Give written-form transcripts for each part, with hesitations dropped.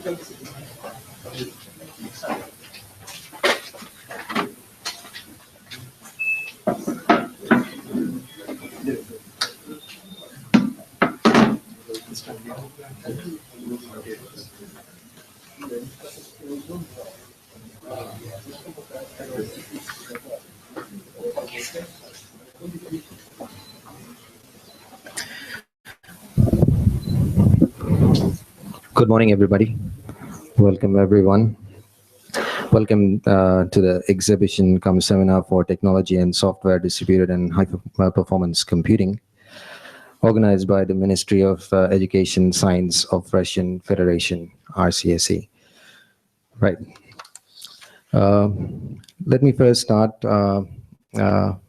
Good morning, everybody. Welcome, everyone. Welcome to the exhibition cum seminar for technology and software distributed and high performance computing, organized by the Ministry of Education Science of Russian Federation, RCSE. Right. Let me first start about the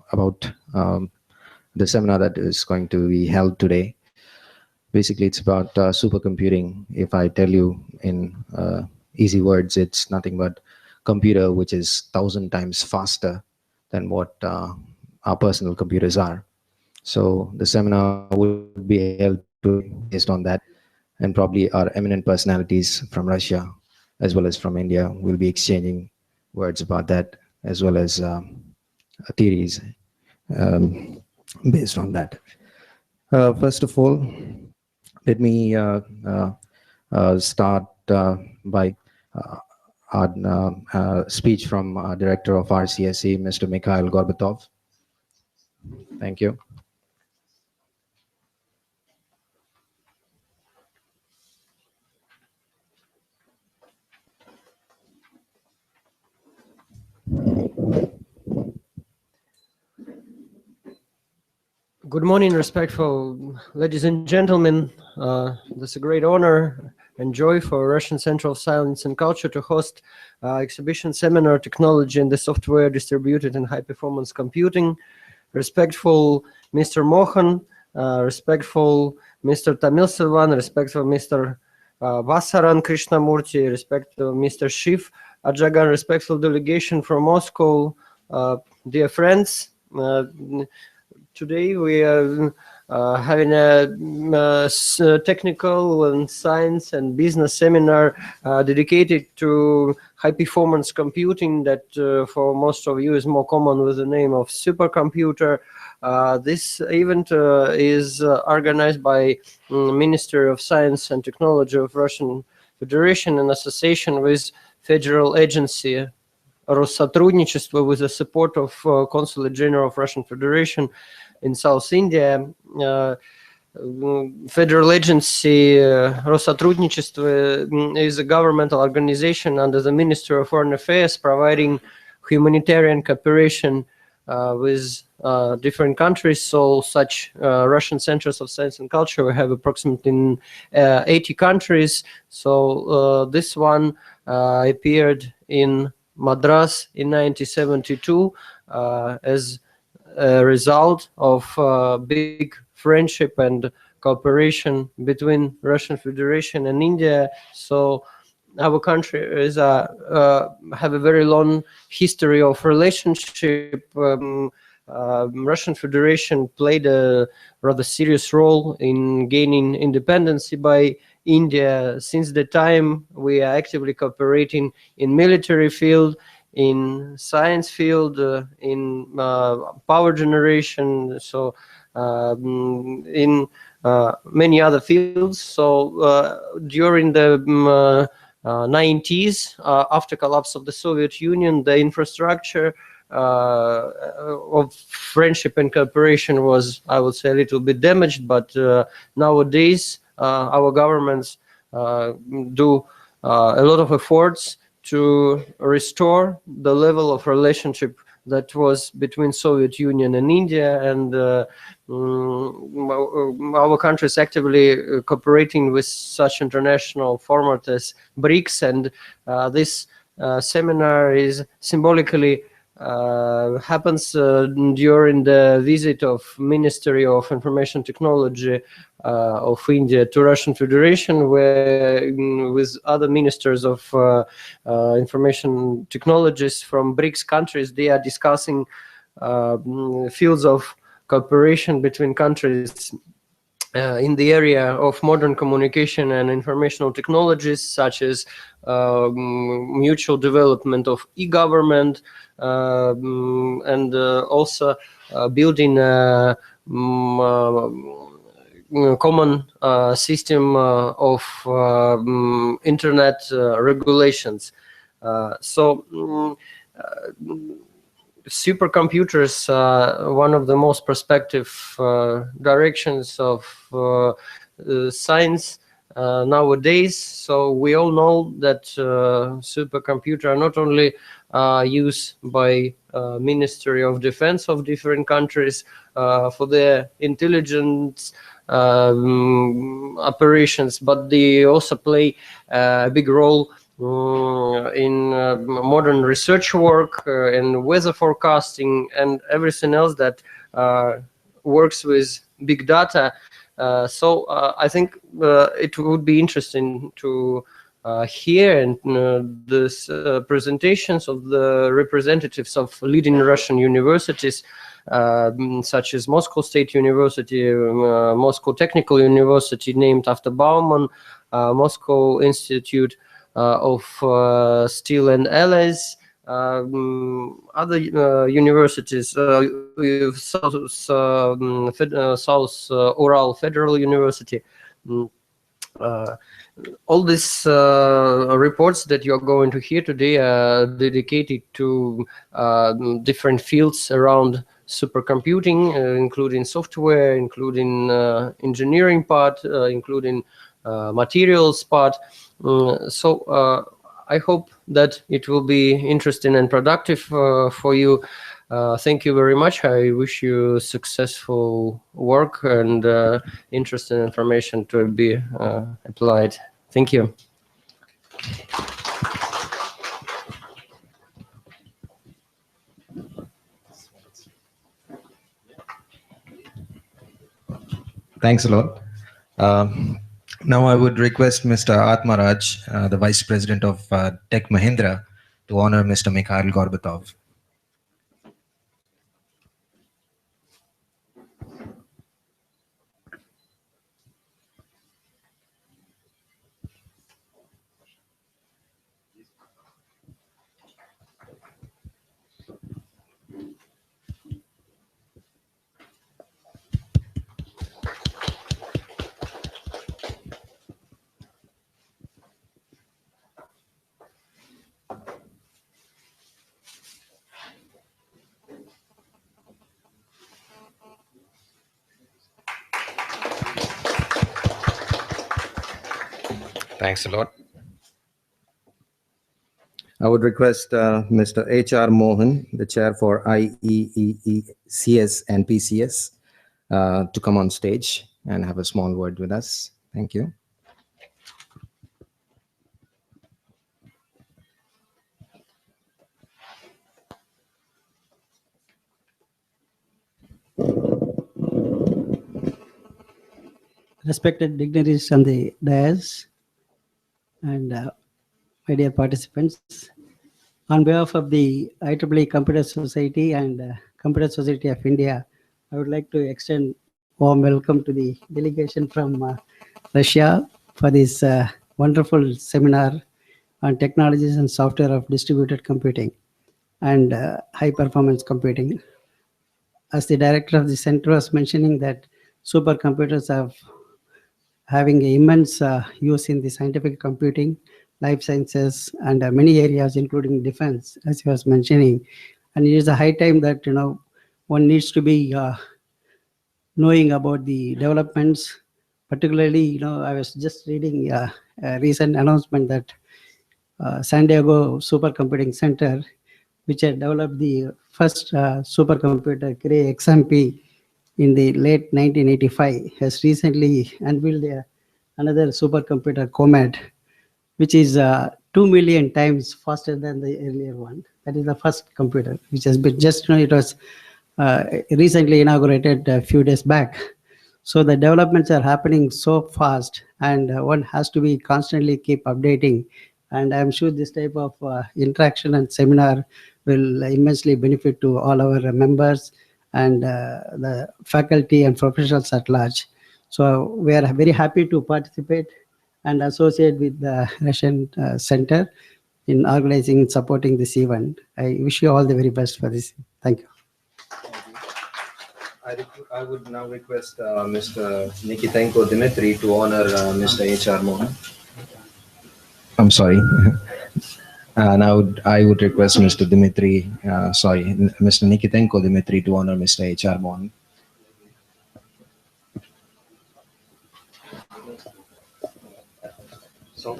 seminar that is going to be held today. Basically, it's about supercomputing. If I tell you in easy words, it's nothing but computer which is 1,000 times faster than what our personal computers are. So the seminar would be held based on that, and probably our eminent personalities from Russia as well as from India will be exchanging words about that, as well as theories based on that. First of all, let me start by our speech from our director of RCSE, Mr. Mikhail Gorbatov. Thank you. Good morning, respectful ladies and gentlemen. This is a great honor and joy for Russian Center of Science and Culture to host exhibition seminar Technology and the Software Distributed in High Performance Computing. Respectful Mr. Mohan, respectful Mr. Tamil Silvan, respectful Mr. Vasaran Krishnamurti, respectful Mr. Shiv Ajagan, respectful delegation from Moscow, dear friends. Today we are having a technical and science and business seminar dedicated to high-performance computing that for most of you is more common with the name of supercomputer. This event is organized by Ministry of Science and Technology of Russian Federation in association with Federal Agency Россотрудничество with the support of Consulate General of Russian Federation in South India. Federal Agency Россотрудничество is a governmental organization under the Ministry of Foreign Affairs providing humanitarian cooperation with different countries. So such Russian centers of science and culture, we have approximately 80 countries. So this one appeared in Madras in 1972 as a result of big friendship and cooperation between Russian Federation and India. So our country is have a very long history of relationship. Russian Federation played a rather serious role in gaining independence by India. Since the time we are actively cooperating in military field, in science field, in power generation, so in many other fields. So during the 90s, after collapse of the Soviet Union, the infrastructure of friendship and cooperation was, I would say, a little bit damaged, but nowadays our governments do a lot of efforts to restore the level of relationship that was between Soviet Union and India, and our country is actively cooperating with such international format as BRICS, and this seminar is symbolically happens during the visit of Ministry of Information Technology of India to Russian Federation, where with other ministers of information technologies from BRICS countries, they are discussing fields of cooperation between countries in the area of modern communication and informational technologies, such as mutual development of e-government, and also building a common system of internet regulations. Supercomputers are one of the most prospective directions of science nowadays. So we all know that supercomputers are not only used by Ministry of Defense of different countries for their intelligence operations, but they also play a big role in modern research work, in weather forecasting, and everything else that works with big data. So I think it would be interesting to hear these presentations of the representatives of leading Russian universities, such as Moscow State University, Moscow Technical University, named after Bauman, Moscow Institute of Steel and Alloys, other universities, South Ural Federal University. All these reports that you're going to hear today are dedicated to different fields around supercomputing, including software, including engineering part, including materials part. So I hope that it will be interesting and productive for you. Thank you very much. I wish you successful work and interesting information to be applied. Thank you. Thanks a lot. Now I would request Mr. Atmaraj, the Vice President of Tech Mahindra, to honor Mr. Mikhail Gorbatov. Thanks a lot. I would request Mr. H.R. Mohan, the chair for IEEECS and PCS, to come on stage and have a small word with us. Thank you. Respected dignitaries on the dais and my dear participants, on behalf of the IEEE Computer Society and Computer Society of India, I would like to extend warm welcome to the delegation from Russia for this wonderful seminar on technologies and software of distributed computing and high performance computing. As the director of the center was mentioning, that supercomputers are having immense use in the scientific computing, life sciences, and many areas, including defense, as he was mentioning. And it is a high time that one needs to be knowing about the developments. Particularly, I was just reading a recent announcement that San Diego Supercomputing Center, which had developed the first supercomputer, Cray XMP, in the late 1985, has recently unveiled another supercomputer, COMET, which is 2 million times faster than the earlier one. That is the first computer, which has been just, it was recently inaugurated a few days back. So the developments are happening so fast, and one has to be constantly keep updating. And I'm sure this type of interaction and seminar will immensely benefit to all our members and the faculty and professionals at large. So we are very happy to participate and associate with the Russian Center in organizing and supporting this event. I wish you all the very best for this. Thank you. I would now request Mr. Nikitenko Dmitry to honor Mr. H.R. Mohan. I'm sorry. Now I would request Mr. Mr. Nikitenko Dmitry to honor Mr. H.R. Mohan. So,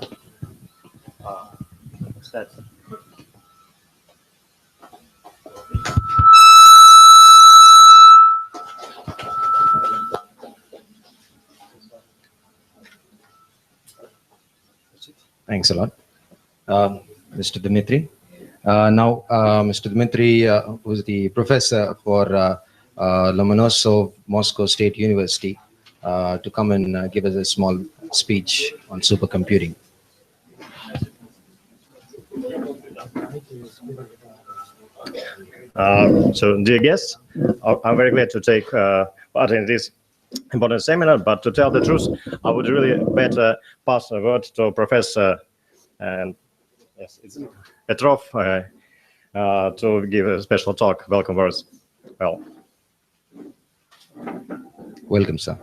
start. Thanks a lot, Mr. Dmitry. Now, Mr. Dmitry, who is the professor for Lomonosov Moscow State University, to come and give us a small speech on supercomputing. So, dear guests, I'm very glad to take part in this important seminar, but to tell the truth, I would really better pass the word to Professor Petrov to give a special talk. Welcome, words. Well, welcome, sir.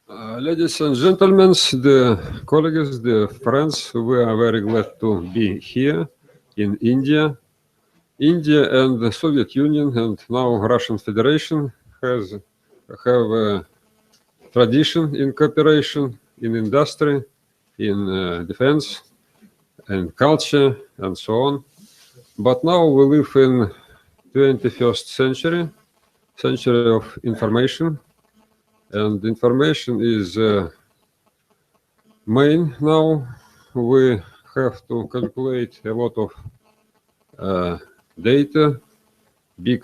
Ladies and gentlemen, the colleagues, the friends, we are very glad to be here in India. India and the Soviet Union and now Russian Federation have a tradition in cooperation in industry, in defense and culture and so on. But now we live in 21st century of information, and information is main now. We have to calculate a lot of data. Big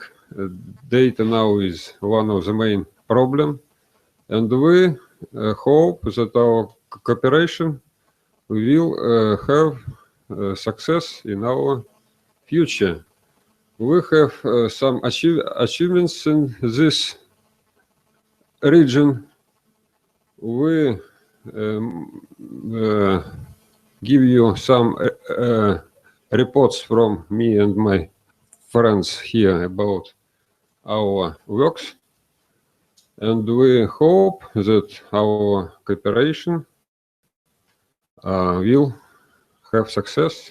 data now is one of the main problem, and we hope that our cooperation will have success in our future. We have some achievements in this region. We give you some reports from me and my friends here about our works, and we hope that our cooperation will have success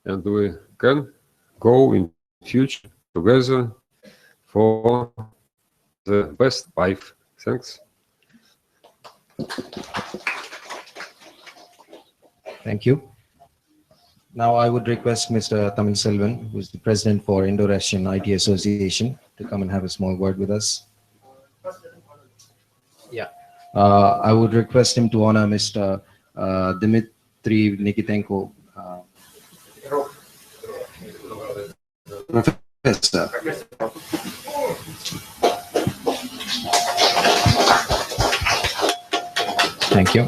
and we can go in future together for the best life. Thanks. Thank you. Now I would request Mr. Tamil Selvan, who is the president for Indo-Russian IT Association, to come and have a small word with us. Yeah. I would request him to honor Mr. Dmitry Nikitenko, Professor. Thank you.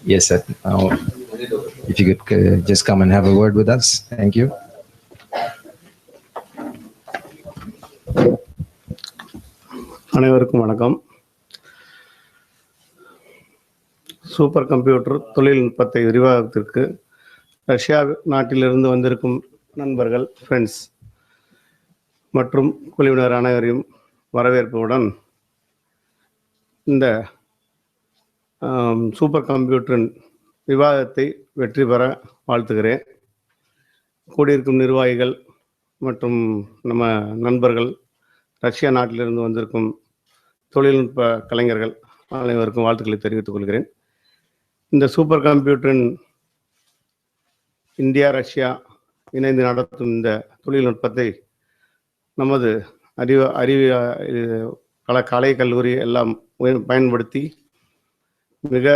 Yes, sir. If you could just come and have a word with us. Thank you. அனைவருக்கும் வணக்கம். Super computer தொழில்நுட்பத்தை விரிவாக்கத்திற்கு Russia நாட்டிலிருந்து வந்திருக்கும் நண்பர்கள், friends மற்றும் குழுவினர் அனைவரையும் வரவேற்புடன் இந்த சூப்பர் கம்ப்யூட்டரின் விவாதத்தை வெற்றி பெற வாழ்த்துகிறேன். கூடியிருக்கும் நிர்வாகிகள் மற்றும் நம்ம நண்பர்கள், ரஷ்யா நாட்டிலிருந்து வந்திருக்கும் தொழில்நுட்ப கலைஞர்கள் அனைவருக்கும் வாழ்த்துக்களை தெரிவித்துக் கொள்கிறேன். இந்த சூப்பர் கம்ப்யூட்டரின் இந்தியா ரஷ்யா இணைந்து நடத்தும் இந்த தொழில்நுட்பத்தை நமது கலை கல்லூரி எல்லாம் பயன்படுத்தி மிக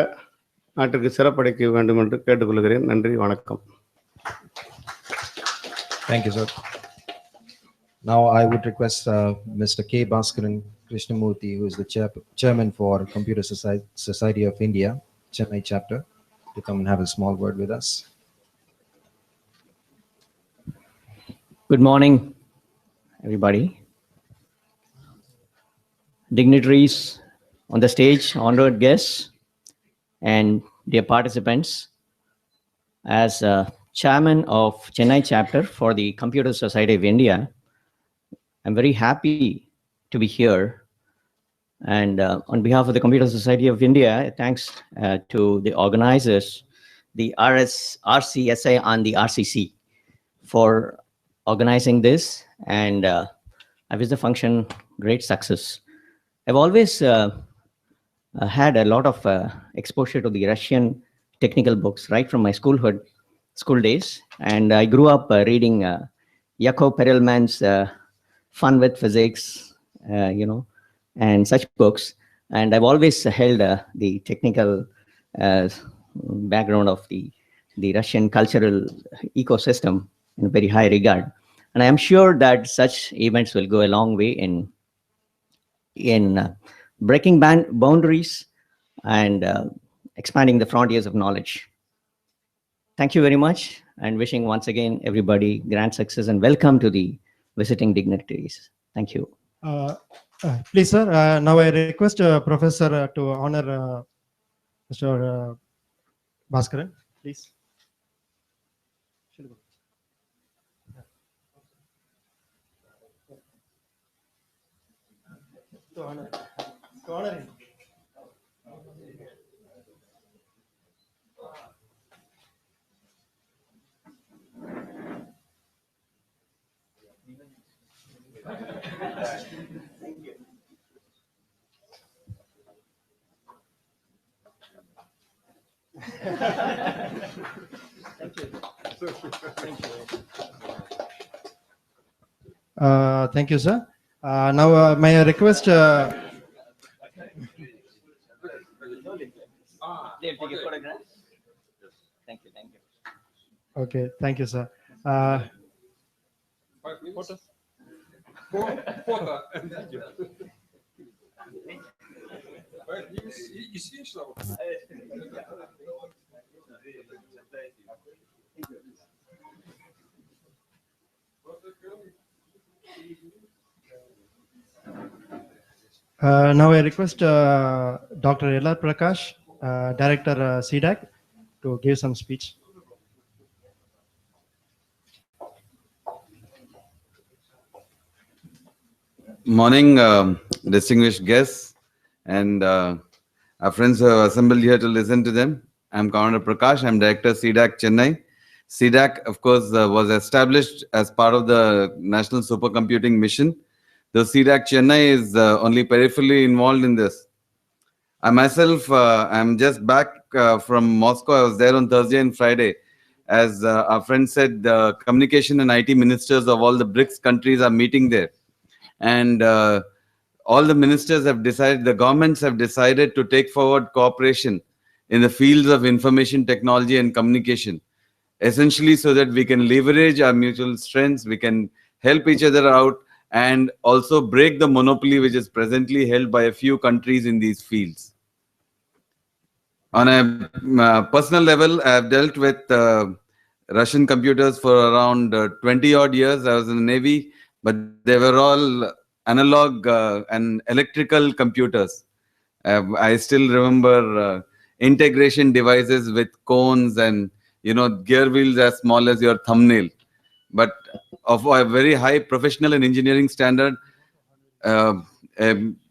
நாட்டிற்கு சிறப்படைக்க வேண்டும் என்று கேட்டுக்கொள்கிறேன். நன்றி, வணக்கம். Thank you, sir. Now I would request Mr. K. Bhaskaran Krishnamurthy, who is the chairman for Computer Society of India, Chennai chapter, to come and have a small word with us. Good morning, everybody. Dignitaries on the stage, honored guests, and dear participants. As chairman of Chennai chapter for the Computer Society of India, I'm very happy to be here. And on behalf of the Computer Society of India, thanks to the organizers, the RCSI and the RCC, for organizing this. And I wish the function great success. I've always had a lot of exposure to the Russian technical books right from my school days. And I grew up reading Yakov Perelman's Fun with Physics, and such books. And I've always held the technical background of the Russian cultural ecosystem in very high regard. And I am sure that such events will go a long way in breaking boundaries and expanding the frontiers of knowledge. Thank you very much, and wishing once again everybody grand success and welcome to the visiting dignitaries. Thank you. Please, sir. Now I request Professor to honor Mr. Bhaskaran, please. To honor him. Thank you, sir. Now, may I request? They'll take a photograph. Thank you. Okay, thank you, sir. 5 minutes. Photo and video. 5 minutes и свечно. Now I request Dr. L.R. Prakash, Director CDAC, to give some speech. Morning, distinguished guests and our friends who have assembled here to listen to them. I'm Commander Prakash. I'm Director CDAC Chennai. CDAC, of course, was established as part of the National Supercomputing Mission. The CDAC Chennai is only peripherally involved in this. I myself, I'm just back from Moscow. I was there on Thursday and Friday. As our friend said, the communication and IT ministers of all the BRICS countries are meeting there. And all the ministers have decided, the governments have decided to take forward cooperation in the fields of information technology and communication, essentially so that we can leverage our mutual strengths, we can help each other out, and also break the monopoly which is presently held by a few countries in these fields. On a personal level, I have dealt with Russian computers for around 20 odd years. I was in the Navy, but they were all analog and electrical computers. I still remember integration devices with cones and gear wheels as small as your thumbnail. But of a very high professional and engineering standard, a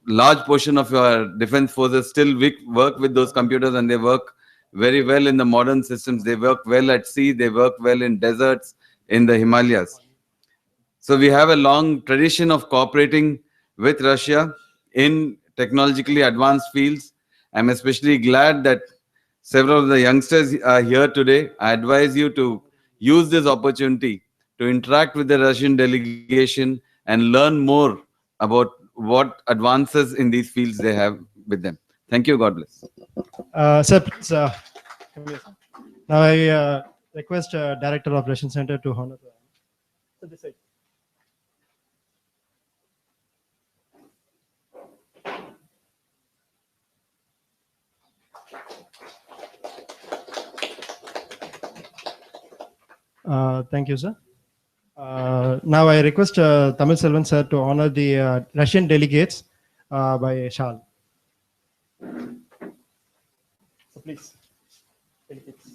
large portion of your defense forces still work with those computers, and they work very well in the modern systems. They work well at sea, they work well in deserts, in the Himalayas. So we have a long tradition of cooperating with Russia in technologically advanced fields. I'm especially glad that several of the youngsters are here today. I advise you to use this opportunity to interact with the Russian delegation and learn more about what advances in these fields they have with them. Thank you. God bless. Sir, please, come here, sir. Now I request Director of Russian Center to honor. Thank you, sir. Now I request Tamil Selvan sir to honor the Russian delegates by shawl. So please, delegates.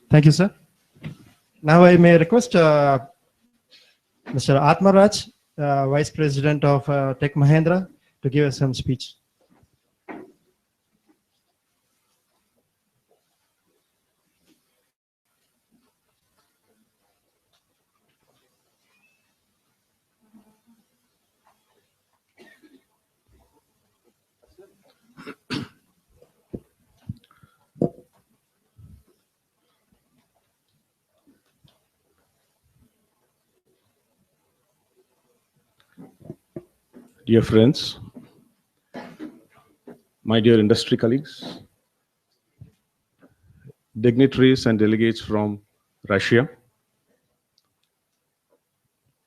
Thank you, sir. Now I may request Mr. Atmaraj, Vice President of Tech Mahindra, to give us some speech. Dear friends, my dear industry colleagues, dignitaries and delegates from Russia,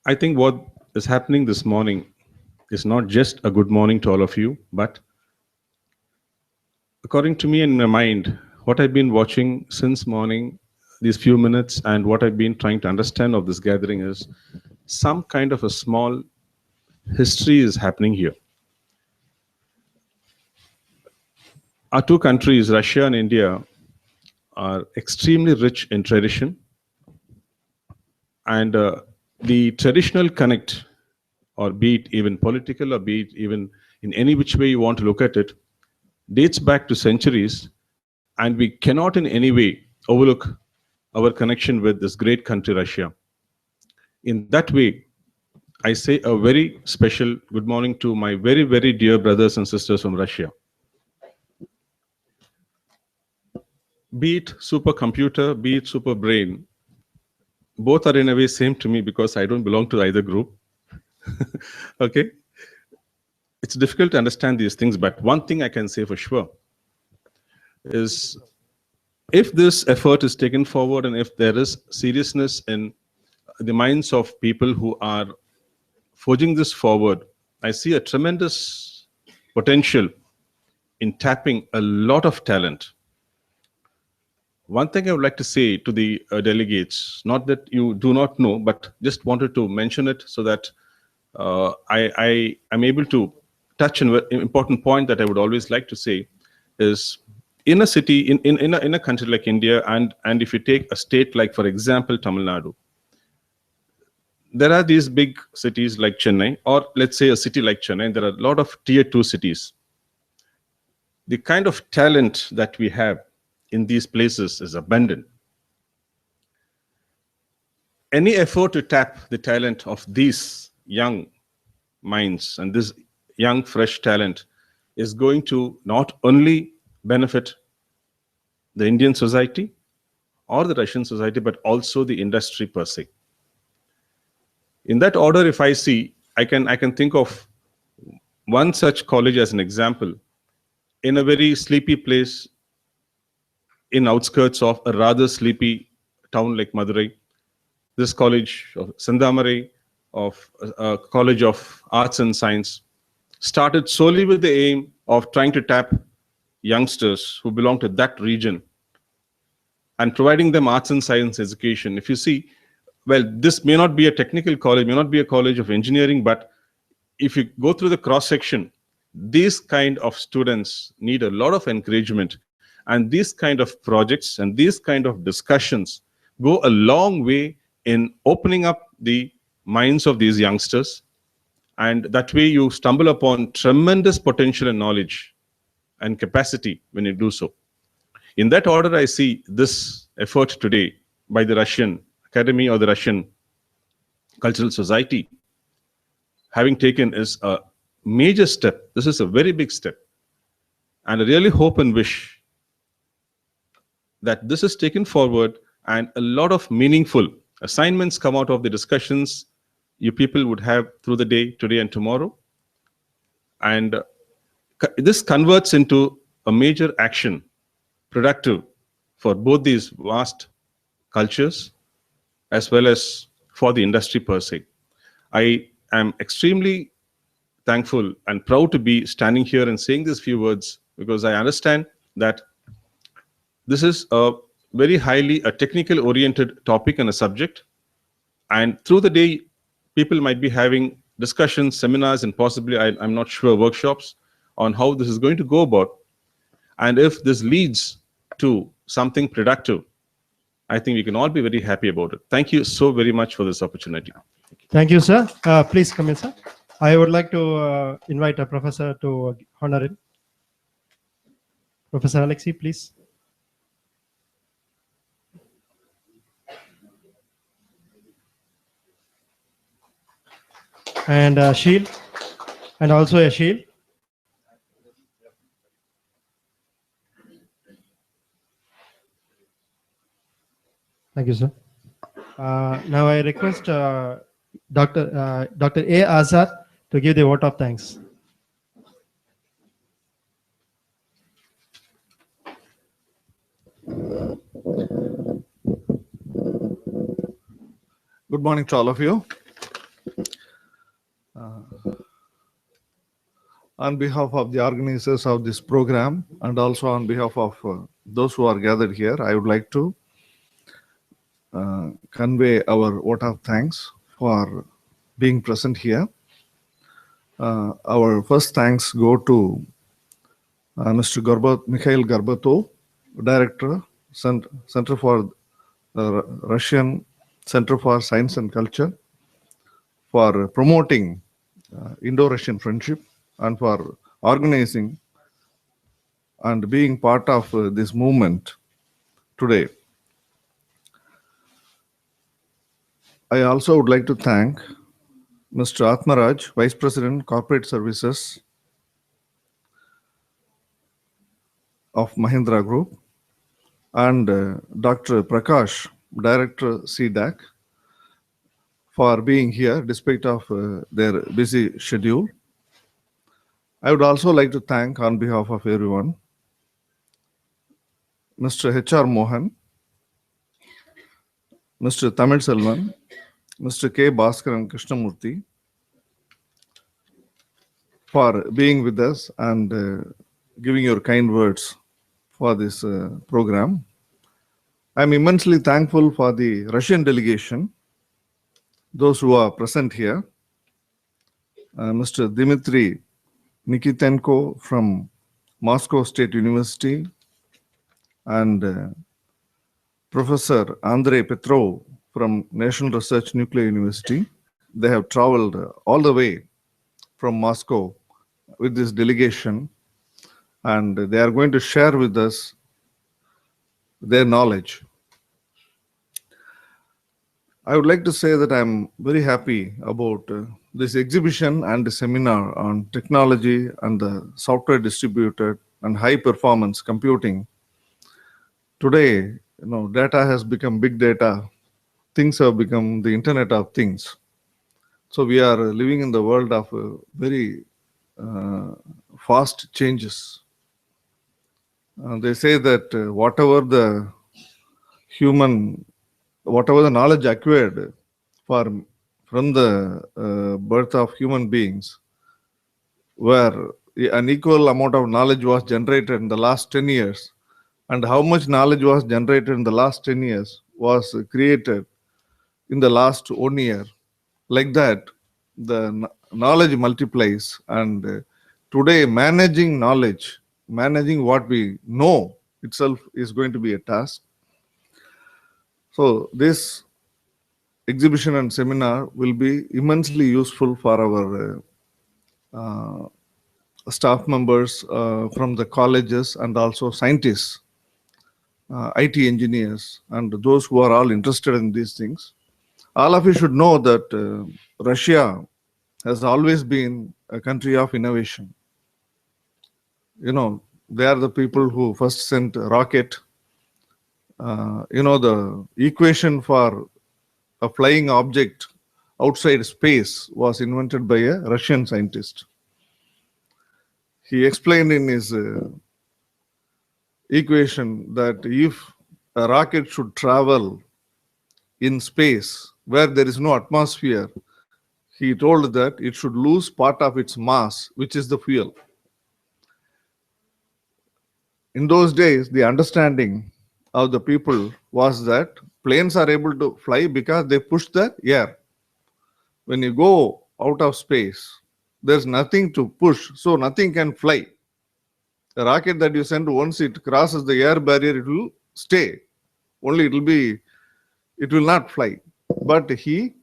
I think what is happening this morning is not just a good morning to all of you, but according to me in my mind, what I've been watching since morning, these few minutes, and what I've been trying to understand of this gathering is some kind of a small history is happening here. Our two countries, Russia and India, are extremely rich in tradition, and the traditional connect, or be it even political, or be it even in any which way you want to look at it, dates back to centuries, and we cannot in any way overlook our connection with this great country, Russia. In that way, I say a very special good morning to my very, very dear brothers and sisters from Russia. Be it supercomputer, be it super brain, both are in a way same to me because I don't belong to either group. Okay? It's difficult to understand these things, but one thing I can say for sure is if this effort is taken forward and if there is seriousness in the minds of people who are forging this forward, I see a tremendous potential in tapping a lot of talent. One thing I would like to say to the delegates, not that you do not know, but just wanted to mention it so that I am able to touch an important point that I would always like to say is in a city, in a country like India, and if you take a state like, for example, Tamil Nadu, there are these big cities like Chennai, or let's say a city like Chennai, there are a lot of tier 2 cities. The kind of talent that we have in these places is abundant. Any effort to tap the talent of these young minds and this young, fresh talent is going to not only benefit the Indian society or the Russian society, but also the industry per se. In that order, if I see, I can think of one such college as an example in a very sleepy place in outskirts of a rather sleepy town like Madurai. This college of Sandamarai, of a College of Arts and Science, started solely with the aim of trying to tap youngsters who belong to that region and providing them arts and science education. If you see, well, this may not be a technical college, may not be a college of engineering, but if you go through the cross-section, these kind of students need a lot of encouragement, and these kind of projects and these kind of discussions go a long way in opening up the minds of these youngsters, and that way you stumble upon tremendous potential and knowledge and capacity when you do so. In that order, I see this effort today by the Russian Academy or the Russian Cultural Society having taken is a major step. This is a very big step. And I really hope and wish that this is taken forward and a lot of meaningful assignments come out of the discussions you people would have through the day, today and tomorrow. And this converts into a major action, productive for both these vast cultures as well as for the industry per se. I am extremely thankful and proud to be standing here and saying these few words, because I understand that this is a very highly a technical oriented topic and a subject, and through the day people might be having discussions, seminars, and possibly, I'm not sure, workshops on how this is going to go about. And if this leads to something productive, I think we can all be very happy about it. Thank you so very much for this opportunity. Thank you, sir. Please come in, sir. I would like to invite a professor to honor it. Professor Alexei, please. And a shield, and also a shield. Thank you, sir. Now I request Dr. A. Azad to give the vote of thanks. Good morning to all of you. On behalf of the organizers of this program and also on behalf of those who are gathered here, I would like to convey our vote of thanks for being present here. Our first thanks go to Mr. Mikhail Gorbatov, Director, Center for Russian Center for Science and Culture, for promoting Indo-Russian friendship and for organizing and being part of this movement today. I also would like to thank Mr. Atmaraj, Vice President, Corporate Services of Mahindra Group, and Dr. Prakash, Director, CDAC, for being here despite of their busy schedule. I would also like to thank on behalf of everyone, Mr. H.R. Mohan, Mr. Tamil Selvan, Mr. K. Bhaskaran Krishnamurthy, for being with us and giving your kind words for this program. I'm immensely thankful for the Russian delegation, those who are present here, Mr. Dmitry Nikitenko from Moscow State University, and Professor Andrei Petrov from National Research Nuclear University. They have traveled all the way from Moscow with this delegation, and they are going to share with us their knowledge. I would like to say that I'm very happy about this exhibition and the seminar on technology and the software distributed and high performance computing. Today, data has become big data. Things have become the Internet of Things. So we are living in the world of very fast changes. They say that whatever the knowledge acquired from the birth of human beings, where an equal amount of knowledge was generated in the last 10 years, and how much knowledge was generated in the last 10 years was created in the last 1 year. Like that, the knowledge multiplies, and today managing knowledge, managing what we know itself is going to be a task. So this exhibition and seminar will be immensely useful for our staff members from the colleges and also scientists, IT engineers, and those who are all interested in these things. All of you should know that Russia has always been a country of innovation. You know, they are the people who first sent a rocket. The equation for a flying object outside space was invented by a Russian scientist. He explained in his equation that if a rocket should travel in space where there is no atmosphere, he told that it should lose part of its mass, which is the fuel. In those days, the understanding of the people was that planes are able to fly because they push the air. When you go out of space, there's nothing to push, so nothing can fly. The rocket that you send, once it crosses the air barrier, it will stay. Only it will not fly. But he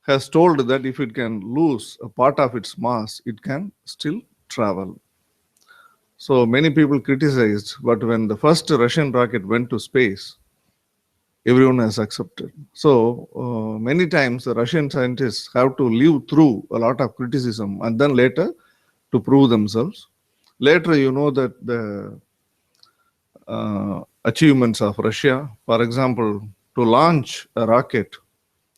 has told that if it can lose a part of its mass, it can still travel. So many people criticized, but when the first Russian rocket went to space, everyone has accepted. So many times the Russian scientists have to live through a lot of criticism and then later to prove themselves. Later, you know that the achievements of Russia, for example, to launch a rocket,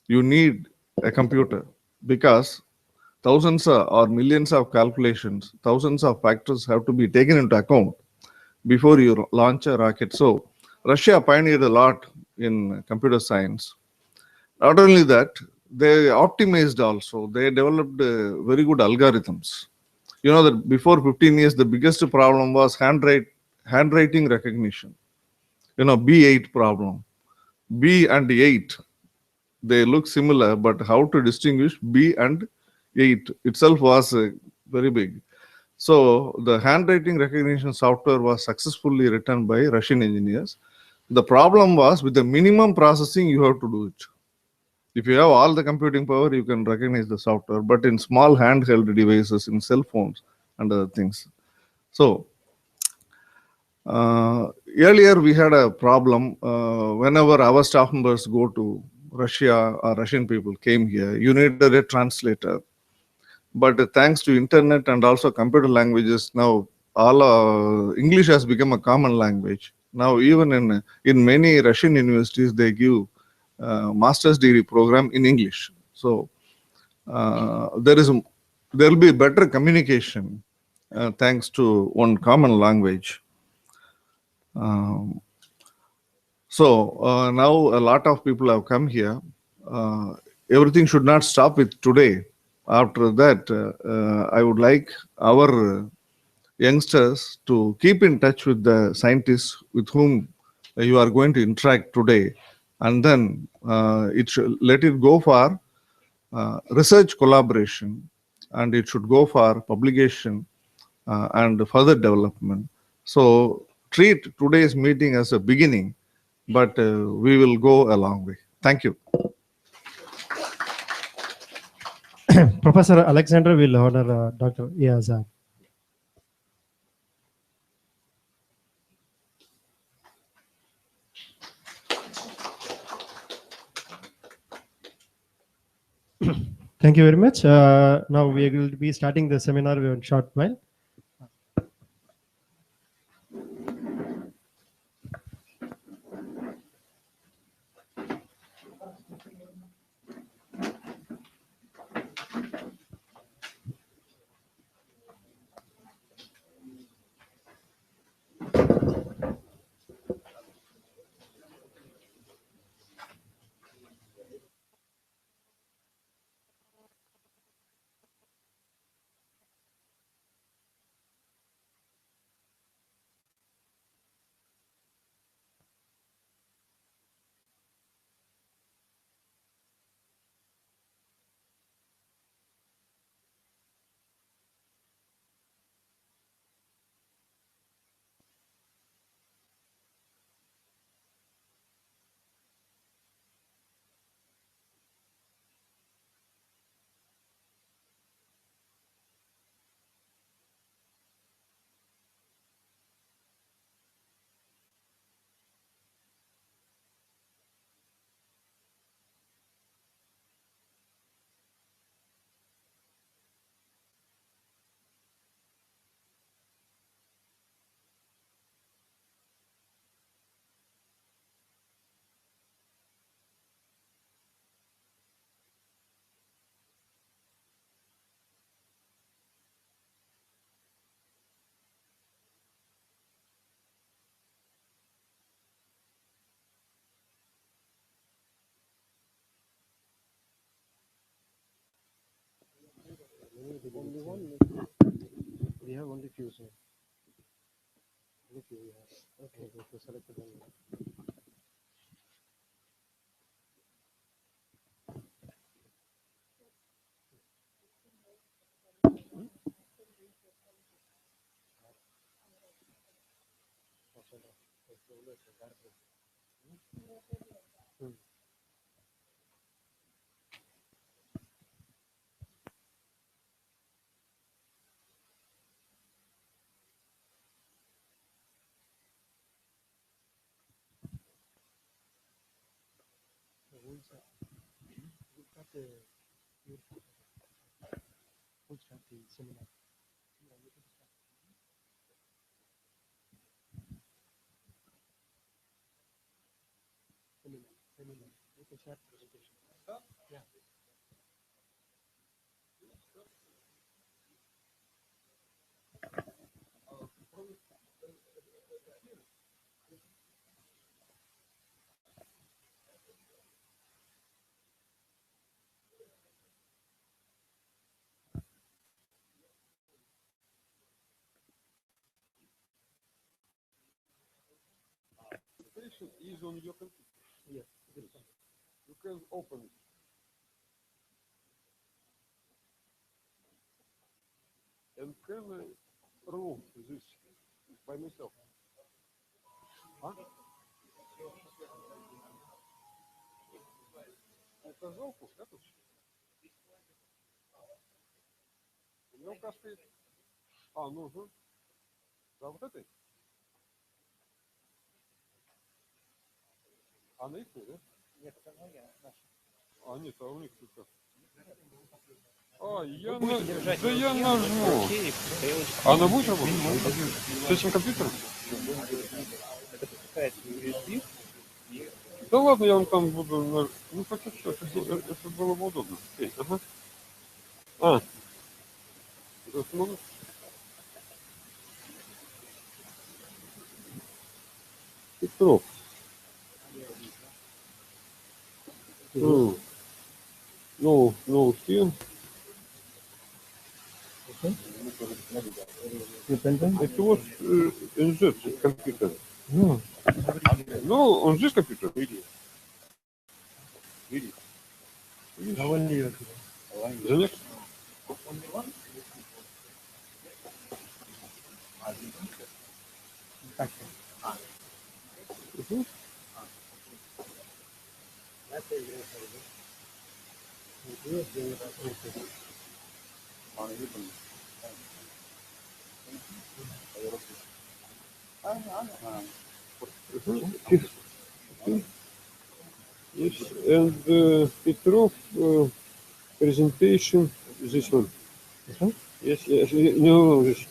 you need a computer because thousands or millions of calculations, thousands of factors have to be taken into account before you launch a rocket. So Russia pioneered a lot in computer science. Not only that, they optimized also. They developed very good algorithms. You know that before 15 years, the biggest problem was handwriting recognition. You know, B8 problem. B and 8, they look similar, but how to distinguish B and 8 itself was very big. So the handwriting recognition software was successfully written by Russian engineers. The problem was with the minimum processing, you have to do it. If you have all the computing power, you can recognize the software, but in small handheld devices, in cell phones and other things. So earlier we had a problem whenever our staff members go to Russia or Russian people came here, you needed a translator. But thanks to internet and also computer languages, now all English has become a common language. Now even in many Russian universities, they give master's degree program in English. So there will be better communication thanks to one common language. So now a lot of people have come here. Everything should not stop with today. After that, I would like our youngsters to keep in touch with the scientists with whom you are going to interact today, and then let it go for research collaboration, and it should go for publication and further development. So treat today's meeting as a beginning, but we will go a long way. Thank you. Professor Alexander will honor Dr. A. Azad. Thank you very much. Now we will be starting the seminar in a short while. You have only few, sir. Only few, yeah. Okay, so select the one. We'll start the seminar. Seminar. We can start the presentation. Yeah. Is on your computer. Yes. You can open it. And can I remove this by myself? Huh? Указалку, эту? У меня указка стоит. Нужно. Да, вот этой? На их, да? Нет, это моя, наша. Нет, а у них только. Я нажму. Она будет работать? С этим компьютером? Это запускается USB. Да ладно, я вам там буду... Ну, хотя что, это было бы удобно. Ага. Петров. No, here. It was in this computer. No, on this computer. The next. Yes, and Petrov presentation, this one. Yes, no, this.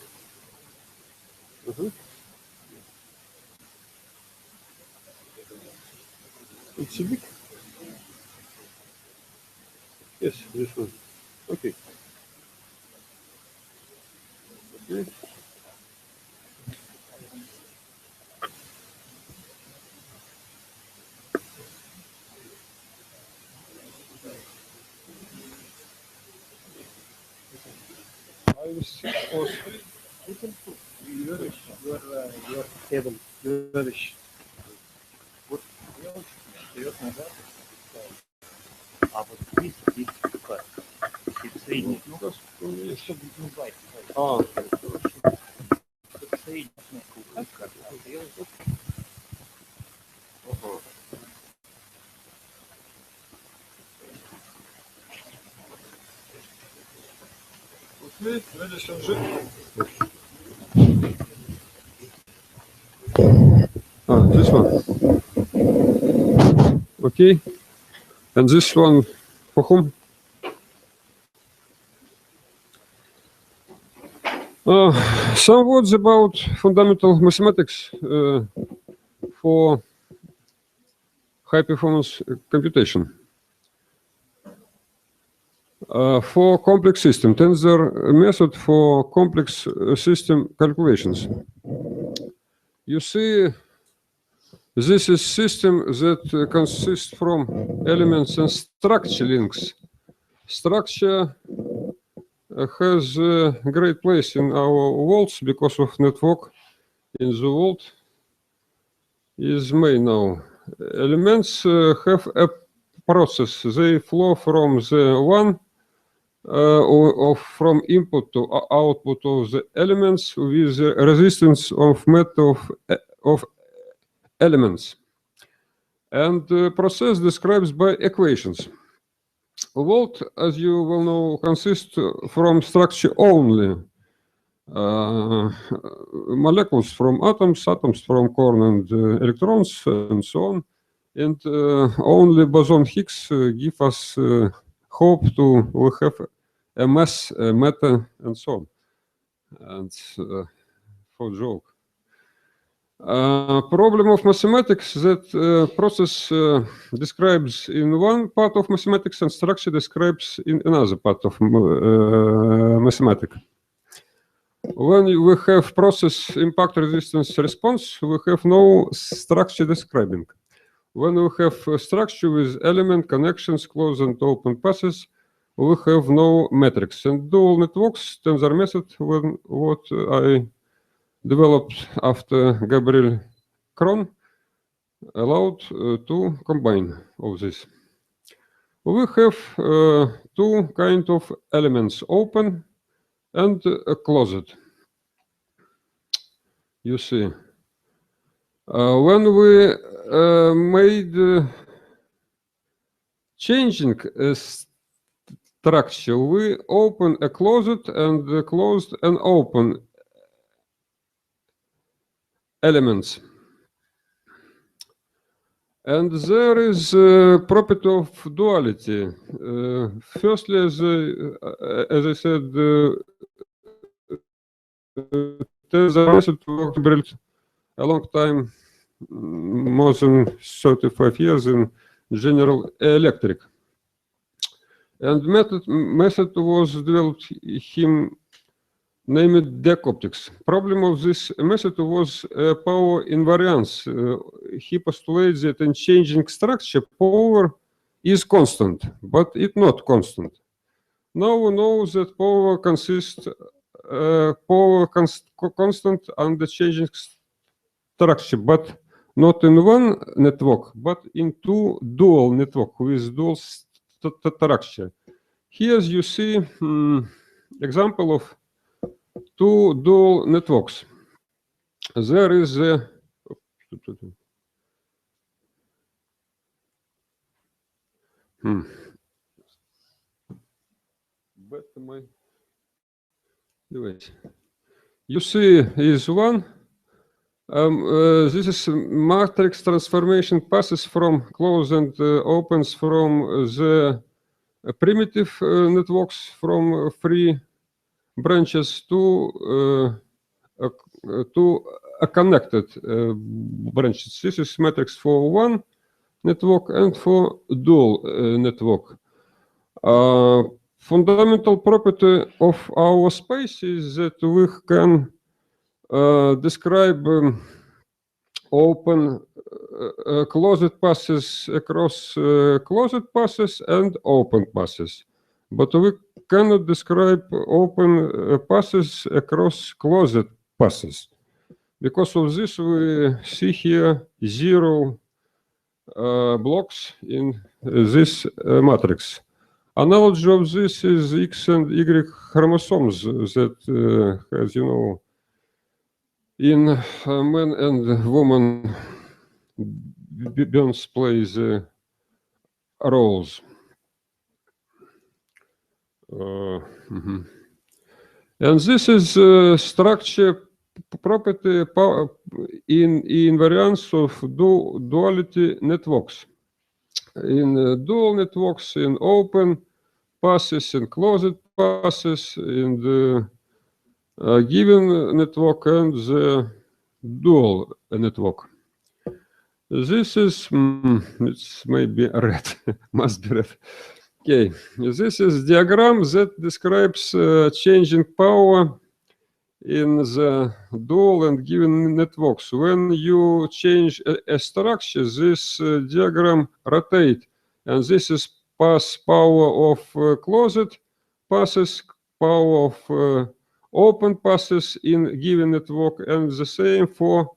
It's a big. Yes, this one. Okay. I will sit or sleep. You can put your table, your wish. What? Средний. Okay, ladies and gentlemen. This one. Okay. And this one for whom? Some words about fundamental mathematics for high performance computation. For complex system, tensor method for complex system calculations. You see, this is system that consists from elements and structure links. Structure has a great place in our worlds because of network in the world is made now. Elements have a process. They flow from the one or from input to output of the elements with the resistance of matter of elements. And the process describes by equations. World, as you will know, consists from structure only. Molecules from atoms, atoms from quark and electrons, and so on. And only boson Higgs give us hope to have a mass, matter, and so on. And for joke. Problem of mathematics that process describes in one part of mathematics and structure describes in another part of mathematics. When we have process impact resistance response, we have no structure describing. When we have a structure with element connections, closed and open passes, we have no matrix. And dual networks, tensor method, what I developed after Gabriel Cron, allowed to combine all this. We have two kind of elements, open and closed. You see, when we made changing a structure, we open a closed and closed and open elements. And there is a property of duality. Firstly, as I said, tensor method worked built a long time, more than 35 years in General Electric. And method was developed him named Dirac optics. Problem of this method was power invariance. He postulates that in changing structure, power is constant, but it's not constant. Now we know that power consists constant under changing structure, but not in one network, but in two dual network with dual structure. Here you see example of two dual networks. There is a you see is one. This is matrix transformation passes from closed and opens from the primitive networks from three branches to a connected branches. This is matrix for one network and for dual network. Fundamental property of our space is that we can describe open closed passes across closed passes and open passes, but we cannot describe open passes across closed passes. Because of this, we see here 0 blocks in this matrix. Analogy of this is X and Y chromosomes that, as you know, in man and woman, bones plays roles. And this is structure property in invariance of duality networks. In dual networks, in open passes, in closed passes, in the given network and the dual network. This is, it's maybe red, must be red. Okay, this is diagram that describes changing power in the dual and given networks. When you change a structure, this diagram rotates, and this is pass power of closed passes, power of open passes in given network, and the same for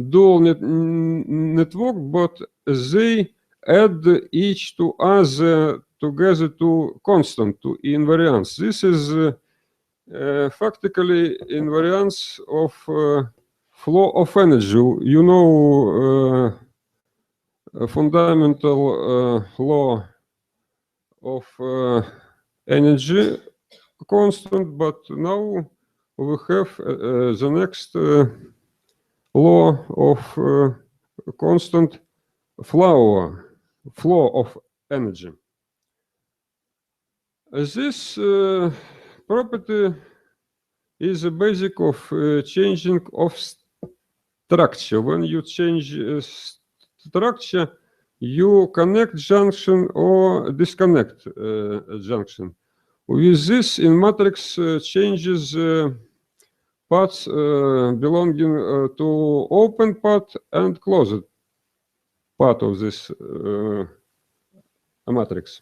dual network, but they add each to other together to constant, to invariance. This is factically invariance of flow of energy. You know, a fundamental law of energy constant, but now we have the next law of constant flow of energy. This property is the basic of changing of structure. When you change structure, you connect junction or disconnect junction. With this, in matrix changes paths belonging to open path and closed part of this matrix.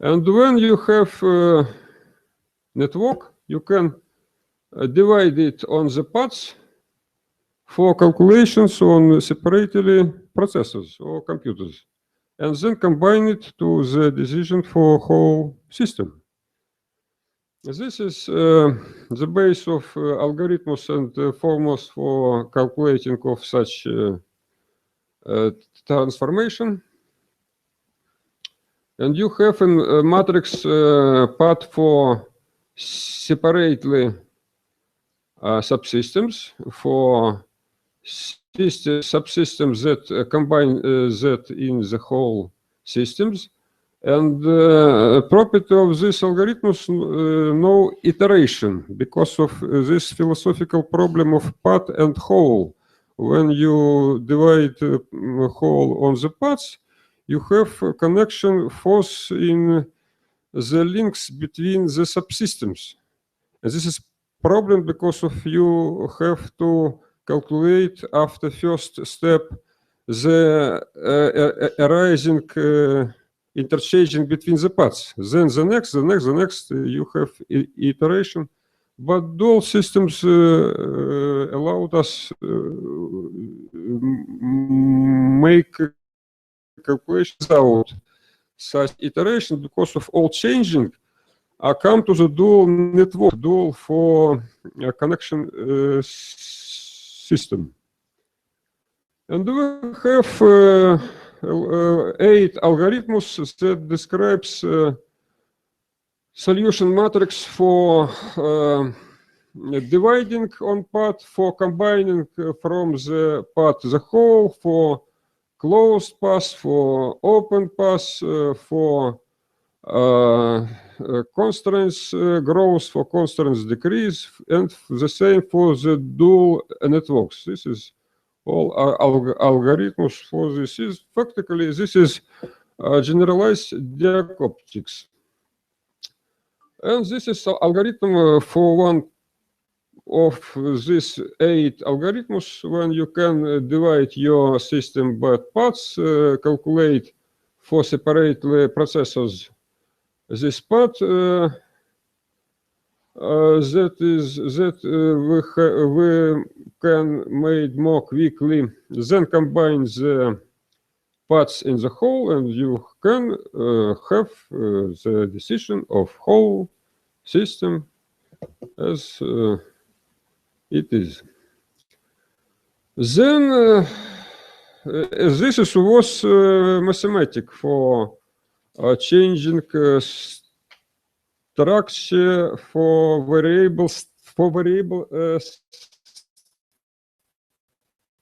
And when you have network, you can divide it on the paths for calculations on separately processors or computers, and then combine it to the decision for whole system. This is the base of algorithms and formulas for calculating of such transformation. And you have a matrix path for separately subsystems, for subsystems that combine that in the whole systems. And property of this algorithms no iteration because of this philosophical problem of path and whole. When you divide whole on the paths, you have a connection force in the links between the subsystems. And this is problem because of you have to calculate after first step the arising interchanging between the paths. Then the next, you have iteration. But dual systems allowed us make calculations without such iteration because of all changing. I come to the dual network, dual for a connection system. And we have 8 algorithms that describes solution matrix for dividing on path, for combining from the path the whole, for closed path, for open path, for constraints growth, for constraints decrease, and the same for the dual networks. This is all algorithms for this. Is practically this is generalized diacoptics. And this is algorithm for one of these 8 algorithms when you can divide your system by paths, calculate for separately processors this path we can make more quickly, then combine the paths in the whole, and you can have the decision of whole system as it is. Then this was mathematic for changing structure for variables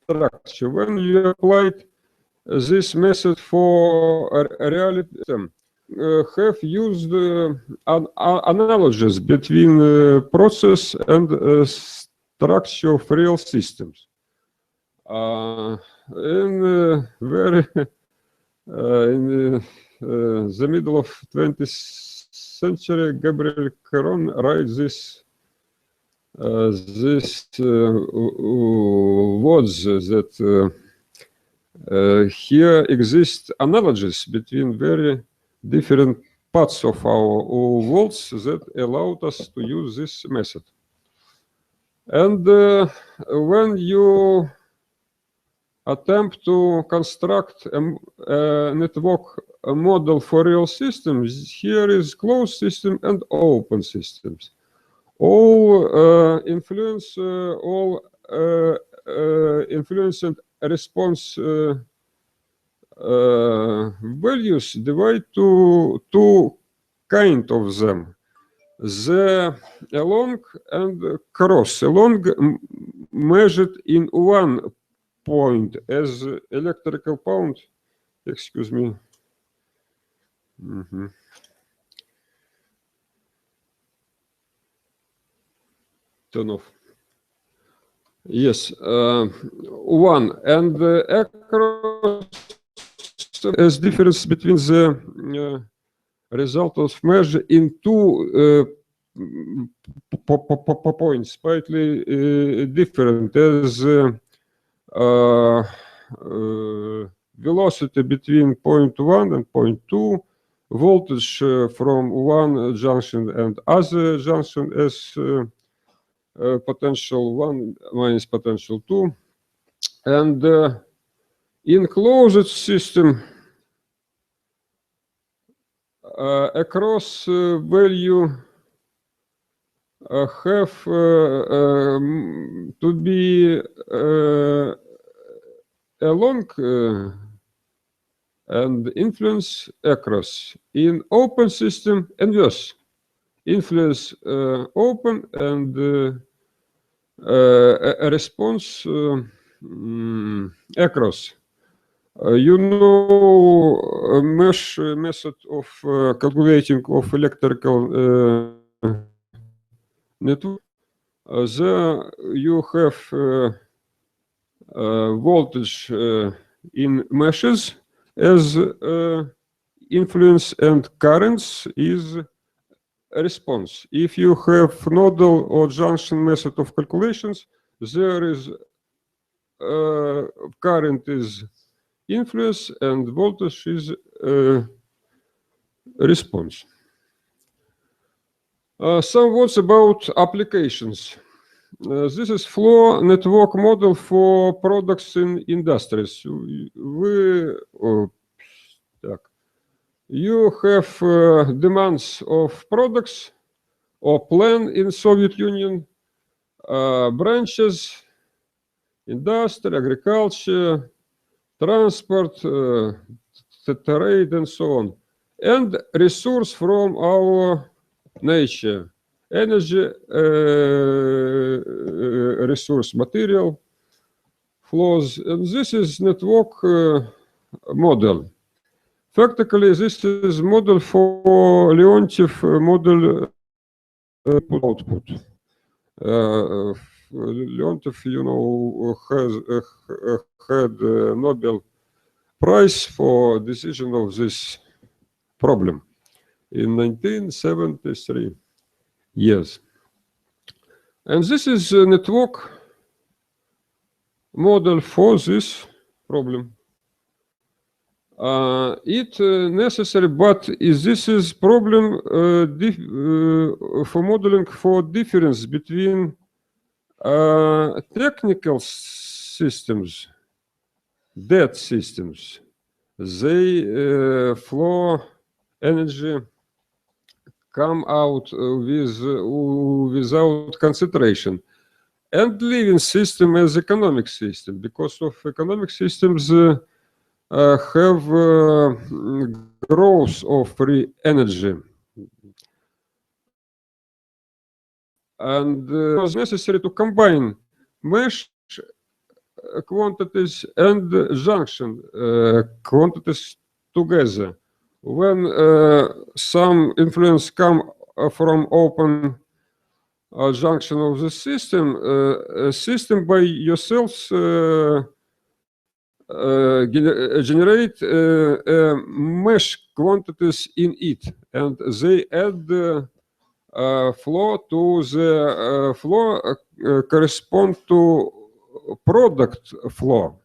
structure. When you applied this method for a reality system, have used analogies between process and structure of real systems. In the middle of 20th century, Gabriel Caron writes this words that here exist analogies between very different parts of our worlds that allowed us to use this method. And when you attempt to construct a network model for real systems, here is closed system and open systems. All influence and response values divide to two kind of them: the along and cross. Along measured in 1 point as electrical pound. Excuse me. Turn off. Yes, 1, and across as difference between the result of measure in 2 points, slightly different, as velocity between point 1 and point 2, voltage from one junction and other junction as potential 1 minus potential 2. And in closed system, across value have to be along and influence across. In open system, inverse. Influence open and a response across. You know mesh method of calculating of electrical network. There you have voltage in meshes as influence and currents is a response. If you have nodal or junction method of calculations, there is current is influence and voltage is response. Some words about applications. This is flow network model for products in industries. You have demands of products or plan in Soviet Union, branches, industry, agriculture, transport, trade, and so on, and resource from our nature, energy, resource, material flows, and this is network model. Factually, this is model for Leontief model output. Leontief, you know, has had a Nobel Prize for decision of this problem in 1973. Yes. And this is a network model for this problem. It necessary, but this is problem for modeling for difference between technical systems, dead systems. They flow energy come out without concentration, and living system as economic system, because of economic systems have growth of free energy. And it was necessary to combine mesh quantities and junction quantities together. When some influence come from open junction of the system, system by yourselves generate mesh quantities in it, and they add flow to the flow correspond to product flow.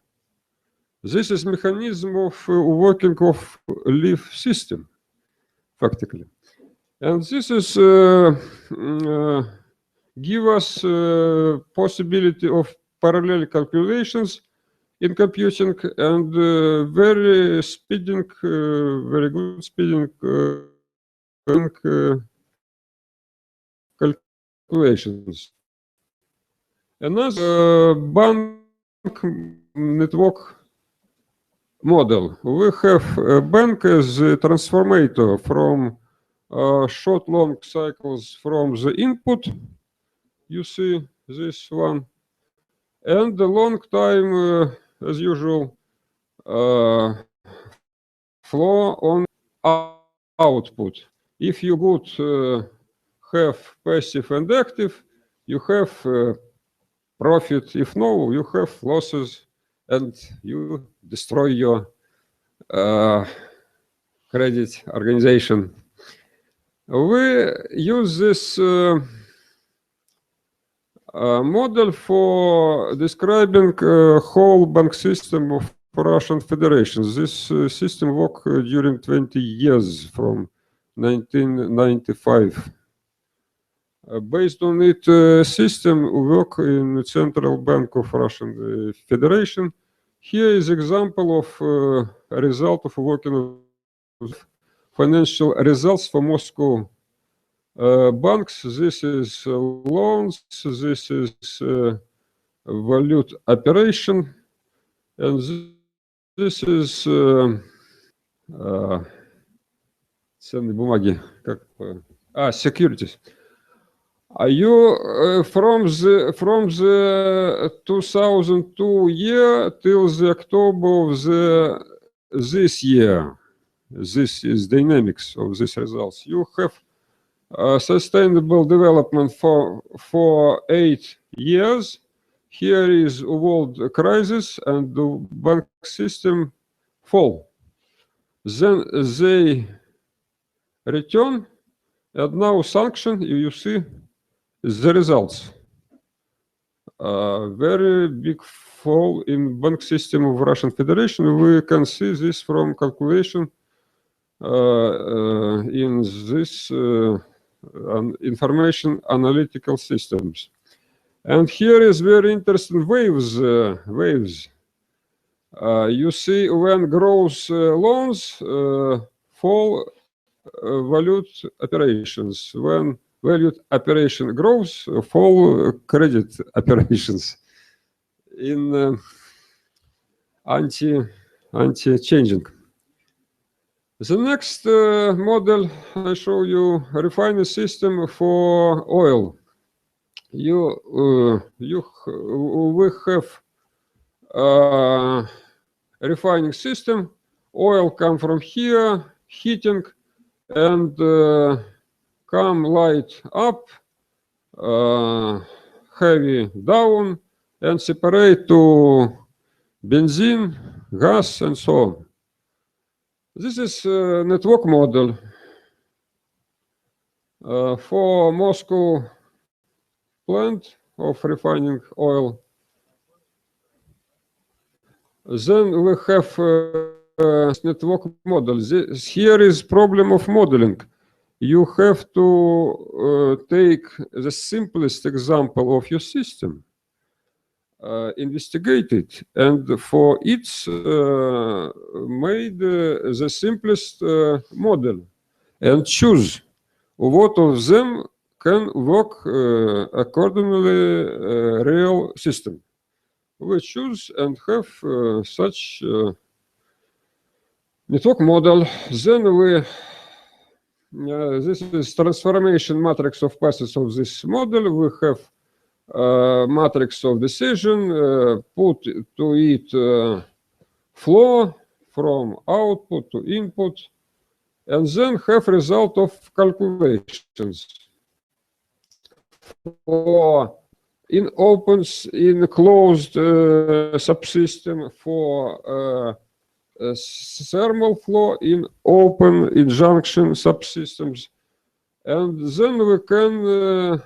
This is mechanism of working of leaf system. practically. And this is give us possibility of parallel calculations in computing and very speeding, very good speeding calculations. Another bank network model. We have a bank as a transformator from short long cycles from the input. You see this one, and the long time as usual flow on output. If you would have passive and active, you have profit. If no, you have losses and you destroy your credit organization. We use this model for describing whole bank system of Russian Federation. This system worked during 20 years from 1995. Based on it system work in the Central Bank of Russian Federation. Here is example of a result of working of financial results for Moscow banks. This is loans, this is valute operation, and this is ценные бумаги, как securities. You from the 2002 year till the October of this year, this is dynamics of these results. You have sustainable development for 8 years. Here is world crisis and the bank system fall. Then they return, and now sanction. You see the results. Very big fall in bank system of Russian Federation. We can see this from calculation in this information analytical systems. And here is very interesting waves. You see when grows loans, fall valute operations. When value operation grows, fall credit operations in anti-changing. The next model I show you refining system for oil. We have refining system. Oil come from here, heating, and come light up, heavy down, and separate to benzene, gas, and so on. This is a network model for Moscow plant of refining oil. Then we have network model. Here is problem of modeling. You have to take the simplest example of your system, investigate it, and for it made the simplest model and choose what of them can work accordingly real system. We choose and have such network model. Then we this is transformation matrix of passes of this model. We have matrix of decision, put to it flow from output to input, and then have result of calculations for in opens, in closed subsystem, for thermal flow in open injunction subsystems. And then we can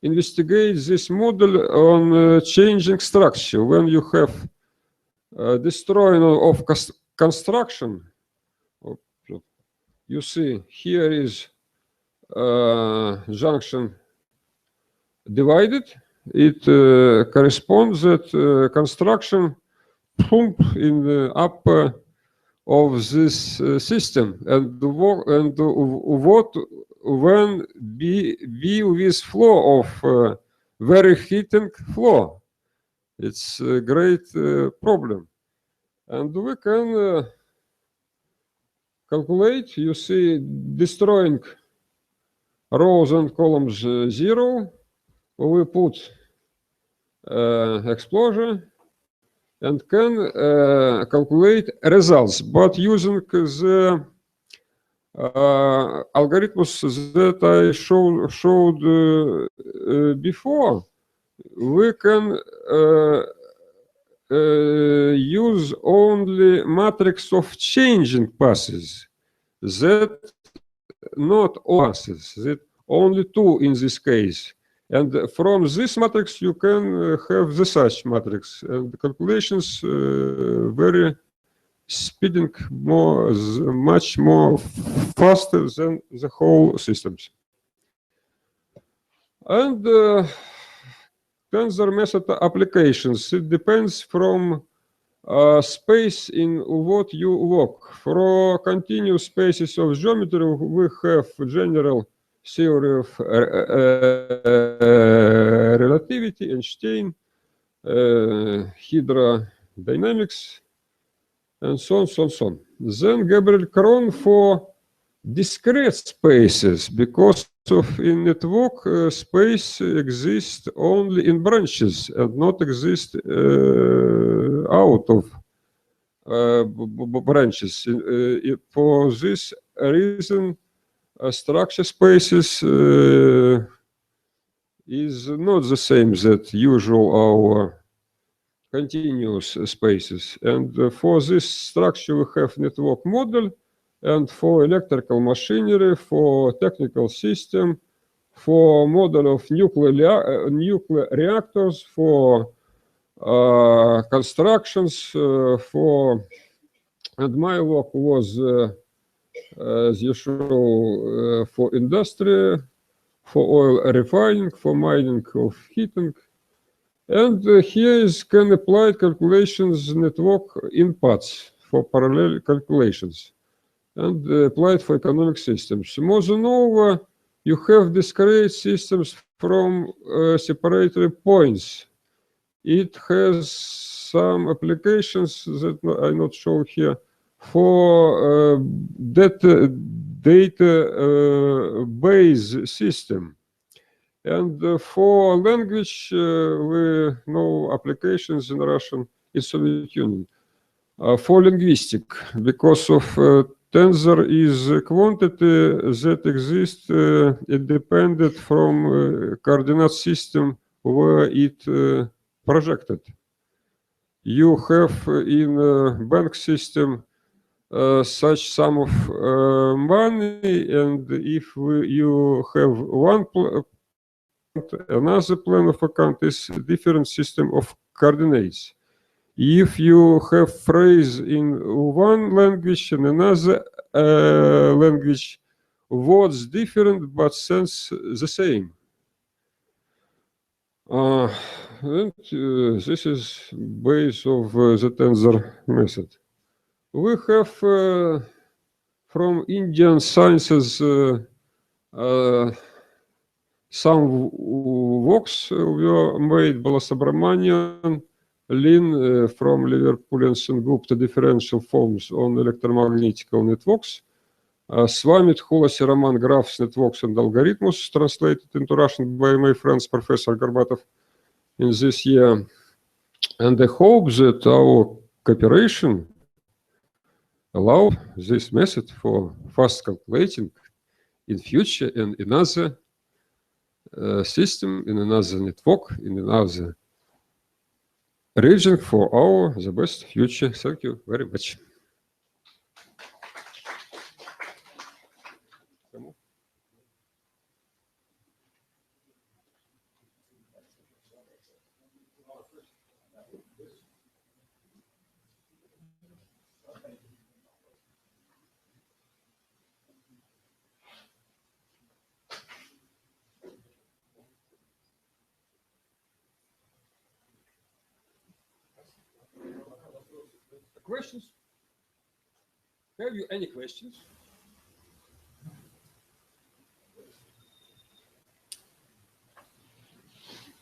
investigate this model on changing structure. When you have destroying of construction, you see here is junction divided. It corresponds that construction pump in the upper of this system, and what when be with flow of very heating flow. It's a great problem, and we can calculate. You see, destroying rows and columns 0. We put explosion and can calculate results, but using the algorithms that I showed before. We can use only matrix of changing passes, that not all passes, that only 2 in this case. And from this matrix, you can have the such matrix, and the calculations very speeding much more faster than the whole systems. And tensor method applications, it depends from space in what you work. For continuous spaces of geometry, we have general theory of relativity, Einstein, hydrodynamics, and so on, so on, so on. Then Gabriel Cron for discrete spaces, because of in network space exists only in branches and not exist out of branches. For this reason, structure spaces is not the same that usual our continuous spaces. And for this structure, we have network model, and for electrical machinery, for technical system, for model of nuclear reactors, for constructions, and my work was, as you show, for industry, for oil refining, for mining of heating. And here is can apply calculations network in parts for parallel calculations, and applied for economic systems. Moreover, you have discrete systems from separatory points. It has some applications that I not show here for database system. And for language, we know applications in Russian in Soviet Union. For linguistic, because of tensor is a quantity that exists independent from coordinate system where it projected. You have in bank system such sum of money, and if you have one another plan of account is a different system of coordinates. If you have phrase in one language and another language, words different but sense the same. And this is base of the tensor method. We have from Indian sciences some works were made. Balasubramanian, Lin from Liverpool, and Sengupta, differential forms on electromagnetical networks. Swamit, Holosy, Roman, Graphs, Networks and Algorithms, translated into Russian by my friends, Professor Gorbatov, in this year. And I hope that our cooperation allow this method for fast calculating in future and in other system, in another network, in another region for our the best future. Thank you very much. questions? Have you any questions?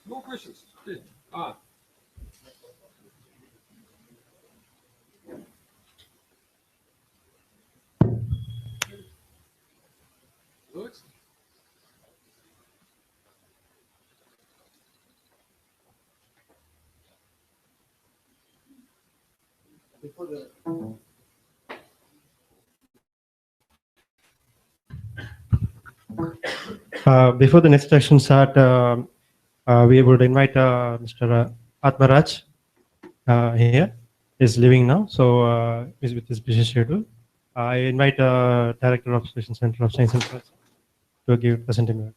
No questions. Okay. Alex? Before the next session start, we would invite Mr. Atmaraj here. Is leaving now, so is with his busy schedule. I invite Director of Solution Center of Science and Trust to give presenting.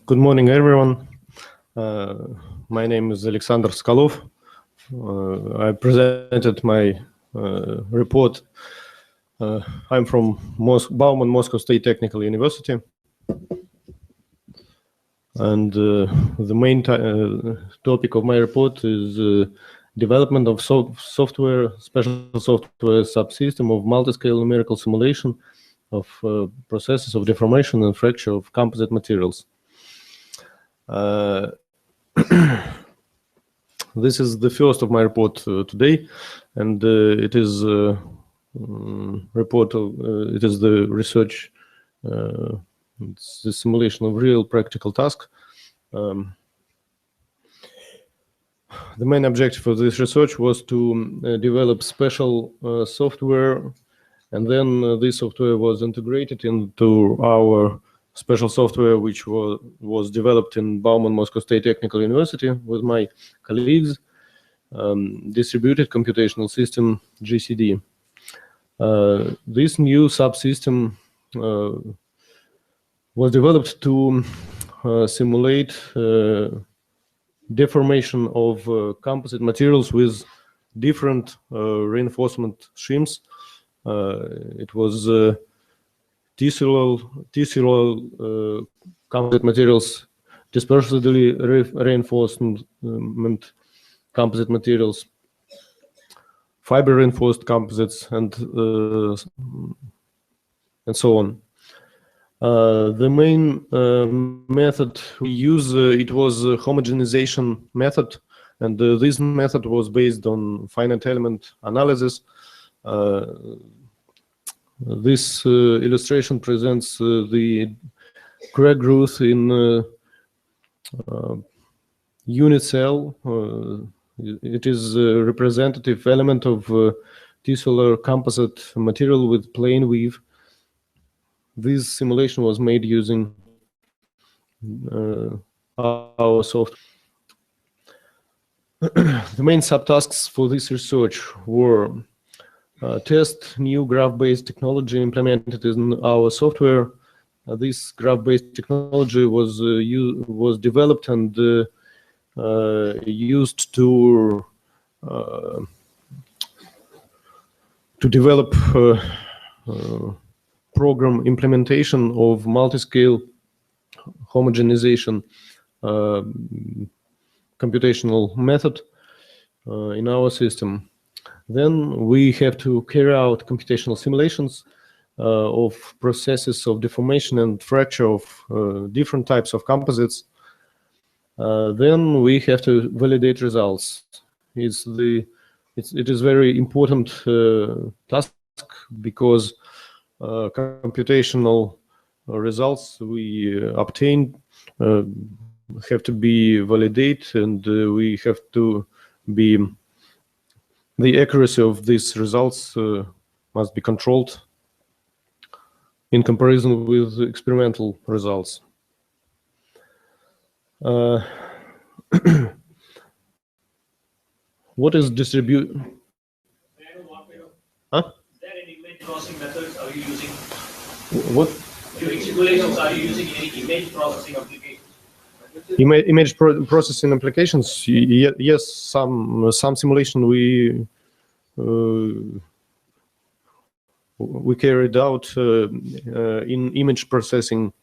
Good morning, everyone. My name is Alexander Skolov. I presented my report. I'm from Bauman Moscow State Technical University. And the main topic of my report is development of software, special software subsystem of multi-scale numerical simulation of processes of deformation and fracture of composite materials. This is the first of my report today, and it is report of it is the research. It's the simulation of real practical task. The main objective of this research was to develop special software, and then this software was integrated into our special software, which was developed in Bauman Moscow State Technical University with my colleagues, Distributed Computational System, GCD. This new subsystem was developed to simulate deformation of composite materials with different reinforcement schemes. It was tessellal composite materials, dispersively reinforcement composite materials, fiber reinforced composites, and so on. The main method we use, it was a homogenization method, and this method was based on finite element analysis. This illustration presents the crack growth in unit cell. It is a representative element of tessular composite material with plane weave. This simulation was made using our software. The main subtasks for this research were test new graph-based technology implemented in our software. This graph-based technology was developed and used to develop program implementation of multi-scale homogenization computational method in our system. Then we have to carry out computational simulations of processes of deformation and fracture of different types of composites. Then we have to validate results. It is very important task because computational results we obtain have to be validated, and we have to be the accuracy of these results must be controlled in comparison with experimental results. What is distribute? Huh? Processing methods are you using? What? During simulations, are you using any image processing applications? Image processing applications? Yes, some simulation we carried out in image processing,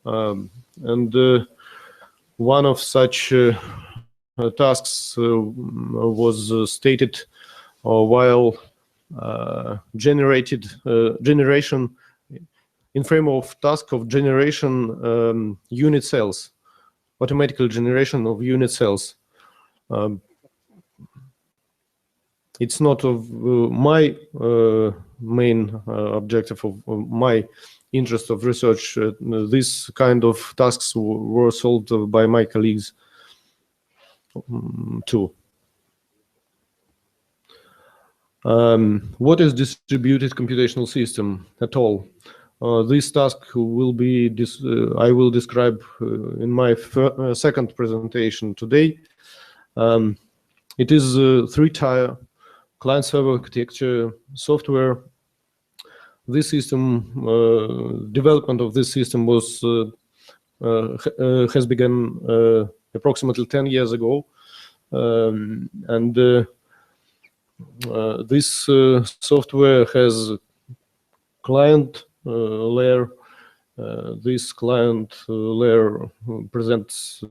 and one of such tasks was stated while generation in frame of task of generation unit cells, automatical generation of unit cells. It's not of my main objective of my interest of research. This kind of tasks were solved by my colleagues too. What is distributed computational system at all? This task will be I will describe in my second presentation today. It is a three-tier client-server architecture software. This system, development of this system was has begun approximately 10 years ago, and this software has client layer. This client layer presents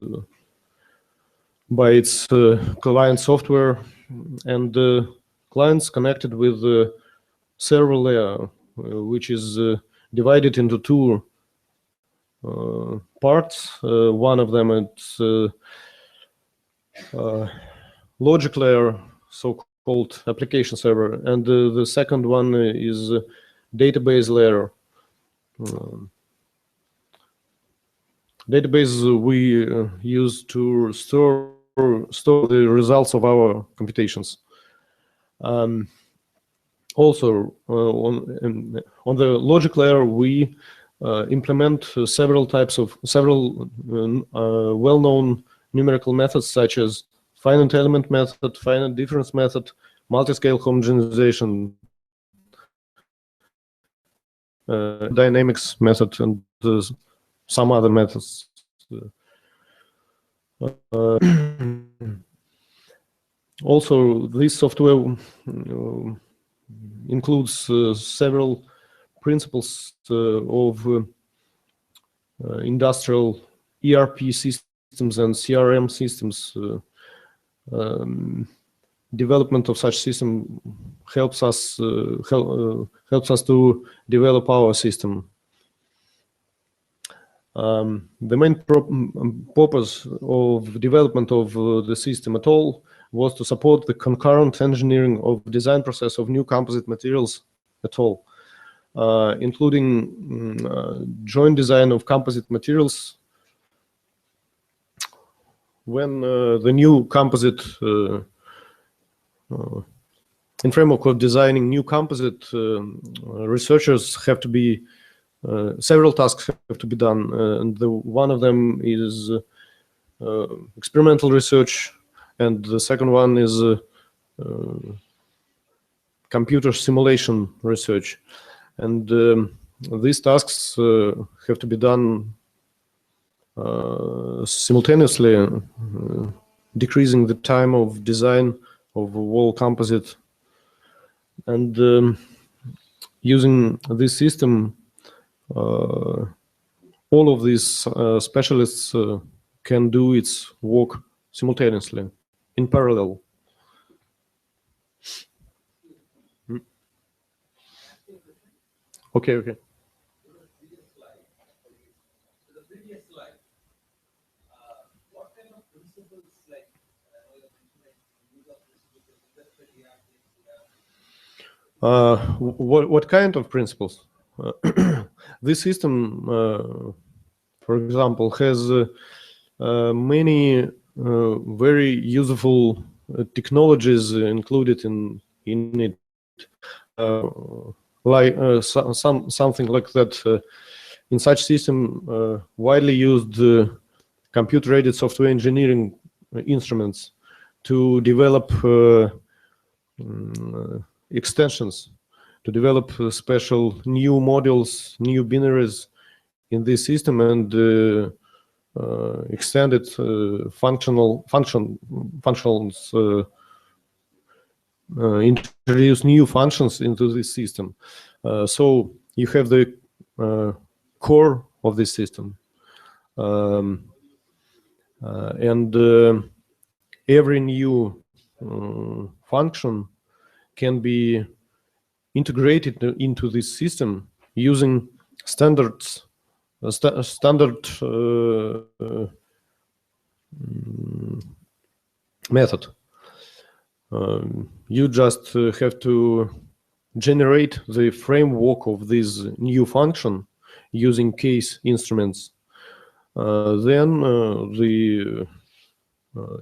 by its client software, and clients connected with the server layer, which is divided into two parts. One of them is logic layer, so-called application server, and the second one is database layer. Database we use to store the results of our computations. Also, on the logic layer, we implement several well-known numerical methods, such as finite element method, finite difference method, multi-scale homogenization, dynamics method, and some other methods. Also, this software includes several principles of industrial ERP systems and CRM systems. Development of such system helps us to develop our system. The main purpose of development of the system at all was to support the concurrent engineering of design process of new composite materials at all, including joint design of composite materials. When the new composite, in framework of designing new composite, researchers have to be, several tasks have to be done, and one of them is experimental research, and the second one is computer simulation research. And these tasks have to be done simultaneously, decreasing the time of design of a wall composite. And using this system, all of these specialists can do its work simultaneously, in parallel. Okay. What kind of principles? This system, for example, has many very useful technologies included in it, like something like that. In such system, widely used computer-aided software engineering instruments to develop extensions, to develop special new modules, new binaries in this system, and extended functions, introduce new functions into this system. So you have the core of this system, and every new function can be integrated into this system using standards, method. You just have to generate the framework of this new function using case instruments. Then the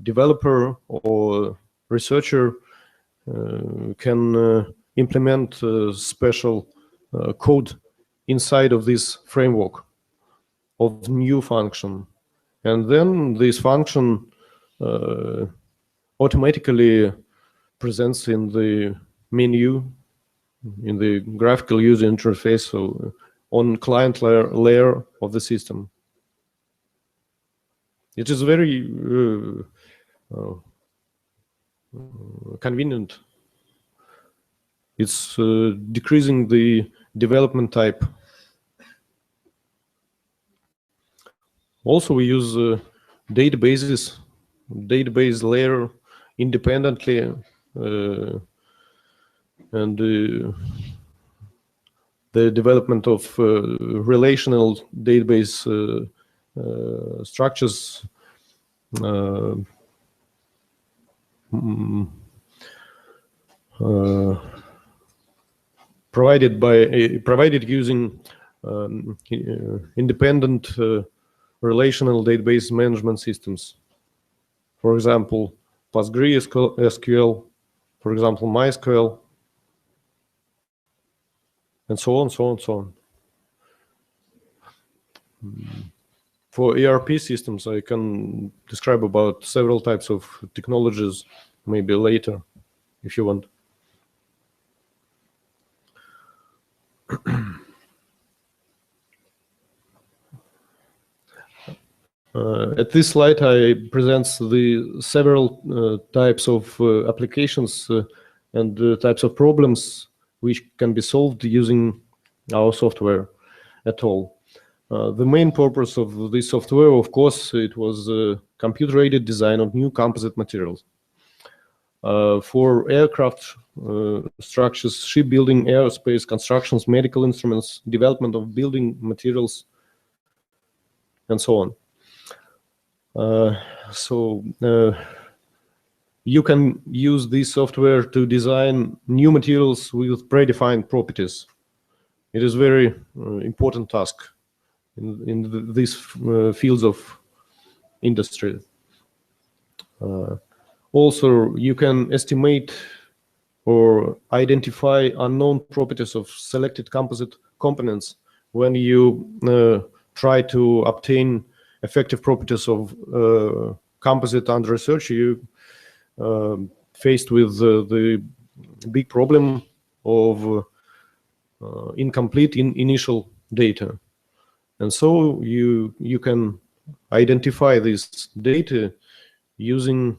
developer or researcher can implement special code inside of this framework of new function, and then this function automatically presents in the menu, in the graphical user interface, so on client layer of the system. It is very convenient. It's decreasing the development type. Also, we use database layer independently, and the development of relational database provided using independent relational database management systems. For example, PostgreSQL, for example, MySQL, and so on, so on, so on. For ERP systems, I can describe about several types of technologies, maybe later, if you want. At this slide, I present the several types of applications and types of problems which can be solved using our software at all. The main purpose of this software, of course, it was computer-aided design of new composite materials. For aircraft structures, shipbuilding, aerospace, constructions, medical instruments, development of building materials, and so on. You can use this software to design new materials with predefined properties. It is a very important task in these fields of industry. Also, you can estimate or identify unknown properties of selected composite components when you try to obtain effective properties of composite under research. You faced with the big problem of incomplete initial data. And so you can identify this data using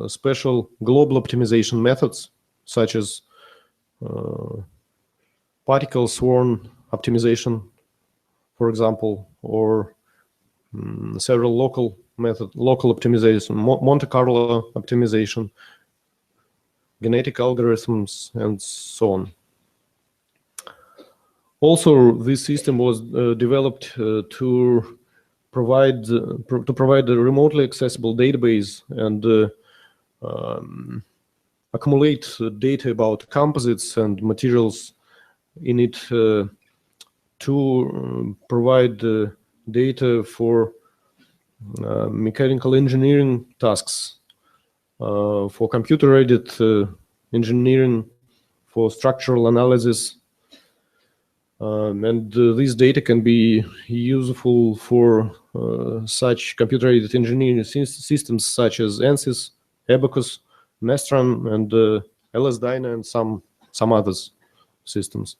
special global optimization methods, such as particle swarm optimization, for example, or several local optimization, Monte Carlo optimization, genetic algorithms, and so on. Also, this system was developed to provide a remotely accessible database and accumulate data about composites and materials in it to provide data for mechanical engineering tasks, for computer-aided engineering, for structural analysis. And this data can be useful for such computer-aided engineering systems such as ANSYS, Abacus, Nestran, and LS-DYNA, and some others systems.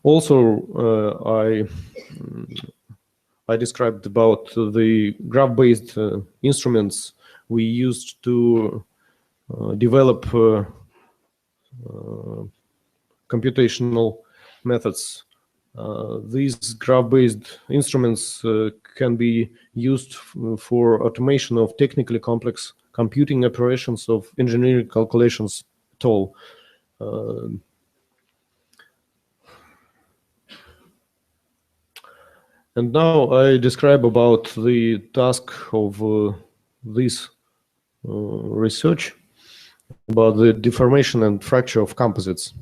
Also, I described about the graph-based instruments we used to develop computational methods. These graph-based instruments can be used for automation of technically complex computing operations of engineering calculations at all. And now I describe about the task of this research about the deformation and fracture of composites.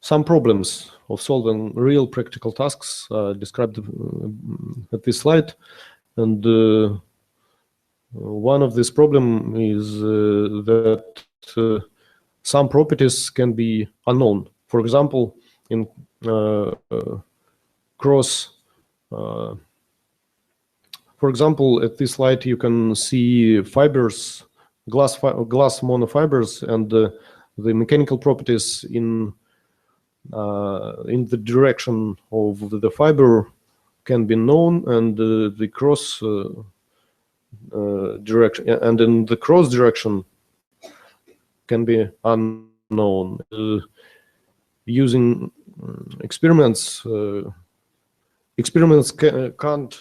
Some problems of solving real practical tasks are described at this slide, and one of this problem is that some properties can be unknown. For example, in for example, at this slide you can see fibers, glass monofibers, and the mechanical properties in the direction of the fiber can be known, and the cross direction, and in the cross direction can be unknown. Using experiments, can't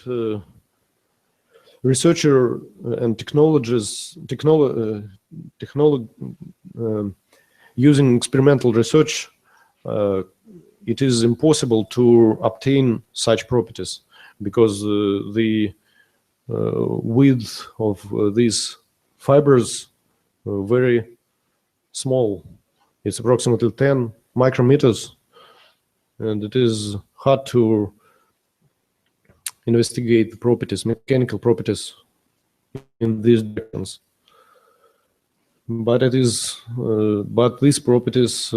researcher and technologists using experimental research it is impossible to obtain such properties because the width of these fibers very small. It's approximately 10 micrometers, and it is hard to investigate the properties, mechanical properties in these directions. But it is, but these properties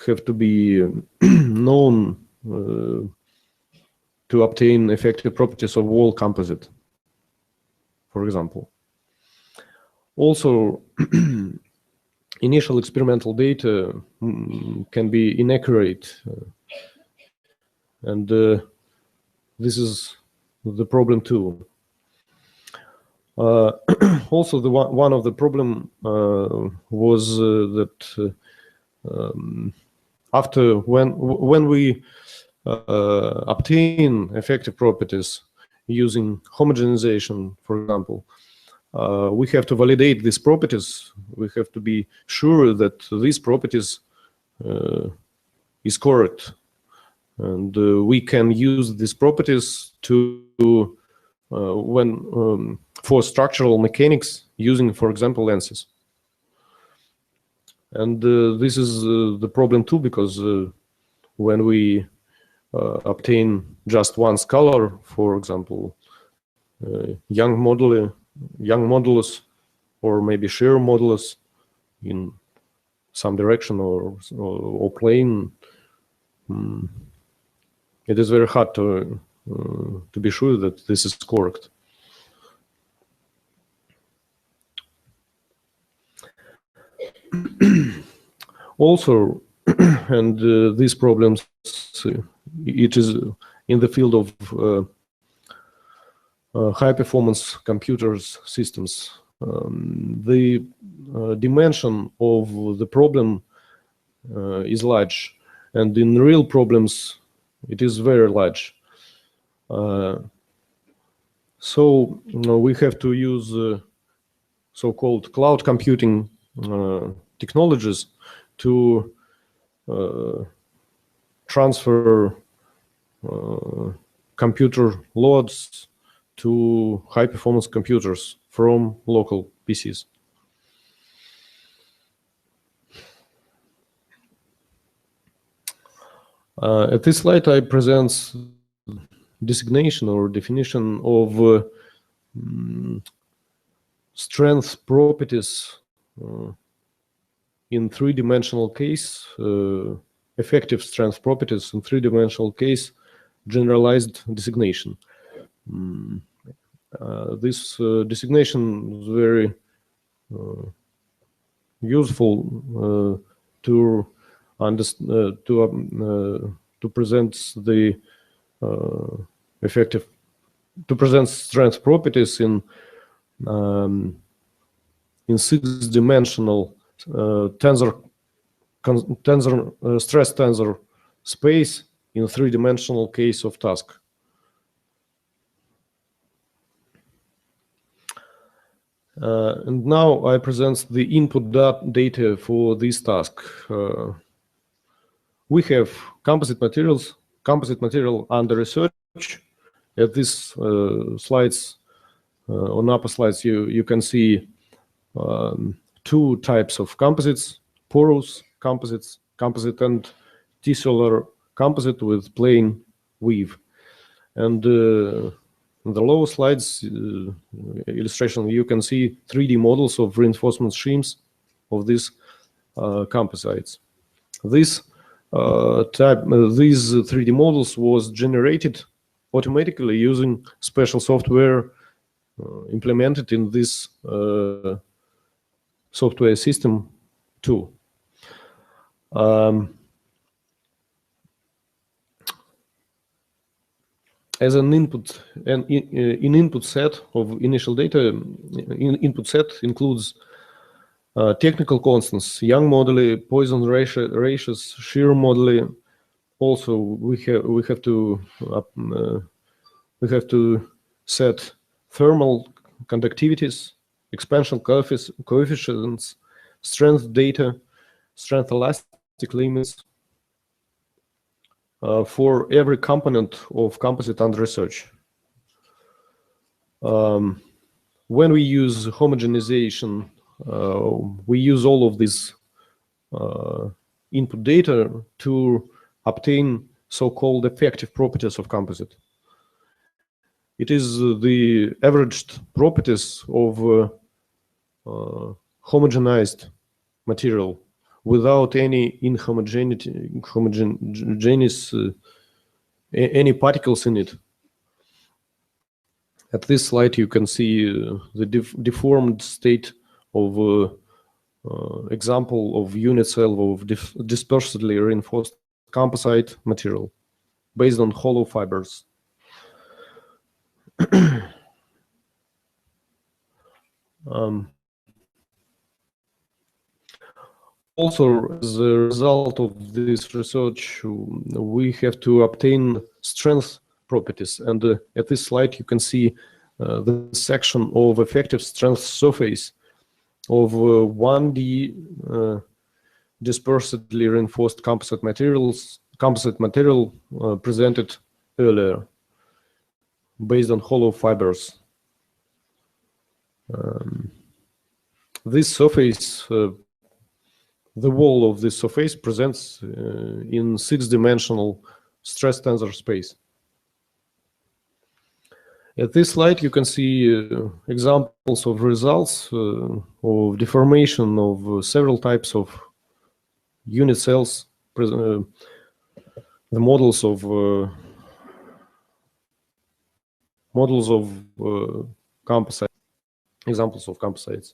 have to be known to obtain effective properties of wall composite, for example. Also, initial experimental data can be inaccurate, and this is the problem too. Also, one of the problem was that after when we obtain effective properties using homogenization, for example, we have to validate these properties. We have to be sure that these properties is correct, and we can use these properties to for structural mechanics using, for example, lenses. And this is the problem too, because when we obtain just one scalar, for example, Young modulus, or maybe shear modulus in some direction or plane, it is very hard to be sure that this is correct. Also, and these problems, it is in the field of high-performance computers systems. The dimension of the problem is large, and in real problems, it is very large. So we have to use so-called cloud computing technologies to transfer computer loads to high-performance computers from local PCs. At this slide, I present designation or definition of strength properties in three-dimensional case, effective strength properties in three-dimensional case, generalized designation. This designation is very useful to understand, to present the effective, to present strength properties in six-dimensional stress tensor space in three-dimensional case of task. And now I present the input data for this task. We have composite material under research. At these slides, on upper slides, you can see two types of composites: porous composites, composite and tissular composite with plain weave. And in the lower slides illustration, you can see 3D models of reinforcement schemes of these composites. This these 3D models was generated automatically using special software implemented in this software system too. As an input, an input set of initial data, input set includes technical constants, Young moduli, Poisson ratios, shear moduli. Also, we have to set thermal conductivities, expansion coefficients, strength data, strength limits for every component of composite under research. When we use homogenization, we use all of these input data to obtain so-called effective properties of composite. It is the averaged properties of homogenized material without any homogeneous any particles in it. At this slide, you can see the deformed state of example of unit cell of dispersely reinforced composite material based on hollow fibers. Also, as a result of this research, we have to obtain strength properties. And at this slide, you can see the section of effective strength surface of 1D dispersedly reinforced composite material presented earlier, based on hollow fibers. This surface, the wall of this surface presents in 6-dimensional stress tensor space. At this slide, you can see examples of results of deformation of several types of unit cells, the models of composite, examples of composites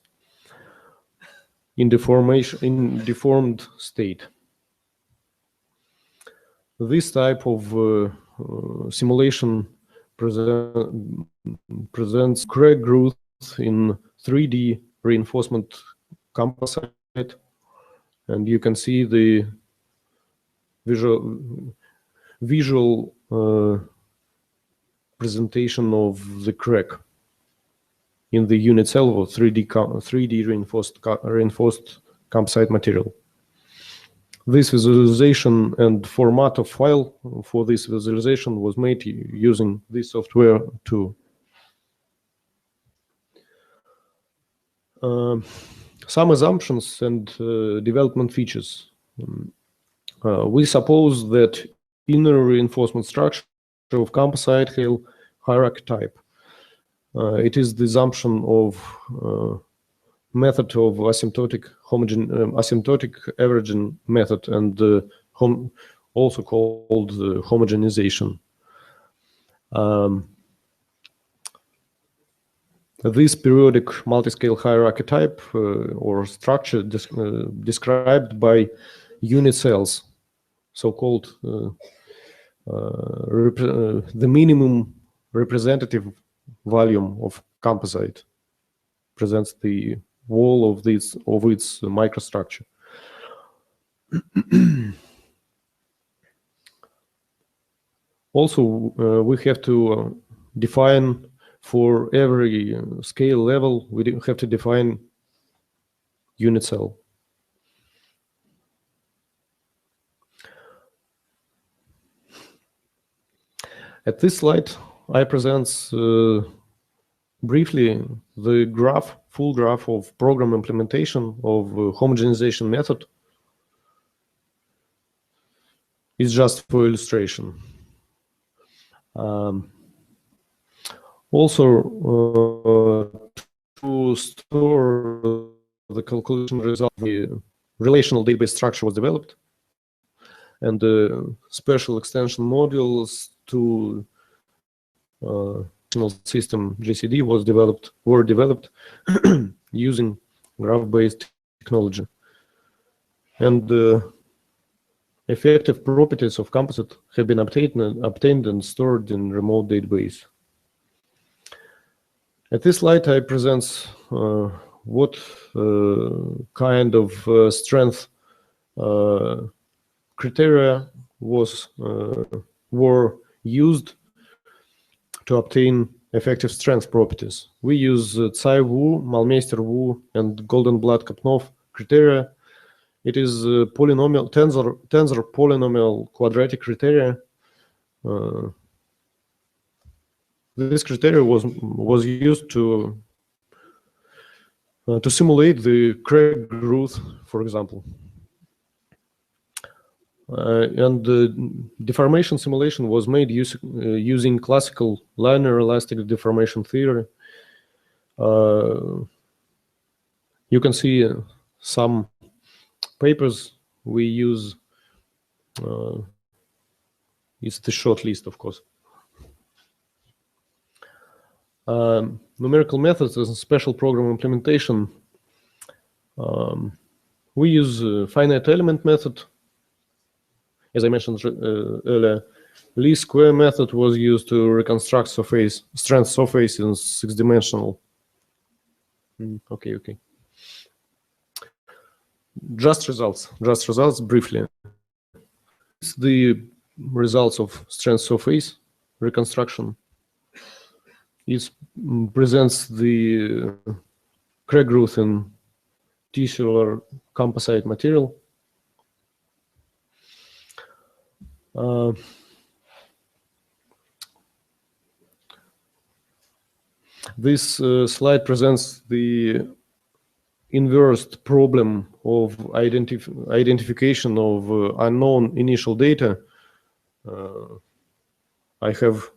in deformed state. This type of simulation presents crack growth in 3D reinforcement composite, and you can see the visual presentation of the crack in the unit cell of 3D reinforced composite material. This visualization and format of file for this visualization was made using this software too. Some assumptions and development features. We suppose that inner reinforcement structure of composite have hierarchy type. It is the assumption of method of asymptotic averaging method, and also called homogenization. This periodic multiscale hierarchy type or structure described by unit cells, so-called the minimum representative volume of composite, presents the wall of its microstructure. Also, we have to define for every scale level, we have to define unit cell. At this slide, I present briefly the graph, full graph of program implementation of homogenization method. It's just for illustration. Also, to store the calculation result, the relational database structure was developed, and special extension modules to system GCD were developed using graph-based technology. And effective properties of composite have been obtained and stored in remote database. At this slide, I present what kind of strength criteria were used to obtain effective strength properties. We use Tsai Wu, Malmeister Wu, and Goldenblatt-Kopnov criteria It is a polynomial tensor polynomial quadratic criteria. This criteria was used to simulate the crack growth, for example. And the deformation simulation was made using classical linear elastic deformation theory. You can see some papers we use. It's the short list, of course. Numerical methods as a special program implementation. We use finite element method. As I mentioned earlier, least square method was used to reconstruct strength surface in 6-dimensional. Okay. Just results briefly. It's the results of strength surface reconstruction. It presents the crack growth in tissular composite material. This slide presents the inverse problem of identification of unknown initial data. I have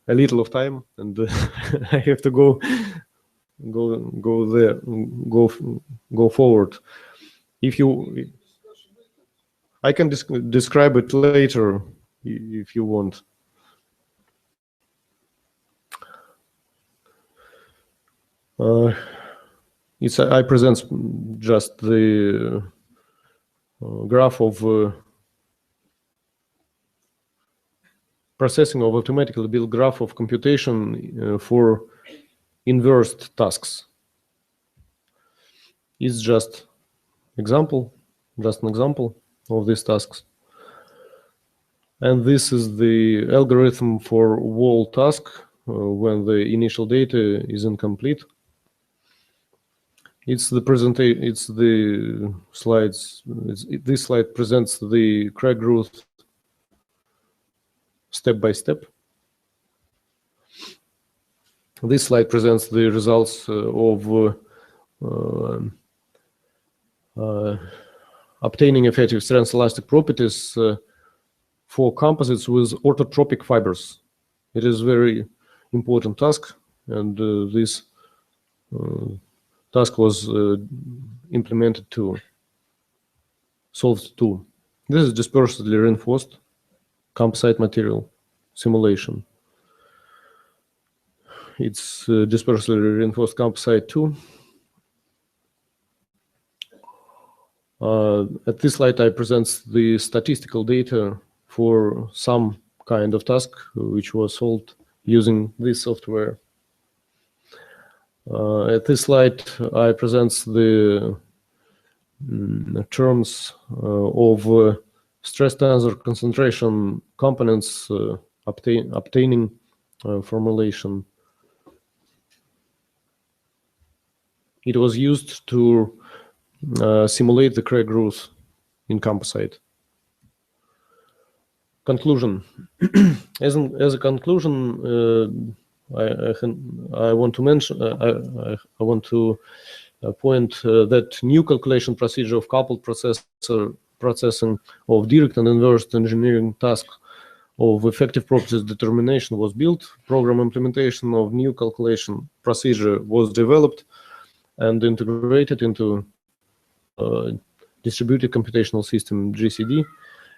a little of time, and I have to go forward. I can describe it later if you want. I present just the graph of processing of automatically built graph of computation for inversed tasks. It's just an example of these tasks. And this is the algorithm for wall task when the initial data is incomplete. It's the presentation. It's the slides. This slide presents the crack growth step by step. This slide presents the results of obtaining effective strength elastic properties for composites with orthotropic fibers. It is a very important task, and this task was implemented to solve too. This is dispersively reinforced composite material simulation. It's dispersively reinforced composite too. At this slide, I present the statistical data for some kind of task which was solved using this software. At this slide, I present the terms of stress tensor concentration components obtaining formulation. It was used to simulate the crack growth in composite. Conclusion. As a conclusion, I want to mention. I want to point that new calculation procedure of coupled processing of direct and inverse engineering task of effective properties determination was built. Program implementation of new calculation procedure was developed and integrated into distributed computational system GCD.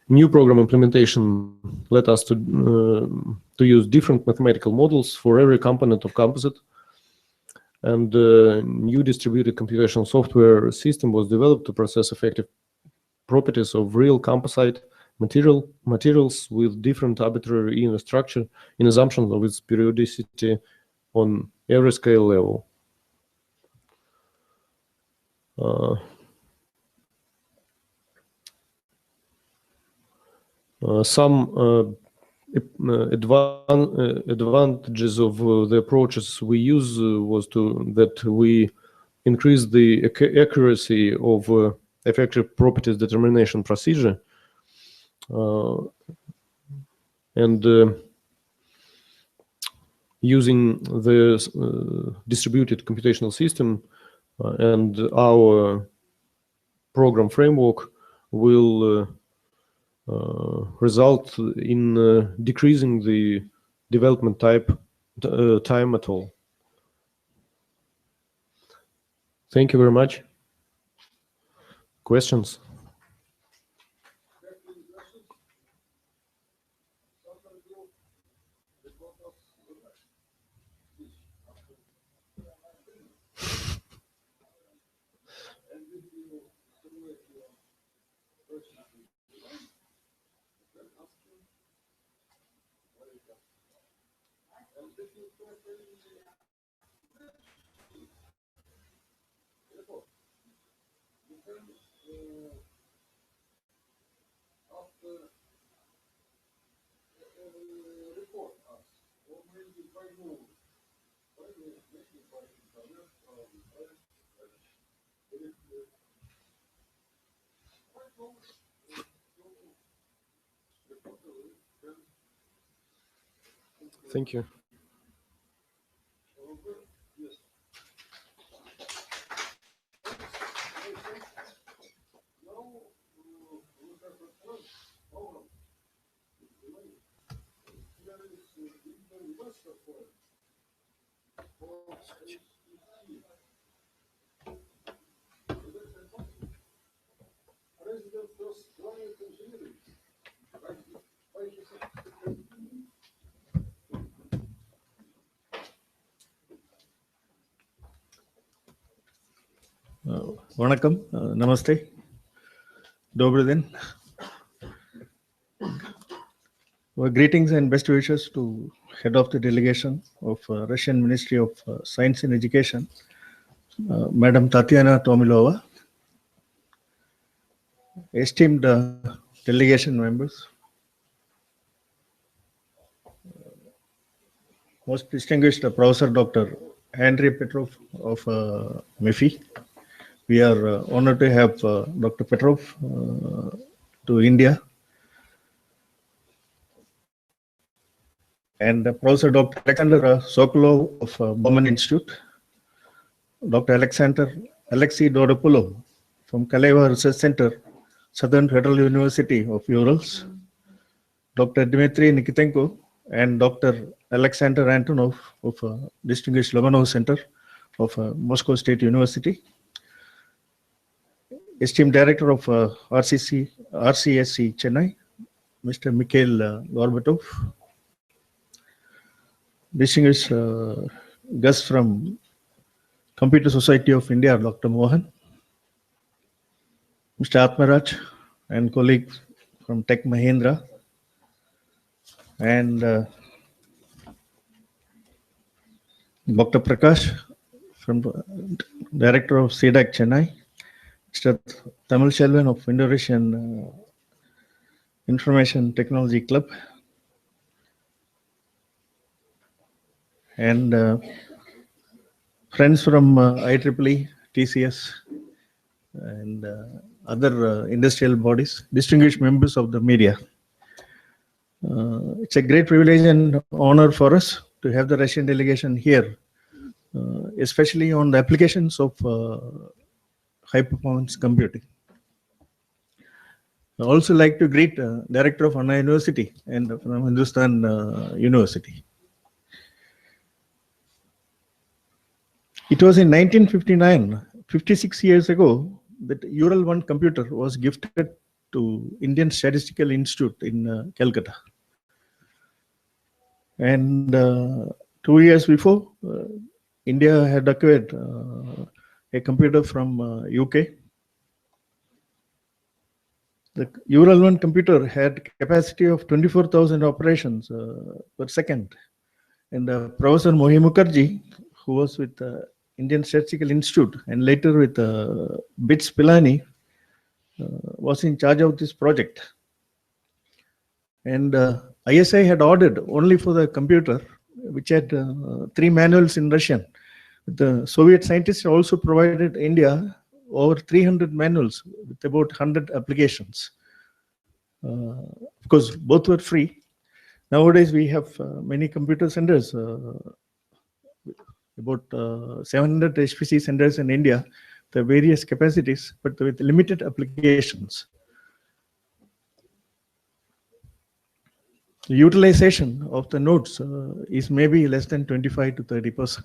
New program implementation led us to use different mathematical models for every component of composite, and new distributed computational software system was developed to process effective properties of real composite materials with different arbitrary inner structure in assumption of its periodicity on every scale level. Some advantages of the approaches we use was that we increase the accuracy of effective properties determination procedure, and using the distributed computational system and our program framework will result in decreasing the development time at all. Thank you very much. Questions? Thank you. Vanakkam, namaste, Dobry den. Well, greetings and best wishes to head of the delegation of Russian Ministry of Science and Education, Madam Tatiana Tomilova, esteemed delegation members, most distinguished Professor Dr. Andrei Petrov of MEFI. We are honored to have Dr. Petrov to India, and Professor Dr. Alexander Sokolov of Bauman Institute, Dr. Alexei Dodopoulou from Kaleva Research Center, Southern Federal University of Urals, Dr. Dmitry Nikitenko, and Dr. Alexander Antonov of Distinguished Lomonosov Center of Moscow State University, esteemed Director of RCSC Chennai, Mr. Mikhail Gorbatov, distinguished guests from Computer Society of India, Dr. Mohan, Mr. Atmaraj, and colleagues from Tech Mahindra, and Dr. Prakash, from Director of CDAC Chennai, Mr. Tamil Shelvan of Indo-Russian Information Technology Club, and friends from IEEE, TCS, and other industrial bodies, distinguished members of the media. It's a great privilege and honor for us to have the Russian delegation here, especially on the applications of high-performance computing. I also like to greet Director of Anna University and from Hindustan University. It was in 1959, 56 years ago, that Ural-1 computer was gifted to Indian Statistical Institute in Calcutta. And 2 years before, India had acquired a computer from UK. The Ural-1 computer had capacity of 24,000 operations per second. And Professor Mohi Mukherjee, who was with Indian Statistical Institute and later with BITS Pilani, was in charge of this project. And ISI had ordered only for the computer, which had 3 manuals in Russian, The Soviet scientists also provided India over 300 manuals with about 100 applications. Of course, both were free. Nowadays, we have many computer centers, about 700 HPC centers in India, the various capacities, but with limited applications. The utilization of the nodes is maybe less than 25 to 30%.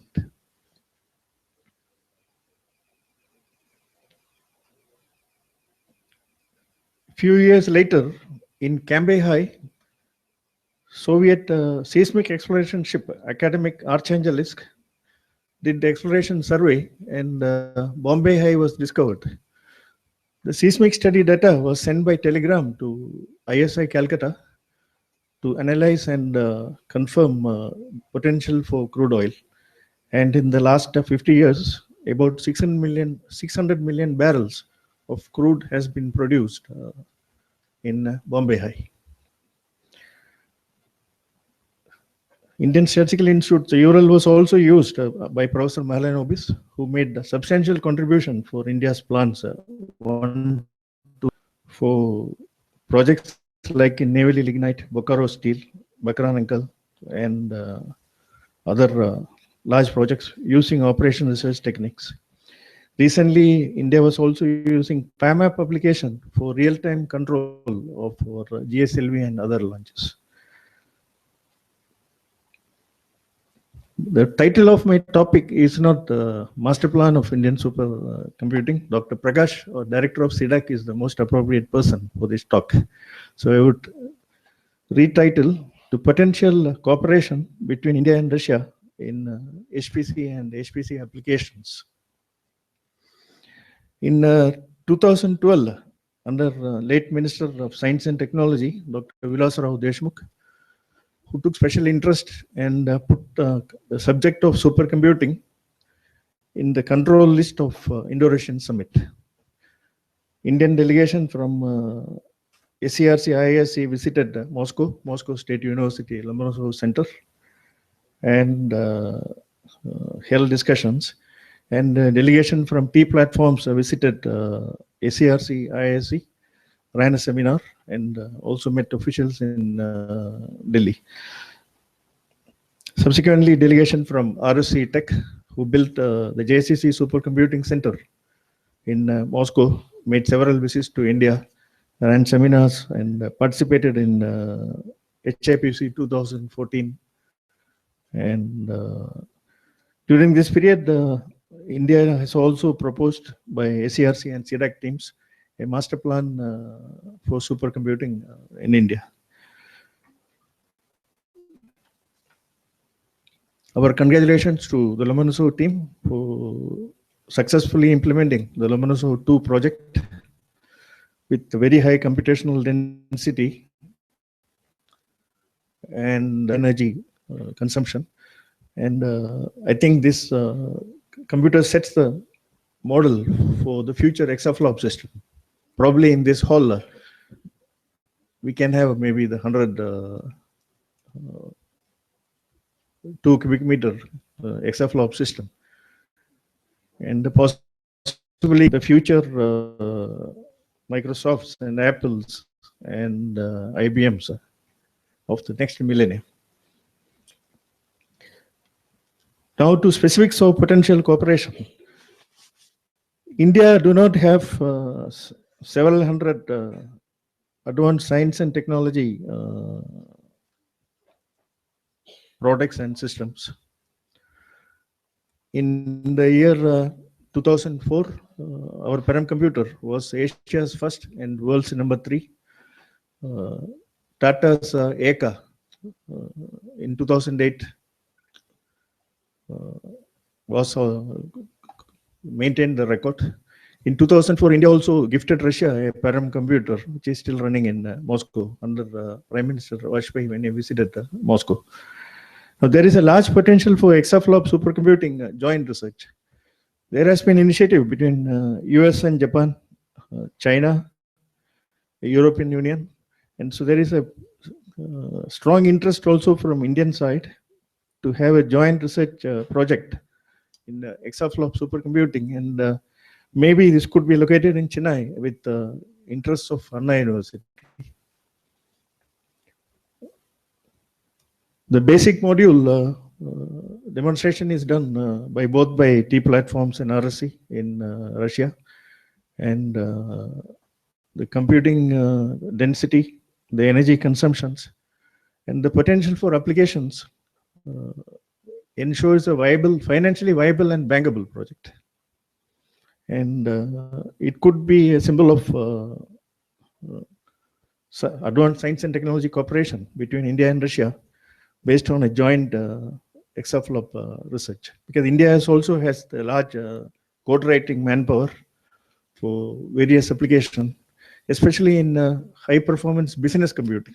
Few years later, in Cambay High, Soviet seismic exploration ship Academic Archangelsk did the exploration survey, and Bombay High was discovered. The seismic study data was sent by telegram to ISI Calcutta to analyze and confirm potential for crude oil. And in the last 50 years, about 600 million barrels of crude has been produced in Bombay High. Indian Statistical Institute, the URL was also used by Professor Mahalanobis, who made a substantial contribution for India's plans for projects like in Neyveli Lignite, Bokaro Steel, Bakranangkal, and other large projects using operation research techniques. Recently, India was also using PAMAP application for real-time control of GSLV and other launches. The title of my topic is not Master Plan of Indian Supercomputing. Dr. Prakash, or Director of CDAC, is the most appropriate person for this talk. So I would retitle the potential cooperation between India and Russia in HPC and HPC applications. In 2012, under late Minister of Science and Technology, Dr. Vilasarao Deshmukh, who took special interest and put the subject of supercomputing in the control list of Indo-Russian Summit. Indian delegation from SCRC IISc visited Moscow State University Lomonosov Center, and held discussions. And delegation from T platforms visited SCRC IISc, ran a seminar, and also met officials in Delhi. Subsequently, delegation from RSC Tech, who built the JCC Supercomputing Center in Moscow, made several visits to India, ran seminars, and participated in HIPC 2014. And during this period, India has also proposed by SCRC and CDAC teams a master plan for supercomputing in India. Our congratulations to the Lomonosov team for successfully implementing the Lomonosov 2 project with very high computational density and energy consumption. And I think this computer sets the model for the future exaflop system. Probably in this hall, we can have maybe the 100 2 cubic meter exaflop system. And possibly the future Microsofts and Apples and IBMs of the next millennium. Now to specifics of potential cooperation. India do not have several hundred advanced science and technology products and systems. In the year 2004, our Param computer was Asia's first and world's number 3. Tata's Eka in 2008 was maintained the record. In 2004, India also gifted Russia a Param computer, which is still running in Moscow under Prime Minister Vajpayee when he visited Moscow. Now, there is a large potential for exaflop supercomputing joint research. There has been initiative between US and Japan, China, the European Union, and so there is a strong interest also from Indian side to have a joint research project in exaflop supercomputing, and maybe this could be located in Chennai with interests of Anna University. The basic module demonstration is done by both by T Platforms and RSC in Russia, and the computing density, the energy consumptions, and the potential for applications ensures a viable, financially viable and bankable project. And it could be a symbol of advanced science and technology cooperation between India and Russia based on a joint exaflop research. Because India also has the large code writing manpower for various applications, especially in high performance business computing.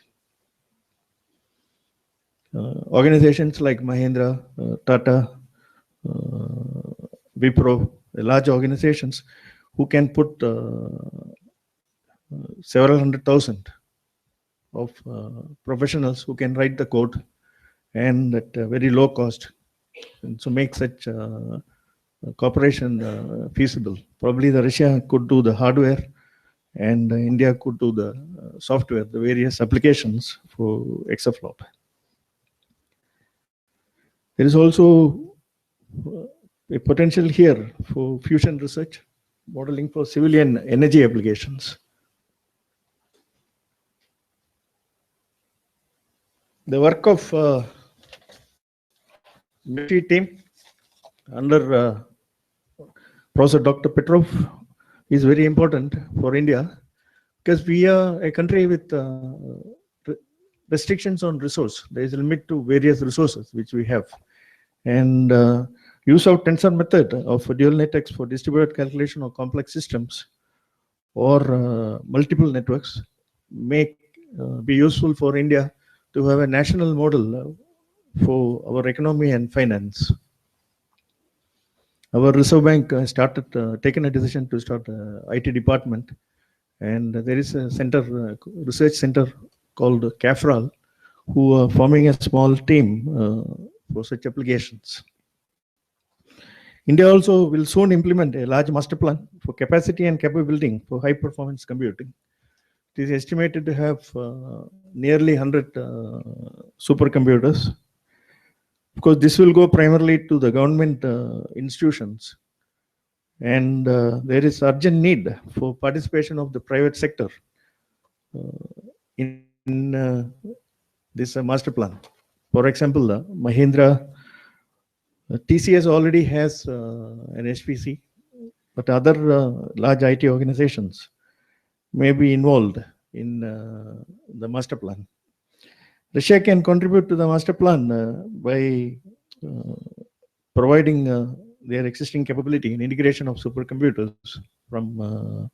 Organizations like Mahindra, Tata, Wipro, large organizations who can put several 100,000 of professionals who can write the code and at a very low cost, and so make such cooperation feasible. Probably the Russia could do the hardware and India could do the software, the various applications for exaflop. There is also a potential here for fusion research, modeling for civilian energy applications. The work of military team under Professor Dr. Petrov is very important for India, because we are a country with restrictions on resource. There is a limit to various resources which we have, and use of tensor method of dual networks for distributed calculation of complex systems or multiple networks may be useful for India to have a national model for our economy and finance. Our Reserve Bank taken a decision to start IT department, and there is a center, research center called CAFRAL, who are forming a small team for such applications. India also will soon implement a large master plan for capacity and capability building for high performance computing. It is estimated to have nearly 100 supercomputers. Of course, this will go primarily to the government institutions, and there is urgent need for participation of the private sector in this master plan. For example, Mahindra, TCS already has an HPC, but other large IT organizations may be involved in the master plan. Russia can contribute to the master plan by providing their existing capability in integration of supercomputers from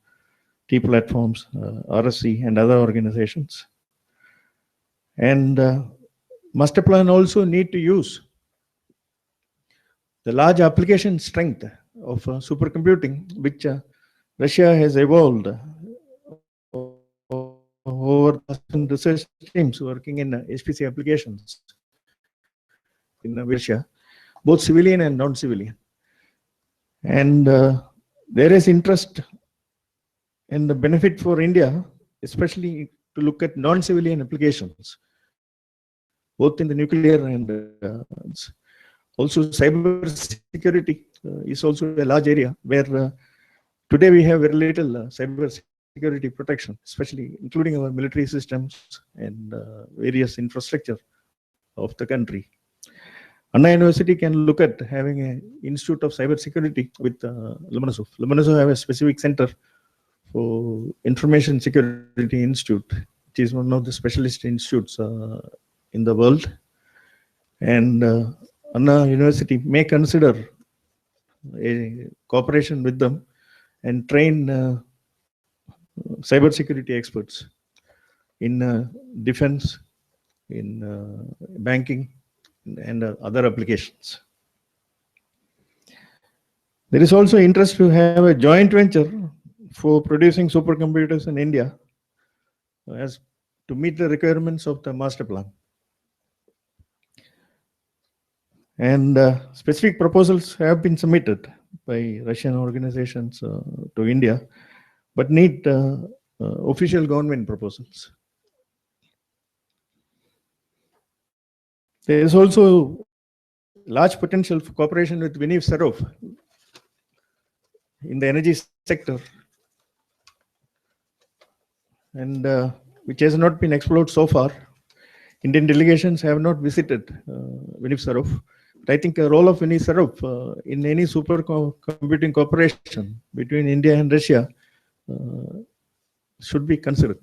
T Platforms, RSC, and other organizations. And master plan also need to use the large application strength of supercomputing, which Russia has evolved over research teams working in HPC applications in Russia, both civilian and non-civilian. And there is interest and the benefit for India, especially to look at non-civilian applications, both in the nuclear and also cyber security is also a large area where today we have very little cyber security protection, especially including our military systems and various infrastructure of the country. Anna University can look at having an Institute of Cyber Security with Lomonosov. Lomonosov have a specific center for Information Security Institute, which is one of the specialist institutes in the world. And Anna University may consider a cooperation with them and train cybersecurity experts in defense, in banking, and other applications. There is also interest to have a joint venture for producing supercomputers in India as to meet the requirements of the master plan. And specific proposals have been submitted by Russian organizations to India, but need official government proposals. There is also large potential for cooperation with Viniv Sarov in the energy sector, and which has not been explored so far. Indian delegations have not visited Viniv Sarov. But I think the role of Viniv Sarov in any supercomputing cooperation between India and Russia should be considered.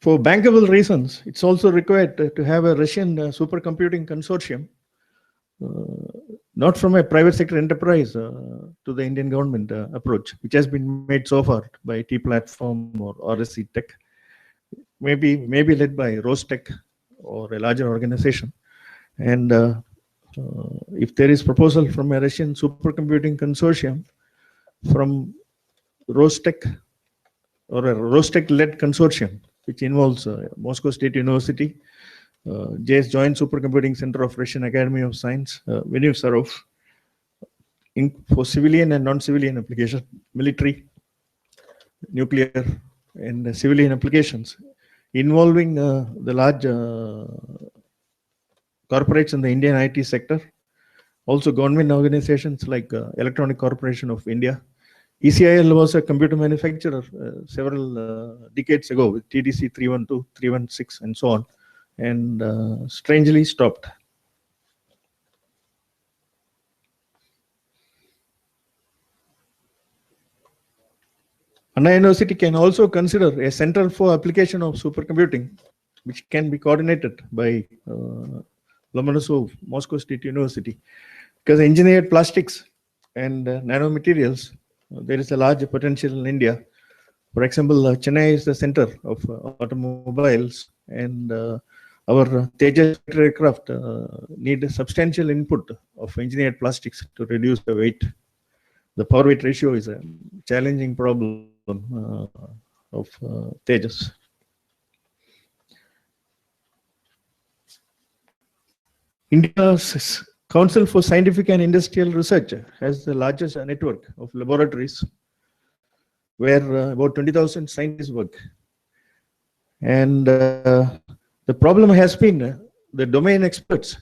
For bankable reasons, it's also required to have a Russian supercomputing consortium, not from a private sector enterprise to the Indian government approach, which has been made so far by T-Platform or RSC Tech, maybe led by Rostech or a larger organization. And if there is proposal from a Russian supercomputing consortium, from Rostech or a Rostech-led consortium, which involves Moscow State University, JS Joint Supercomputing Center of Russian Academy of Science, Viniv Sarov, for civilian and non-civilian application, military, nuclear, and civilian applications, involving the large corporates in the Indian IT sector, also government organizations like Electronic Corporation of India. ECIL was a computer manufacturer several decades ago with TDC 312, 316, and so on, and strangely stopped. Anna University can also consider a center for application of supercomputing, which can be coordinated by Lomonosov, Moscow State University, because engineered plastics and nanomaterials, there is a large potential in India. For example, Chennai is the center of automobiles, and our Tejas aircraft need a substantial input of engineered plastics to reduce the weight. The power weight ratio is a challenging problem of Tejas. India's Council for Scientific and Industrial Research has the largest network of laboratories where about 20,000 scientists work. And the problem has been the domain experts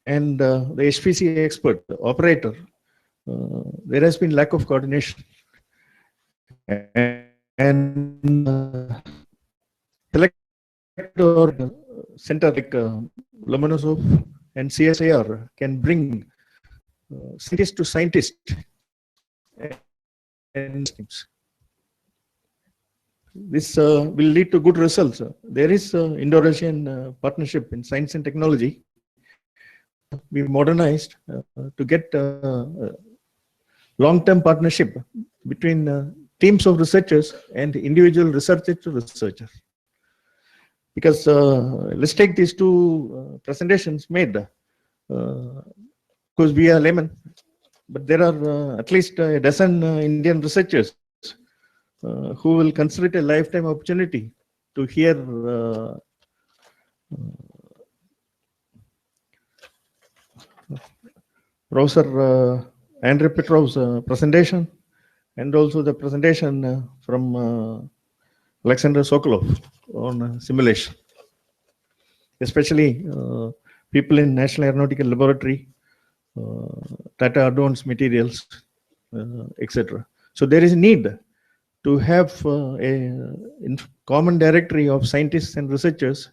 and the HPC expert, the operator. There has been lack of coordination. And select or center like Lomonosov and CSIR can bring scientist to scientist and this will lead to good results. There is Indo-Russian partnership in science and technology. We modernized to get long-term partnership between teams of researchers and individual researcher to researcher. Because let's take these two presentations made. Because we are laymen, but there are at least a dozen Indian researchers who will consider it a lifetime opportunity to hear Professor Andrei Petrov's presentation, and also the presentation from Alexander Sokolov on simulation, especially people in National Aeronautical Laboratory, Tata Advanced Materials, etc. So there is a need to have a common directory of scientists and researchers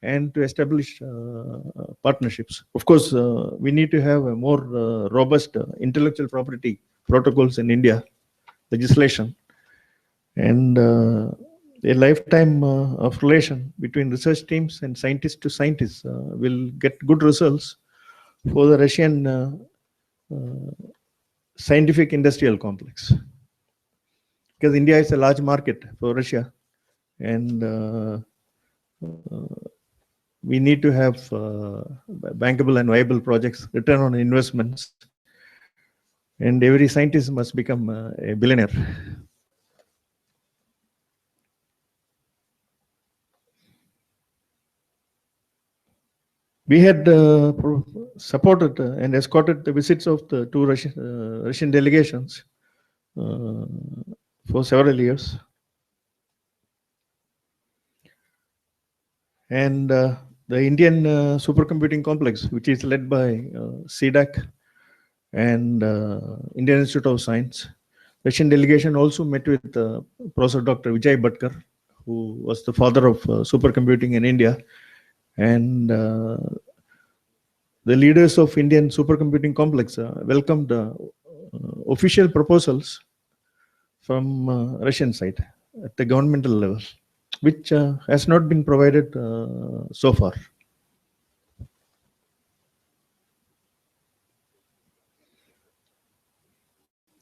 and to establish partnerships. Of course, we need to have a more robust intellectual property protocols in India, legislation, and a lifetime of relation between research teams and scientist to scientist will get good results for the Russian scientific industrial complex. Because India is a large market for Russia, and we need to have bankable and viable projects, return on investments, and every scientist must become a billionaire. We had supported and escorted the visits of the two Russian delegations for several years. And the Indian supercomputing complex, which is led by CDAC and Indian Institute of Science. Russian delegation also met with Professor Dr. Vijay Bhatkar, who was the father of supercomputing in India. And the leaders of Indian supercomputing complex welcomed official proposals from Russian side at the governmental level, which has not been provided so far.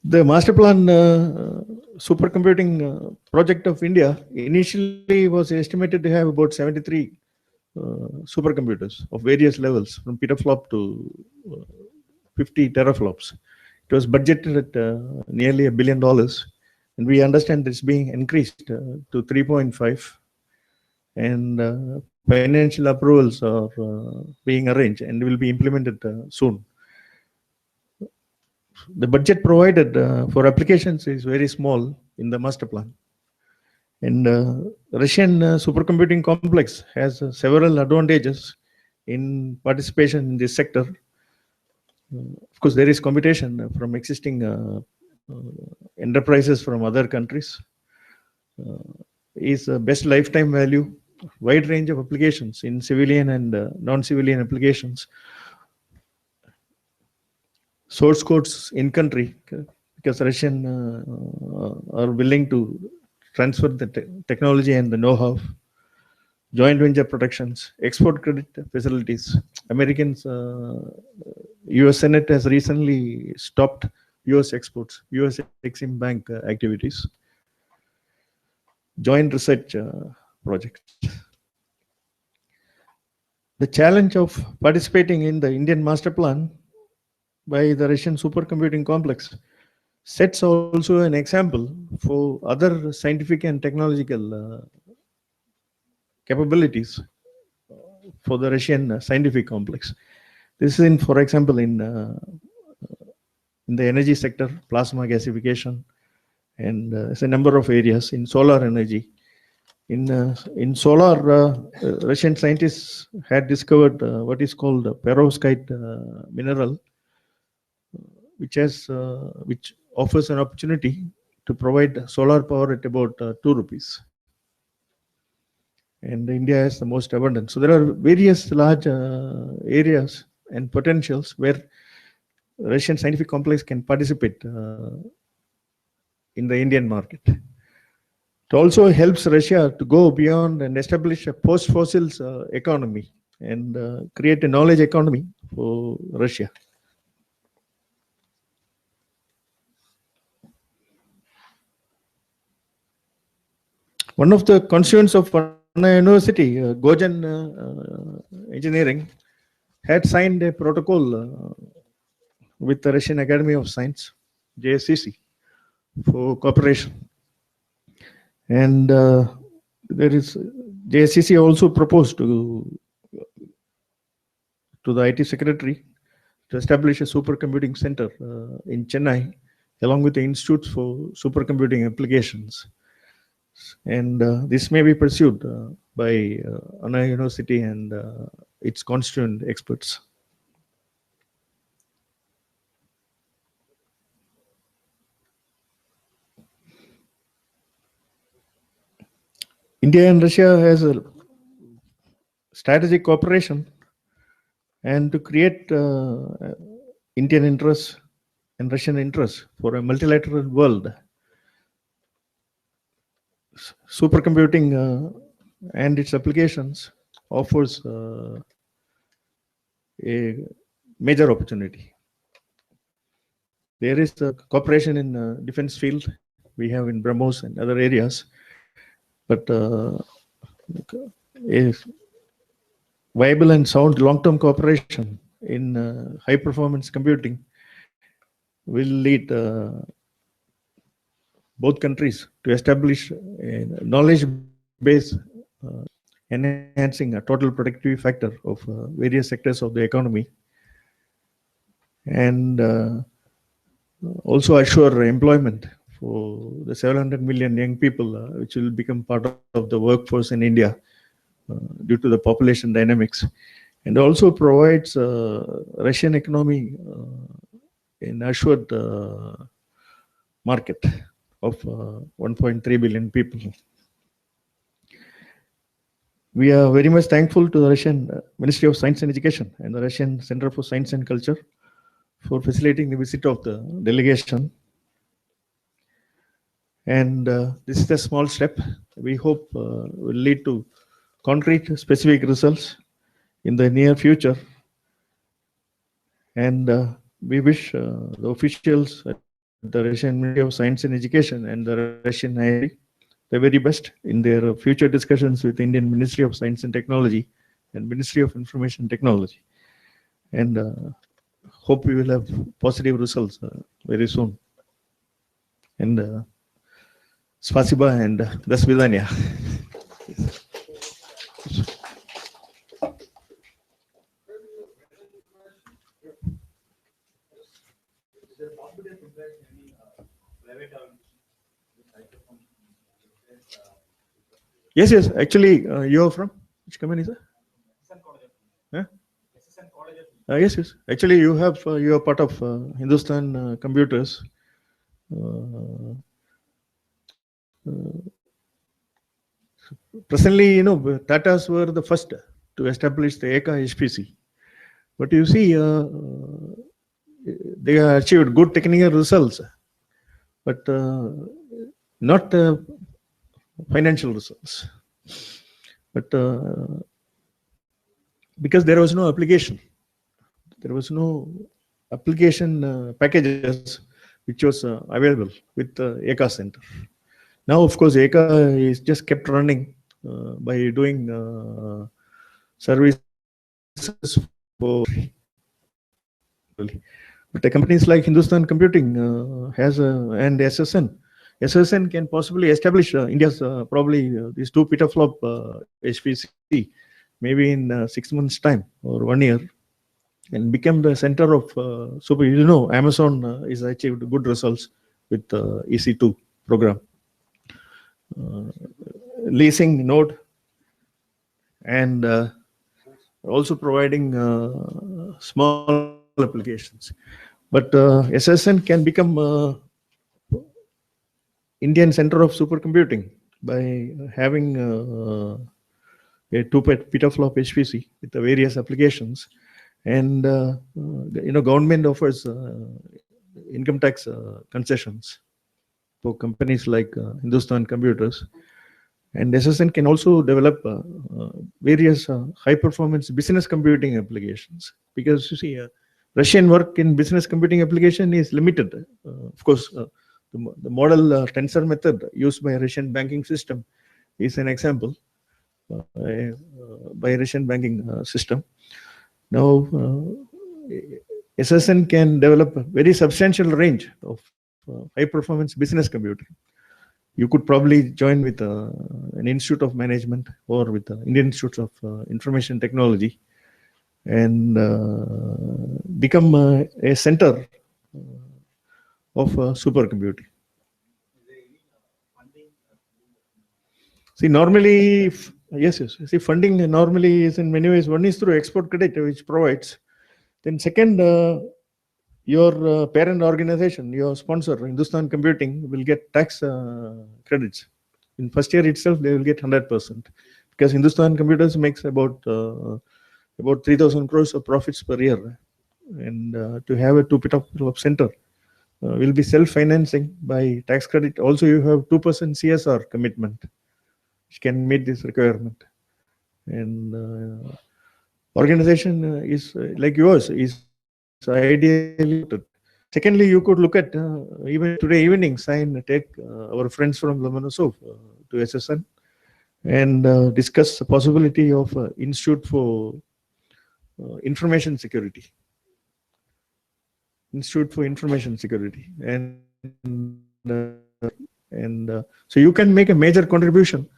The master plan supercomputing project of India initially was estimated to have about 73 supercomputers of various levels, from petaflop to 50 teraflops. It was budgeted at nearly $1 billion, and we understand it's being increased to 3.5, and financial approvals are being arranged and will be implemented soon. The budget provided for applications is very small in the master plan. And Russian supercomputing complex has several advantages in participation in this sector. Of course, there is competition from existing enterprises from other countries. Is best lifetime value, wide range of applications in civilian and non-civilian applications. Source codes in country, because Russian are willing to transfer the technology and the know-how. Joint venture protections, export credit facilities. Americans, US Senate has recently stopped US exports, US Exim Bank activities. Joint research projects. The challenge of participating in the Indian master plan by the Russian supercomputing complex sets also an example for other scientific and technological capabilities for the Russian scientific complex. This is in, for example, in the energy sector, plasma gasification, and it's a number of areas in solar energy. In solar, Russian scientists had discovered what is called perovskite mineral, which offers an opportunity to provide solar power at about 2 rupees. And India has the most abundant. So there are various large areas and potentials where Russian scientific complex can participate in the Indian market. It also helps Russia to go beyond and establish a post-fossils economy and create a knowledge economy for Russia. One of the constituents of Anna University, Gojan Engineering, had signed a protocol with the Russian Academy of Science, JSCC, for cooperation. And there is JSCC also proposed to the IT secretary to establish a supercomputing center in Chennai, along with the institutes for supercomputing applications. And this may be pursued by Anna University and its constituent experts. India and Russia has a strategic cooperation, and to create Indian interests and Russian interests for a multilateral world. Supercomputing and its applications offers a major opportunity. There is a cooperation in defense field we have in BrahMos and other areas, but a viable and sound long-term cooperation in high-performance computing will lead both countries to establish a knowledge base enhancing a total productivity factor of various sectors of the economy, and also assure employment for the 700 million young people which will become part of the workforce in India due to the population dynamics, and also provides Russian economy an assured market of 1.3 billion people. We are very much thankful to the Russian Ministry of Science and Education and the Russian Center for Science and Culture for facilitating the visit of the delegation. And this is a small step. We hope will lead to concrete, specific results in the near future. And we wish the officials at the Russian Ministry of Science and Education and the Russian IIT the very best in their future discussions with the Indian Ministry of Science and Technology and Ministry of Information Technology. And hope we will have positive results very soon. And spasiba and do svidaniya. Yes, yes. Actually, you are from which company, sir? Huh? Yes, yes. Actually, you are part of Hindustan Computers. Presently, Tatas were the first to establish the ECA HPC. But you see, they have achieved good technical results, but not financial results. But because there was no application, packages which was available with the ECA Center. Now, of course, ECA is just kept running by doing services for. But the companies like Hindustan Computing and SSN can possibly establish India's probably these 2 petaflop HPC maybe in 6 months' time or 1 year, and become the center of super. Amazon is achieved good results with EC2 program, leasing Node, and also providing small applications. But SSN can become Indian center of supercomputing by having a 2 petaflop HPC with the various applications. And government offers income tax concessions for companies like Hindustan Computers, and SSN can also develop various high-performance business computing applications. Because you see, Russian work in business computing application is limited. Of course, the model tensor method used by Russian banking system is an example by Russian banking system. Now, SSN can develop a very substantial range of high-performance business computing. You could probably join with an Institute of Management or with the Indian Institute of Information Technology and become a center of supercomputing. See, normally, yes. See, funding normally is in many ways. One is through export credit, which provides. Then second, your parent organization, your sponsor, Hindustan Computing, will get tax credits. In first year itself, they will get 100%, because Hindustan Computers makes about 3,000 crores of profits per year, and to have a 2 petaflop center will be self-financing by tax credit. Also, you have 2% CSR commitment, which can meet this requirement. And organization is like yours is ideally. Secondly, you could look at even today evening take our friends from Lomonosov to SSN and discuss the possibility of Institute for Information Security. Institute for Information Security, and so you can make a major contribution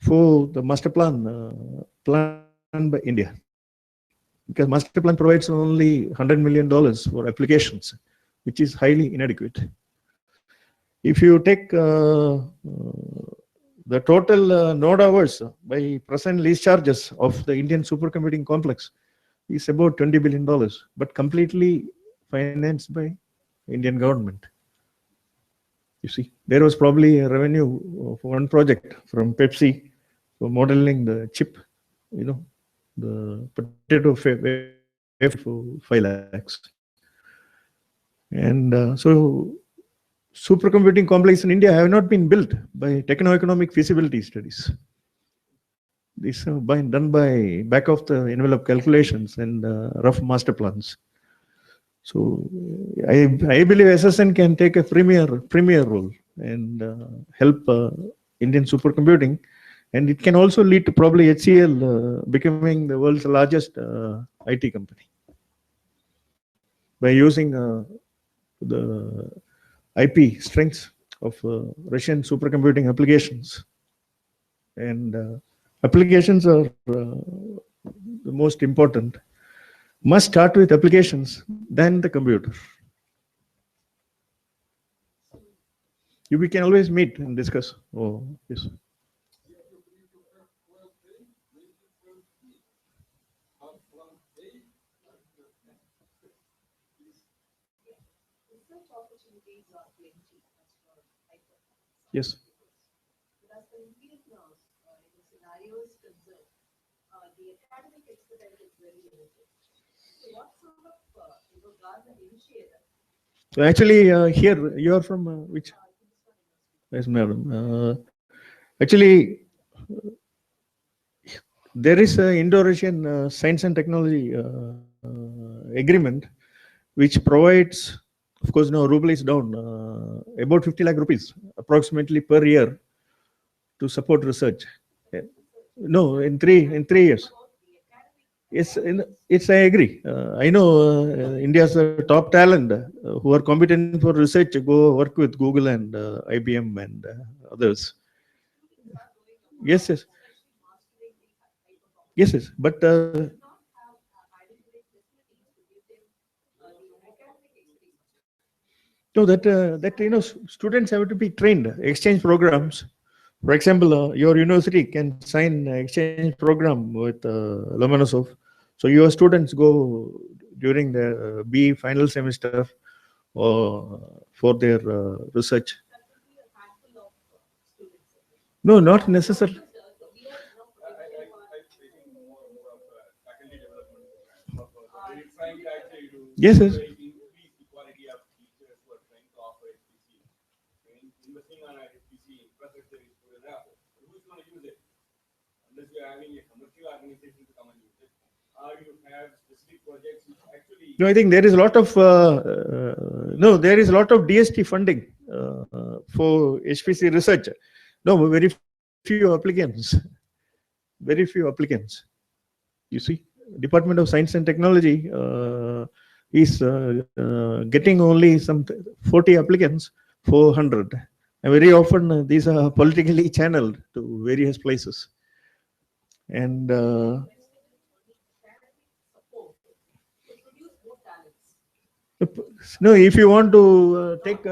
for the master plan planned by India. Because master plan provides only $100 million for applications, which is highly inadequate. If you take the total node hours by present lease charges of the Indian supercomputing complex is about $20 billion, but completely financed by Indian government. You see, there was probably a revenue for one project from Pepsi for modeling the chip, you know, the potato for 5 lakhs. And so supercomputing complexes in India have not been built by techno-economic feasibility studies. These have been done by back of the envelope calculations and rough master plans. So I believe SSN can take a premier role and help Indian supercomputing, and it can also lead to probably HCL becoming the world's largest IT company by using the IP strengths of Russian supercomputing applications. And applications are the most important. Must start with applications, then the computer. We can always meet and discuss. Oh, yes. Yes. So actually, here you are from which? Yes, madam. Actually, there is an Indo-Russian science and technology agreement, which provides, of course, now ruble is down, about 50 lakh rupees approximately per year to support research. No, in three years. Yes, I agree. I know India's top talent who are competent for research go work with Google and IBM and others. Yes. But no, that students have to be trained. Exchange programs. For example, your university can sign an exchange program with Lomonosov. So your students go during the B final semester for their research. No, not necessarily. Yes. No, I think there is a lot of there is a lot of DST funding for HPC research. No, very few applicants. Very few applicants. You see, Department of Science and Technology is getting only some 40 applicants, 400. And very often these are politically channeled to various places. And no, if you want to take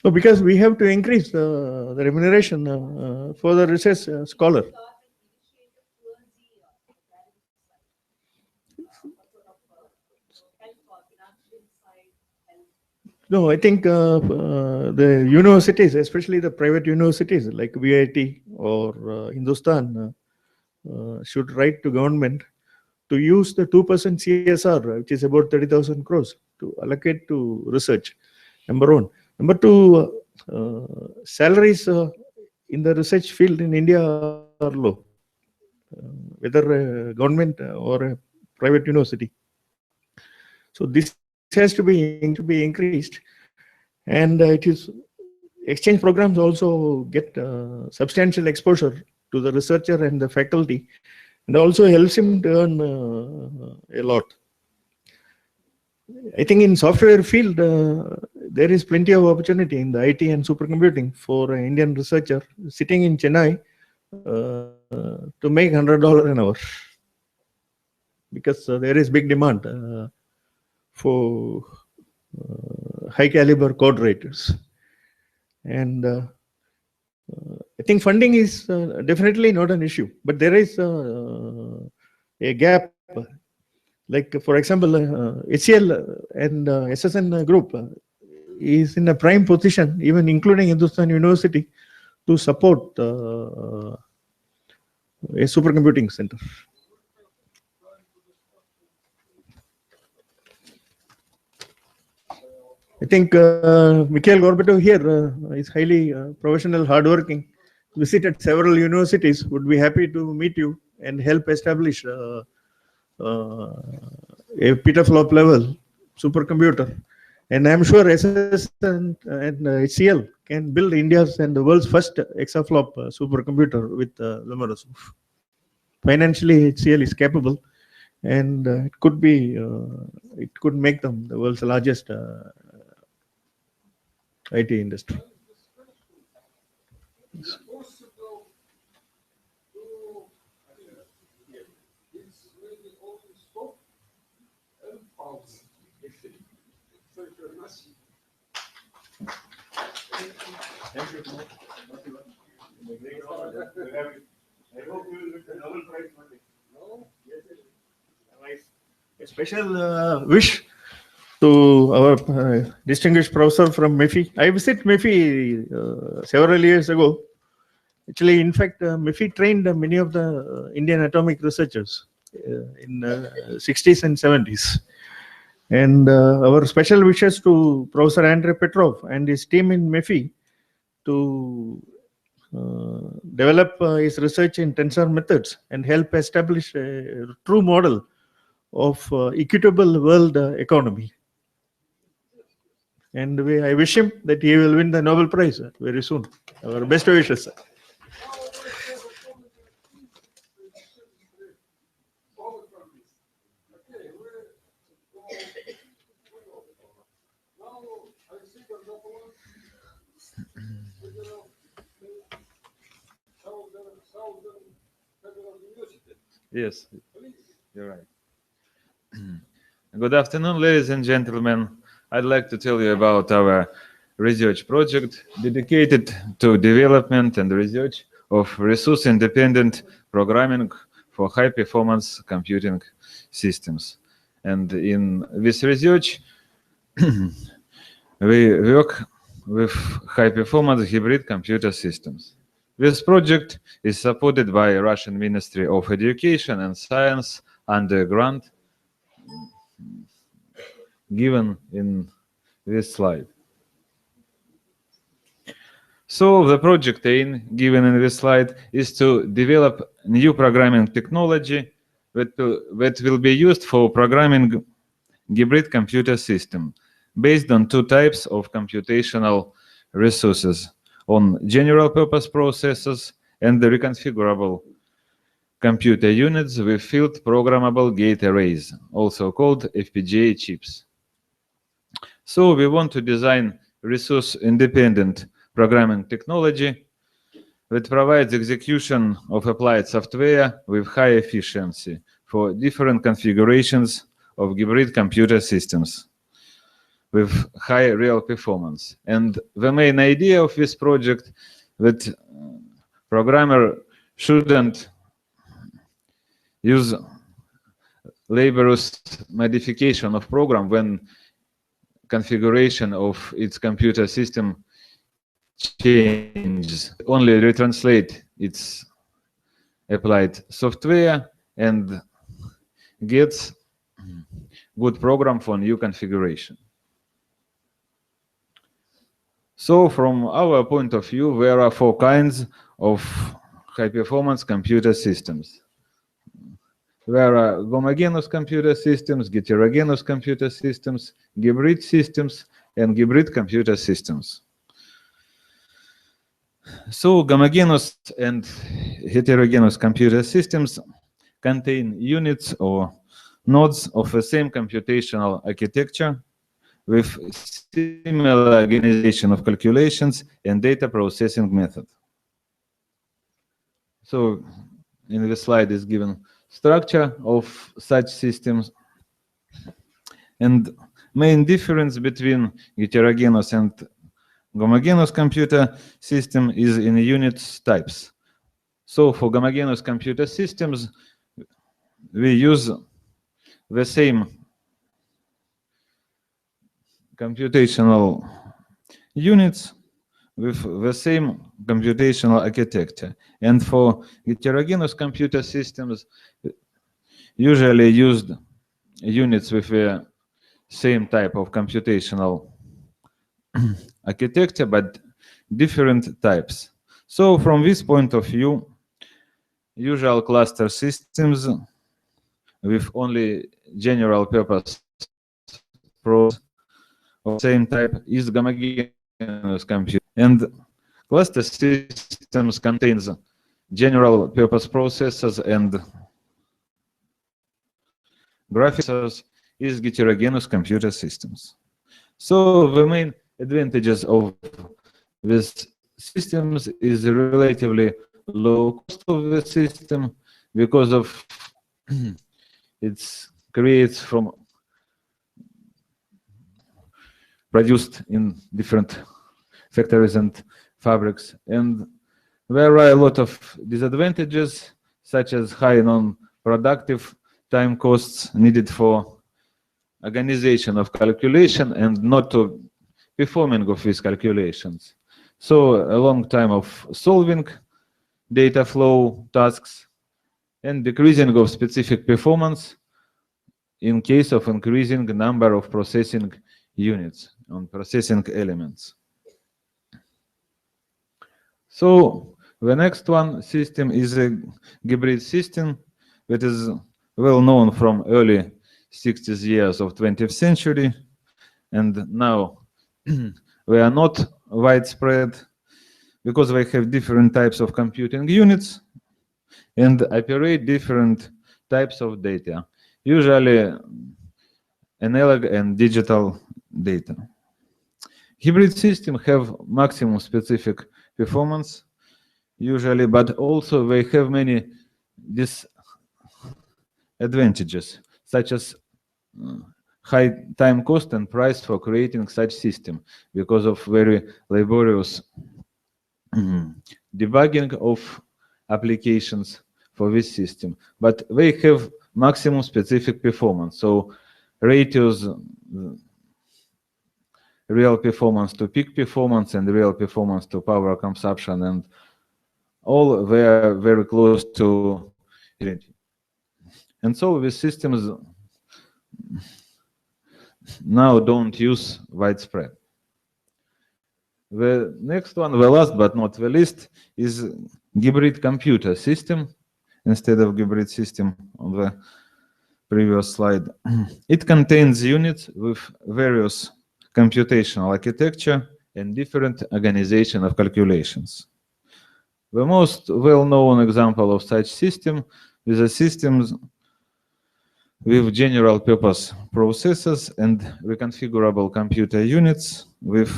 no, because we have to increase the remuneration for the research scholar. No, I think the universities, especially the private universities like VIT or Hindustan, should write to government to use the 2% CSR, which is about 30,000 crores, to allocate to research. Number one. Number two, salaries in the research field in India are low, whether a government or a private university. So this has to be increased, and it is exchange programs also get substantial exposure to the researcher and the faculty, and also helps him to earn a lot. I think in software field, there is plenty of opportunity in the IT and supercomputing for an Indian researcher sitting in Chennai to make $100 an hour, because there is big demand for high caliber code writers. And I think funding is definitely not an issue, but there is a gap. Like, for example, HCL and SSN group is in a prime position, even including Hindustan University, to support a supercomputing center. I think Mikhail Gorbachev here is highly professional, hardworking, visited several universities, would be happy to meet you and help establish a petaflop level supercomputer. And I'm sure SS and HCL can build India's and the world's first exaflop supercomputer with Lomonosov. Financially, HCL is capable, and it could be, it could make them the world's largest IT industry. A special wish to our distinguished professor from MEFI. I visited MEFI several years ago. Actually, in fact, MEFI trained many of the Indian atomic researchers in 60s and 70s. And our special wishes to Professor Andrei Petrov and his team in MEFI to develop his research in tensor methods and help establish a true model of equitable world economy. And I wish him that he will win the Nobel Prize very soon. Our best wishes. Yes, you're right. Good afternoon, ladies and gentlemen. I'd like to tell you about our research project dedicated to development and research of resource-independent programming for high-performance computing systems. And in this research, we work with high-performance hybrid computer systems. This project is supported by Russian Ministry of Education and Science under a grant given in this slide. So the project aim given in this slide is to develop new programming technology that will be used for programming hybrid computer system based on two types of computational resources: on general purpose processors and the reconfigurable computer units with field programmable gate arrays, also called FPGA chips. So we want to design resource-independent programming technology that provides execution of applied software with high efficiency for different configurations of hybrid computer systems with high real performance. And the main idea of this project that programmer shouldn't use laborious modification of program when configuration of its computer system changes. Only retranslate its applied software and gets good program for new configuration. So from our point of view, there are four kinds of high-performance computer systems. There are homogeneous computer systems, heterogeneous computer systems, hybrid systems, and hybrid computer systems. So homogeneous and heterogeneous computer systems contain units or nodes of the same computational architecture with similar organization of calculations and data processing method. So in the slide is given structure of such systems. And main difference between heterogeneous and homogeneous computer system is in unit types. So for homogeneous computer systems, we use the same computational units with the same computational architecture. And for heterogeneous computer systems, usually used units with the same type of computational architecture, but different types. So from this point of view, usual cluster systems with only general purpose process of same type is homogeneous computer. And cluster systems contains general purpose processors and graphics is heterogeneous computer systems. So the main advantages of these systems is relatively low cost of the system because of it's creates from produced in different factories and fabrics, and there are a lot of disadvantages such as high non-productive time costs needed for organization of calculation and not to performing of these calculations. So a long time of solving data flow tasks and decreasing of specific performance in case of increasing number of processing units on processing elements. So the next one system is a hybrid system that is well known from early 60s years of 20th century, and now they are not widespread because they have different types of computing units and operate different types of data, usually analog and digital data. Hybrid systems have maximum specific performance usually, but also they have many disadvantages, such as high time cost and price for creating such system because of very laborious debugging of applications for this system. But they have maximum specific performance, so ratios real performance to peak performance and real performance to power consumption, and all they are very close to it. And so these systems now don't use widespread. The next one, the last but not the least, is hybrid computer system instead of hybrid system on the previous slide. It contains units with various computational architecture and different organization of calculations. The most well-known example of such system is a systems with general purpose processors and reconfigurable computer units with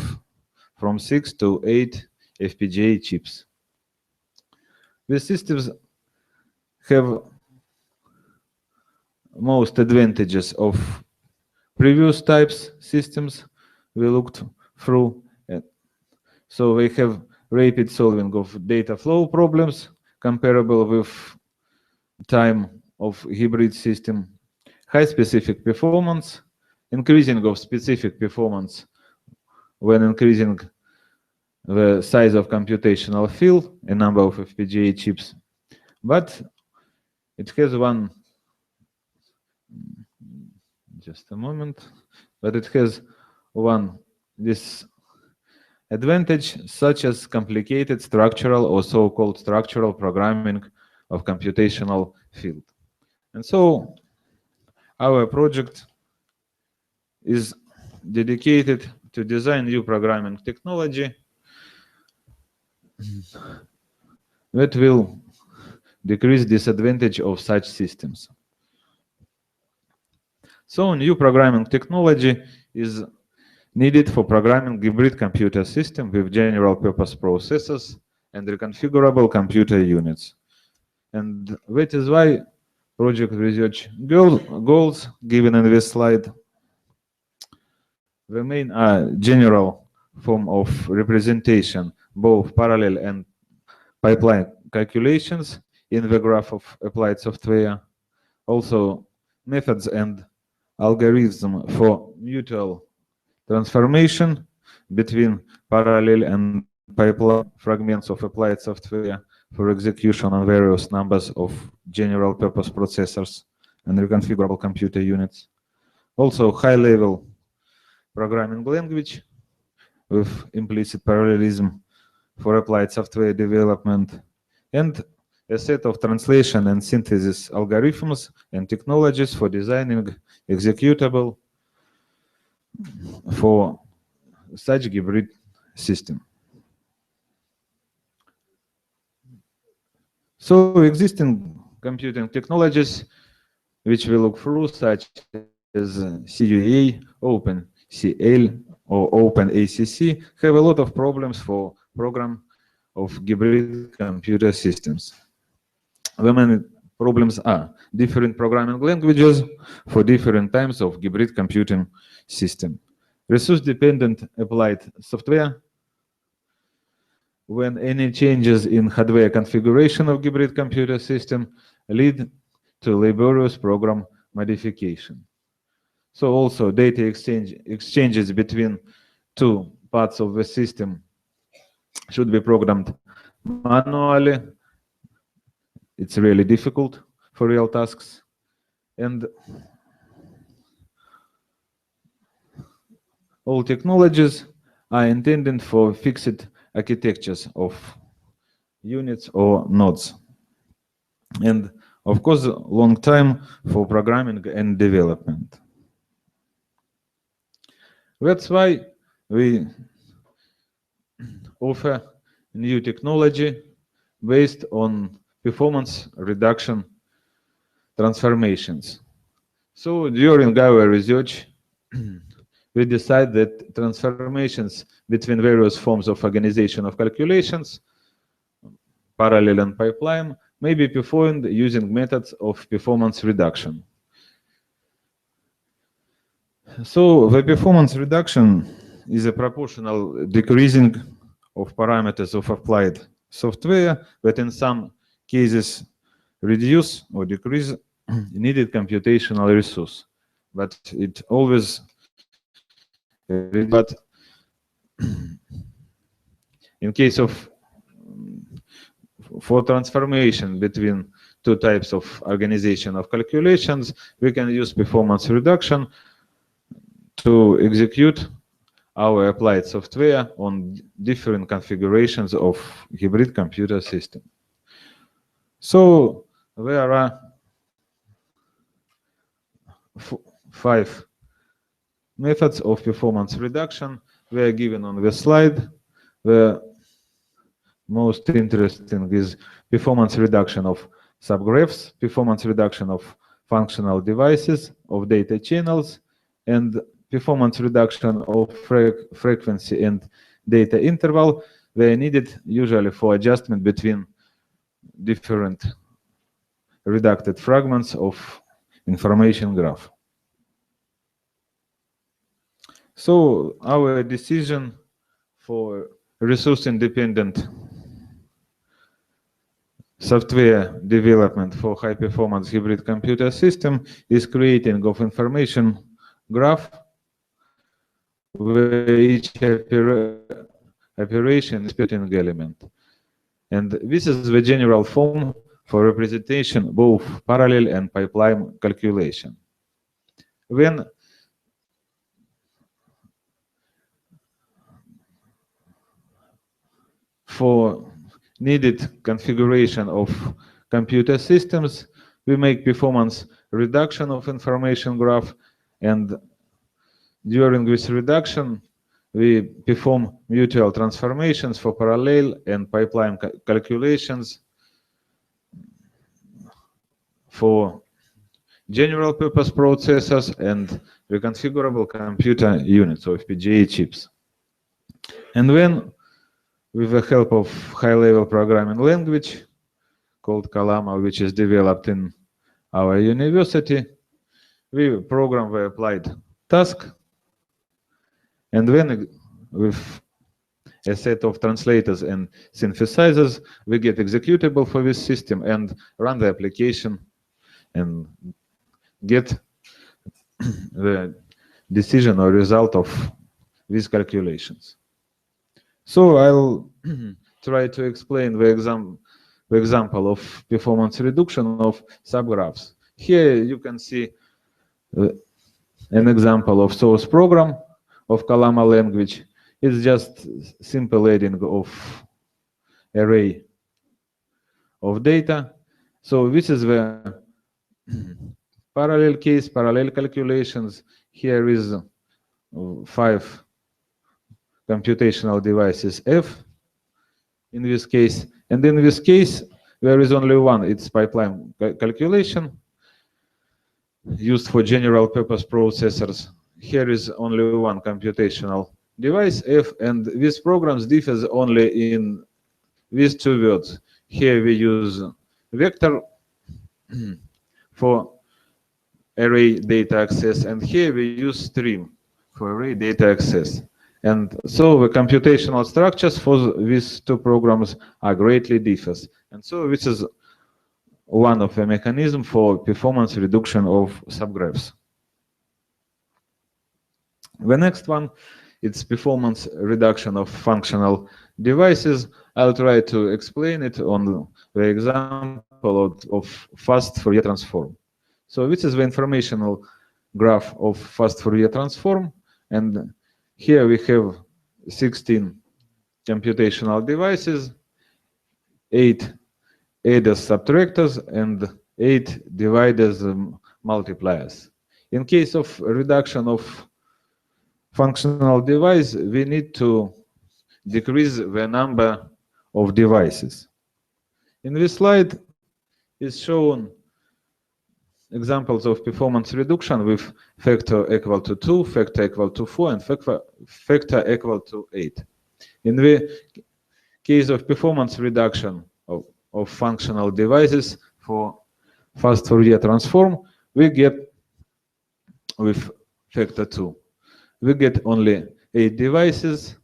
from 6 to 8 FPGA chips. These systems have most advantages of previous types systems we looked through. So they have rapid solving of data flow problems comparable with time of hybrid system, high specific performance, increasing of specific performance when increasing the size of computational field, a number of FPGA chips. But it has one, just a moment, but it has one disadvantage, such as complicated structural or so-called structural programming of computational field. And so our project is dedicated to design new programming technology that will decrease disadvantage of such systems. So new programming technology is needed for programming hybrid computer system with general purpose processors and reconfigurable computer units. And that is why project research goals given in this slide remain a general form of representation, both parallel and pipeline calculations in the graph of applied software, also methods and algorithm for mutual transformation between parallel and pipeline fragments of applied software for execution on various numbers of general purpose processors and reconfigurable computer units. Also high-level programming language with implicit parallelism for applied software development, and a set of translation and synthesis algorithms and technologies for designing executable for such hybrid system. So existing computing technologies which we look through, such as CUA, OpenCL, or OpenACC, have a lot of problems for program of hybrid computer systems. The main problems are different programming languages for different types of hybrid computing system, resource-dependent applied software, when any changes in hardware configuration of hybrid computer system lead to laborious program modification. So also data exchanges between two parts of the system should be programmed manually. It's really difficult for real tasks. And all technologies are intended for fixed architectures of units or nodes. And of course, long time for programming and development. That's why we offer new technology based on performance reduction transformations. So during our research, we decide that transformations between various forms of organization of calculations, parallel and pipeline, may be performed using methods of performance reduction. So the performance reduction is a proportional decreasing of parameters of applied software that in some cases reduce or decrease needed computational resource. But it always, but in case of for transformation between two types of organization of calculations, we can use performance reduction to execute our applied software on different configurations of hybrid computer system. So there are 5 methods of performance reduction. They are given on the slide. The most interesting is performance reduction of subgraphs, performance reduction of functional devices, of data channels, and performance reduction of frequency and data interval. They are needed usually for adjustment between different reduced fragments of information graph. So our decision for resource-independent software development for high-performance hybrid computer system is creating of information graph where each operation is putting element. And this is the general form for representation both parallel and pipeline calculation. When for needed configuration of computer systems, we make performance reduction of information graph, and during this reduction, we perform mutual transformations for parallel and pipeline calculations for general purpose processors and reconfigurable computer units of FPGA chips. And then, with the help of high-level programming language called Kalama, which is developed in our university, we program the applied task, and then with a set of translators and synthesizers, we get executable for this system and run the application and get the decision or result of these calculations. So I'll try to explain the example of performance reduction of subgraphs. Here you can see an example of source program of Kalama language. It's just simple adding of array of data. So this is the parallel case, parallel calculations. Here is 5 computational devices F in this case. And in this case, there is only one. It's pipeline calculation used for general purpose processors. Here is only one computational device F, and these programs differs only in these 2 words. Here we use vector for array data access, and here we use stream for array data access. And so the computational structures for these 2 programs are greatly differs. And so this is one of the mechanisms for performance reduction of subgraphs. The next one, it's performance reduction of functional devices. I'll try to explain it on the example of fast Fourier transform. So this is the informational graph of fast Fourier transform, and here we have 16 computational devices, 8 adders subtractors, and 8 dividers multipliers. In case of reduction of functional device, we need to decrease the number of devices. In this slide is shown examples of performance reduction with factor equal to 2, factor equal to 4, and factor equal to 8. In the case of performance reduction of functional devices for fast Fourier transform, we get with factor 2. We get only 8 devices,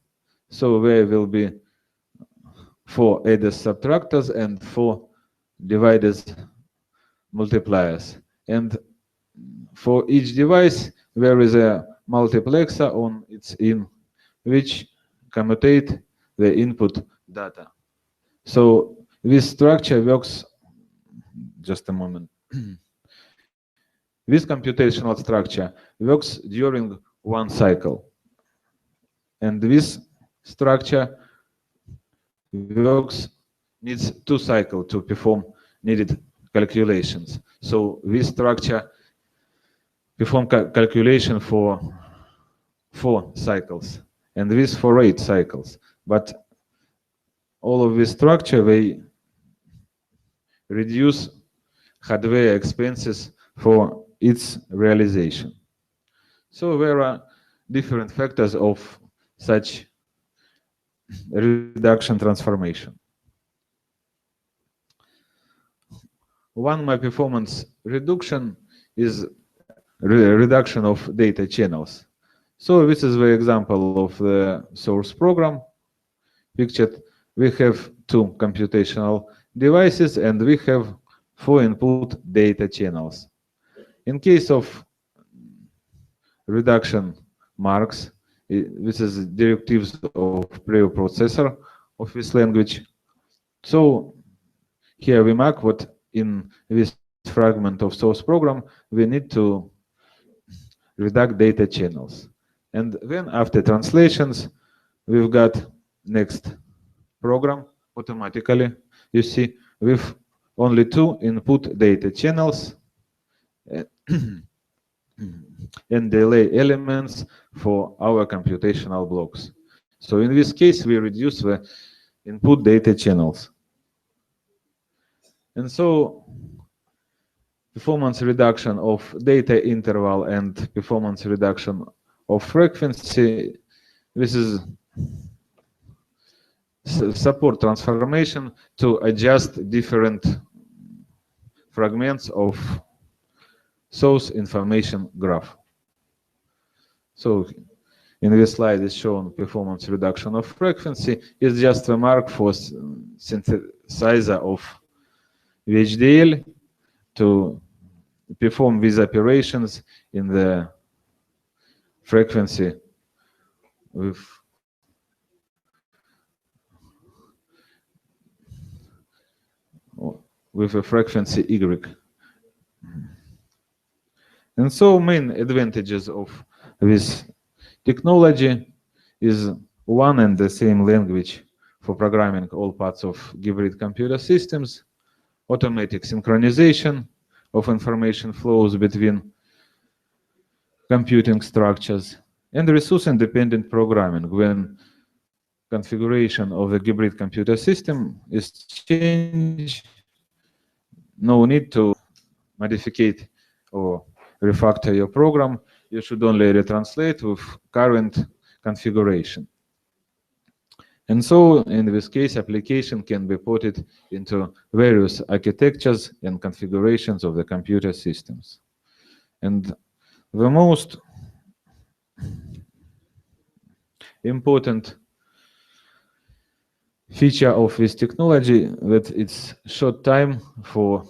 so there will be 4 adders subtractors and 4 dividers multipliers. And for each device, there is a multiplexer on its in, which commutate the input data. So this structure works, just a moment. This computational structure works during one cycle. And this structure needs 2 cycles to perform needed calculations. So this structure perform calculation for 4 cycles, and this for 8 cycles. But all of this structure, they reduce hardware expenses for its realization. So there are different factors of such reduction transformation. One my performance reduction is reduction of data channels. So this is the example of the source program pictured. We have 2 computational devices and we have 4 input data channels. In case of reduction marks, this is directives of preprocessor of this language. So here we mark what in this fragment of source program we need to reduce data channels. And then after translations, we've got next program automatically, you see, with only 2 input data channels and delay elements for our computational blocks. So in this case, we reduce the input data channels. And so performance reduction of data interval and performance reduction of frequency. This is support transformation to adjust different fragments of source information graph. So in this slide is shown performance reduction of frequency. It's just a mark for synthesizer of VHDL to perform these operations in the frequency with a frequency Y. And so main advantages of this technology is one and the same language for programming all parts of hybrid computer systems, automatic synchronization of information flows between computing structures, and resource-independent programming when configuration of the hybrid computer system is changed. No need to modify or refactor your program. You should only retranslate with current configuration. And so, in this case, application can be ported into various architectures and configurations of the computer systems. And the most important feature of this technology that it's short time for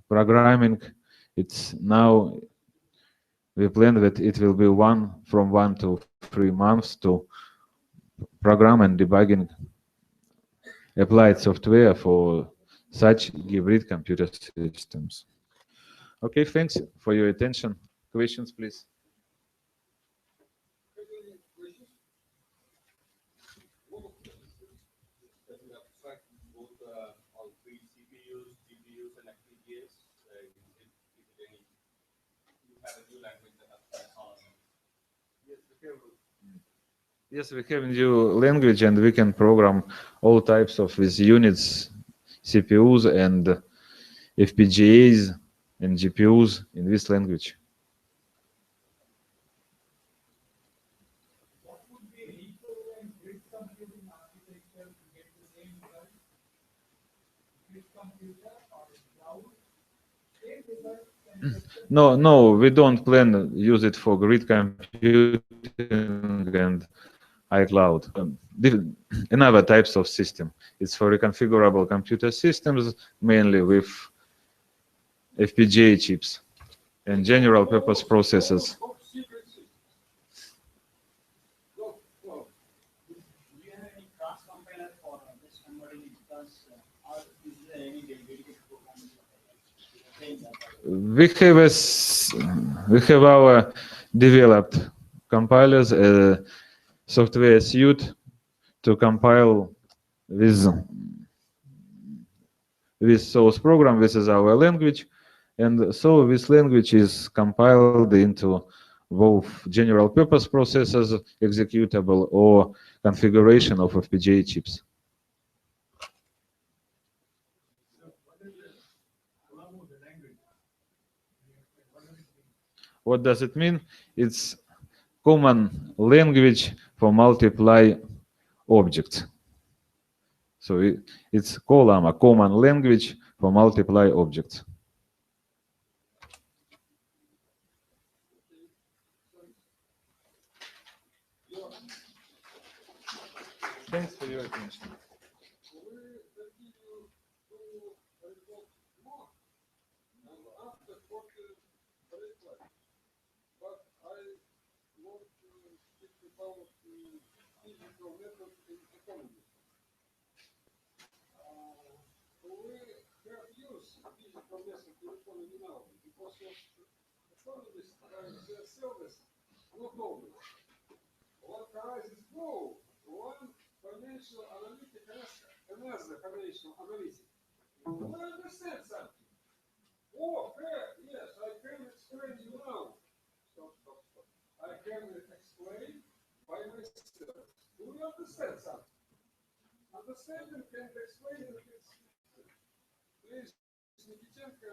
programming. It's now we plan that it will be from 1 to 3 months to program and debugging applied software for such hybrid computer systems. Okay, thanks for your attention. Questions, please. Yes, we have a new language and we can program all types of these units, CPUs and FPGAs and GPUs in this language. No, we don't plan to use it for grid computing and iCloud. Another types of system. It's for reconfigurable computer systems, mainly with FPGA chips and general purpose processors. We have our developed compilers, a software suite to compile this source program. This is our language, and so this language is compiled into both general purpose processors, executable, or configuration of FPGA chips. What does it mean? It's common language for multiply objects. So it's COLAM, a common language for multiply objects. Thanks for your attention. Understanding can explain it. Please, Nikitenko.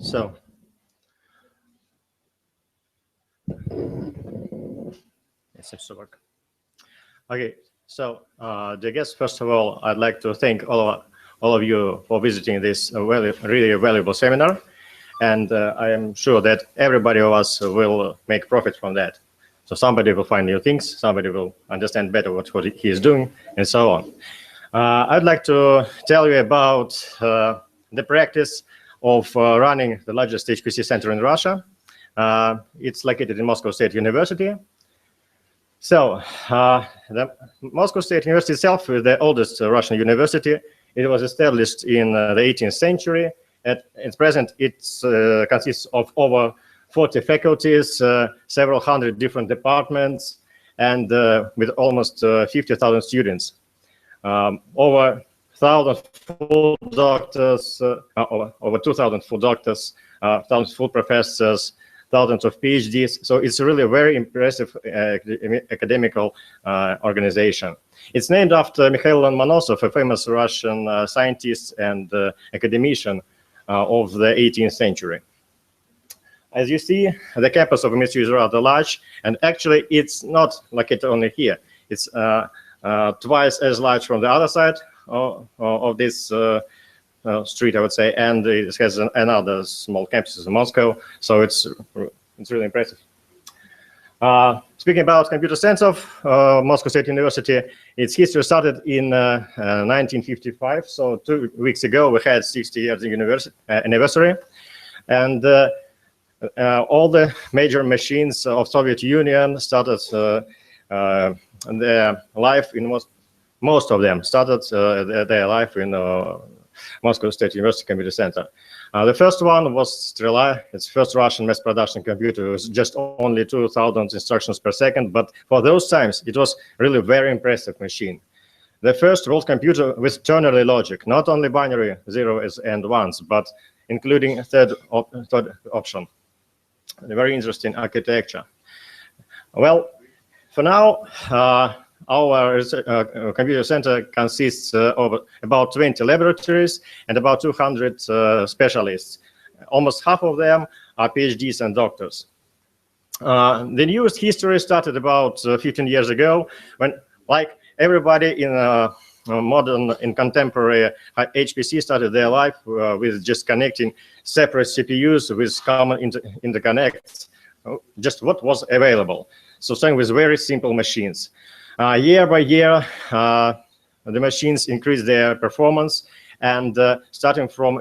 So, it seems to work. Okay, so I guess first of all, I'd like to thank all of you for visiting this really valuable seminar, and I am sure that everybody of us will make profit from that. So somebody will find new things, somebody will understand better what he is doing, and so on. I'd like to tell you about the practice of running the largest HPC center in Russia. It's located in Moscow State University. So the Moscow State University itself is the oldest Russian university. It was established in the 18th century. At present, it consists of over 40 faculties, several hundred different departments, and with almost 50,000 students. Over 1,000 full doctors, over 2,000 full doctors, 1,000 full professors, thousands of PhDs. So it's really a very impressive academical organization. It's named after Mikhail Lomonosov, a famous Russian scientist and academician of the 18th century. As you see, the campus of MSU is rather large, and actually it's not located only here. It's twice as large from the other side of this street, I would say, and it has another small campus in Moscow, so it's really impressive. Speaking about Computer Center of Moscow State University, its history started in 1955, so 2 weeks ago we had 60 years anniversary, and all the major machines of Soviet Union started their life in most of them started their life in Moscow State University Computer Center. The first one was Strela. It's first Russian mass production computer. It was just only 2,000 instructions per second, but for those times, it was really a very impressive machine. The first world computer with ternary logic, not only binary zeros and ones, but including third option. A very interesting architecture. Well, for now, our computer center consists of about 20 laboratories and about 200 specialists. Almost half of them are PhDs and doctors. The newest history started about 15 years ago, when, like everybody in contemporary HPC started their life with just connecting separate CPUs with common interconnects, just what was available. So starting with very simple machines. Year by year, the machines increased their performance, and starting from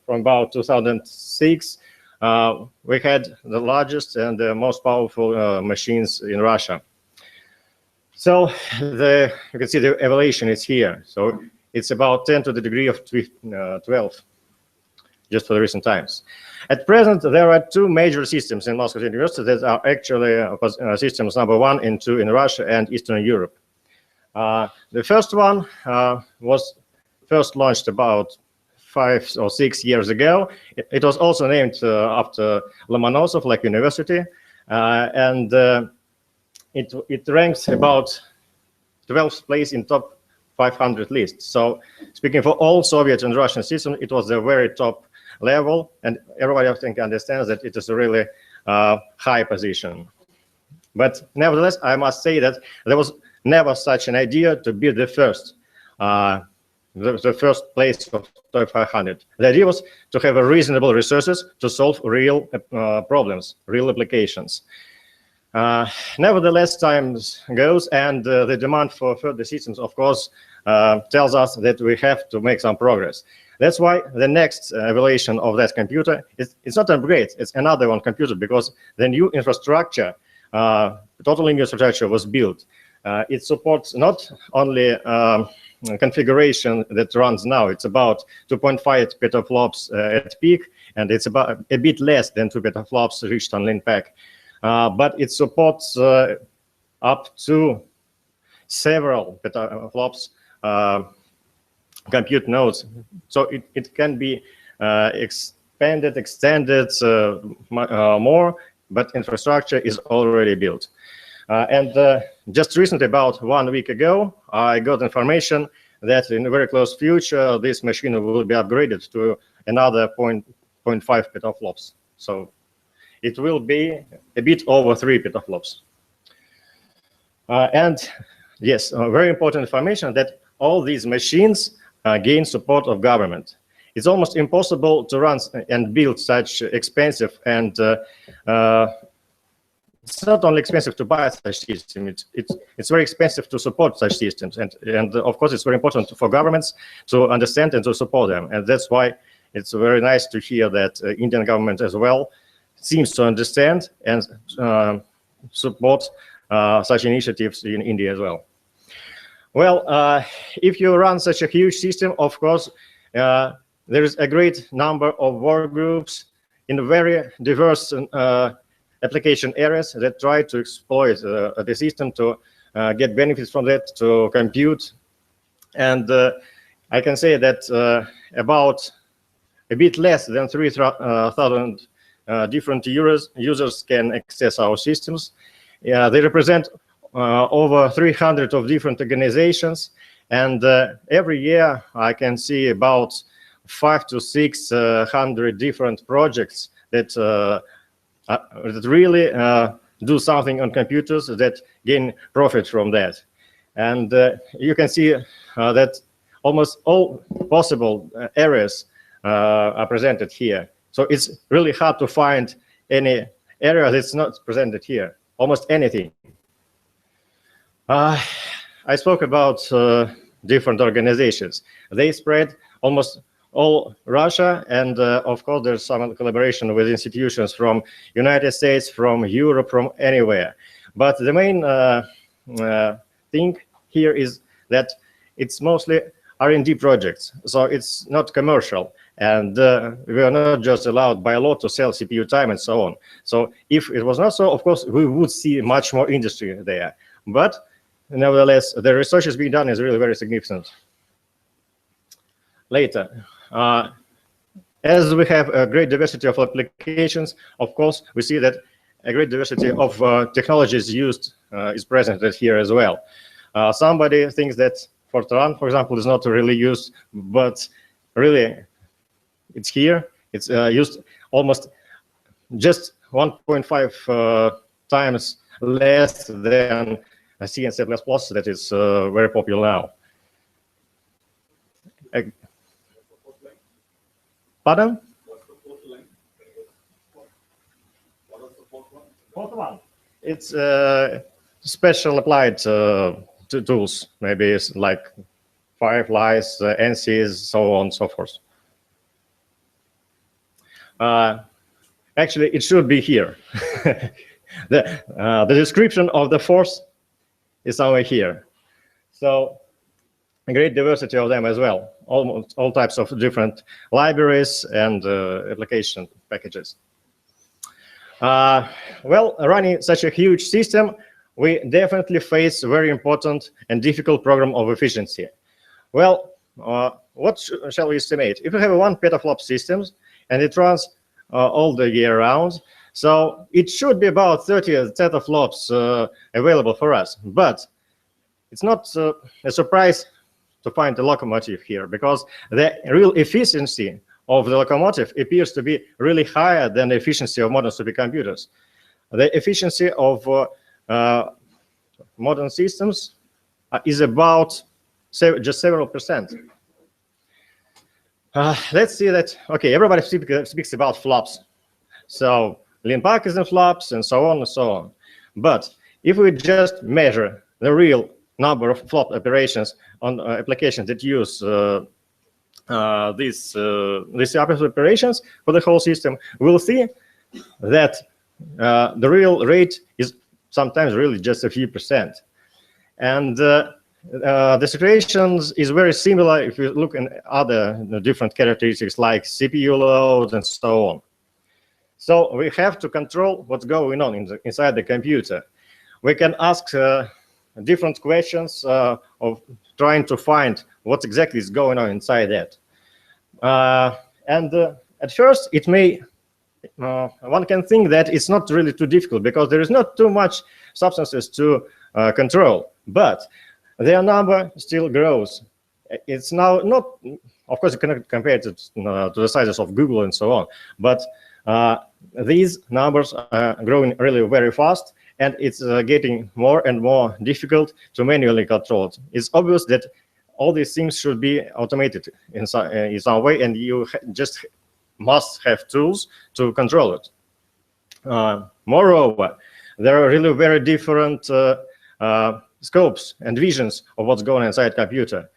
about 2006, we had the largest and the most powerful machines in Russia. So you can see the evaluation is here. So it's about 10 to the degree of 12, just for the recent times. At present, there are two major systems in Moscow State University that are actually systems number 1 and 2 in Russia and Eastern Europe. The first one was first launched about 5 or 6 years ago. It was also named after Lomonosov, like university, and it ranks about 12th place in top 500 list. So speaking for all Soviet and Russian systems, it was the very top level, and everybody I think understands that it is a really high position. But nevertheless, I must say that there was never such an idea to be the first. the first place of top 500. The idea was to have a reasonable resources to solve real problems, real applications. Nevertheless, time goes, and the demand for further systems, of course, tells us that we have to make some progress. That's why the next evaluation of that computer it's not an upgrade, it's another one computer, because the new infrastructure, totally new infrastructure was built. It supports not only configuration that runs now, it's about 2.5 petaflops at peak, and it's about a bit less than 2 petaflops reached on LINPACK. But it supports up to several petaflops compute nodes. So it can be expanded, extended more, but infrastructure is already built. And just recently, about 1 week ago, I got information that in the very close future, this machine will be upgraded to another 0.5 petaflops. So it will be a bit over 3 petaflops. And yes, very important information that all these machines gain support of government. It's almost impossible to run and build such expensive and it's not only expensive to buy such systems, it's very expensive to support such systems. And of course, it's very important for governments to understand and to support them. And that's why it's very nice to hear that Indian government as well seems to understand and support such initiatives in India as well. Well, if you run such a huge system, of course, there is a great number of work groups in very diverse application areas that try to exploit the system to get benefits from that, to compute. And I can say that about a bit less than 3,000 different users can access our systems. They represent over 300 of different organizations, and every year I can see about 500 to 600 different projects that really do something on computers that gain profit from that. And you can see that almost all possible areas are presented here. So it's really hard to find any area that's not presented here, almost anything. I spoke about different organizations. They spread almost all Russia, and of course there's some collaboration with institutions from United States, from Europe, from anywhere. But the main thing here is that it's mostly R&D projects, so it's not commercial, and we are not just allowed by law to sell CPU time and so on. So if it was not so, of course we would see much more industry there. But nevertheless, the research is being done is really very significant. Later, as we have a great diversity of applications, of course, we see that a great diversity of technologies used is present here as well. Somebody thinks that Fortran, for example, is not really used, but really it's here. It's used almost just 1.5 times less than C and C++, that is very popular now. Pardon? It's special applied tools, maybe it's like Fireflies, ANSYS, so on and so forth. Actually, it should be here. The description of the force is somewhere here. So a great diversity of them as well, almost all types of different libraries and application packages. Well, running such a huge system, we definitely face a very important and difficult program of efficiency. Well, what shall we estimate? If we have a 1 petaflop system and it runs all the year round, so it should be about 30 petaflops available for us. But it's not a surprise to find the locomotive here, because the real efficiency of the locomotive appears to be really higher than the efficiency of modern supercomputers. The efficiency of modern systems is about just several percent. Let's see that, okay, everybody speaks about flops. So lean packers and flops and so on and so on. But if we just measure the real number of flop operations on applications that use these operations for the whole system, we'll see that the real rate is sometimes really just a few %. And the situation is very similar if you look at other different characteristics like CPU load and so on. So we have to control what's going on inside the computer. We can ask different questions of trying to find what exactly is going on inside that. And at first, it may one can think that it's not really too difficult because there is not too much substances to control, but their number still grows. It's now not, of course, you cannot compare it to the sizes of Google and so on, but these numbers are growing really very fast, and it's getting more and more difficult to manually control it. It's obvious that all these things should be automated in some way, and you just must have tools to control it. Moreover, there are really very different scopes and visions of what's going on inside computer.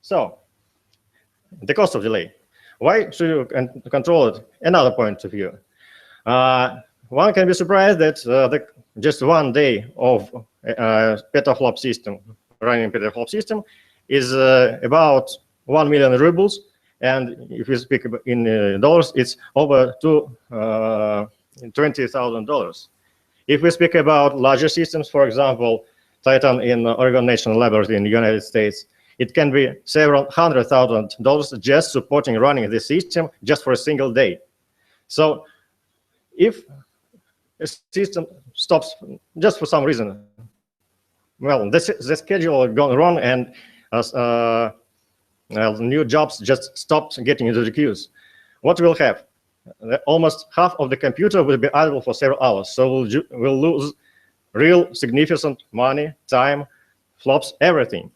So, the cost of delay. Why should you control it? Another point of view. One can be surprised that just 1 day of petaflop system, running petaflop system, is about 1 million rubles. And if you speak in dollars, it's over $20,000. If we speak about larger systems, for example, Titan in Oregon National Laboratory in the United States, it can be several $100,000 just supporting running the system just for a single day. So if a system stops just for some reason, well, the schedule is going wrong and new jobs just stopped getting into the queues. What we'll have? Almost half of the computer will be idle for several hours. So we'll lose real significant money, time, flops, everything.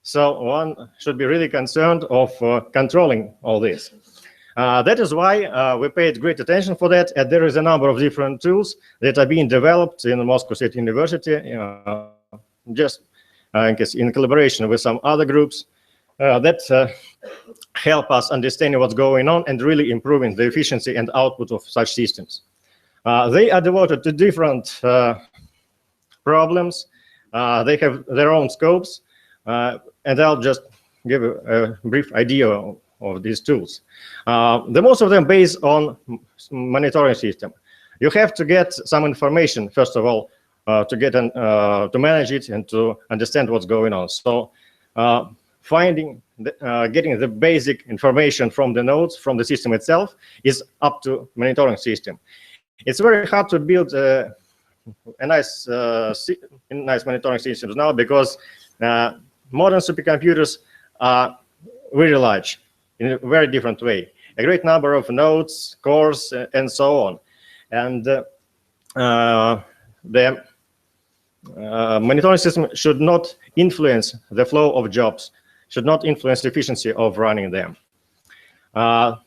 So one should be really concerned of controlling all this. That is why we paid great attention for that, and there is a number of different tools that are being developed in Moscow State University, just in collaboration with some other groups that help us understanding what's going on and really improving the efficiency and output of such systems. They are devoted to different problems. They have their own scopes, and I'll just give a brief idea of these tools. The most of them based on monitoring system. You have to get some information, first of all, to manage it and to understand what's going on. So getting the basic information from the nodes, from the system itself, is up to monitoring system. It's very hard to build a nice monitoring systems now because modern supercomputers are very large in a very different way. A great number of nodes, cores, and so on. And the monitoring system should not influence the flow of jobs, should not influence the efficiency of running them.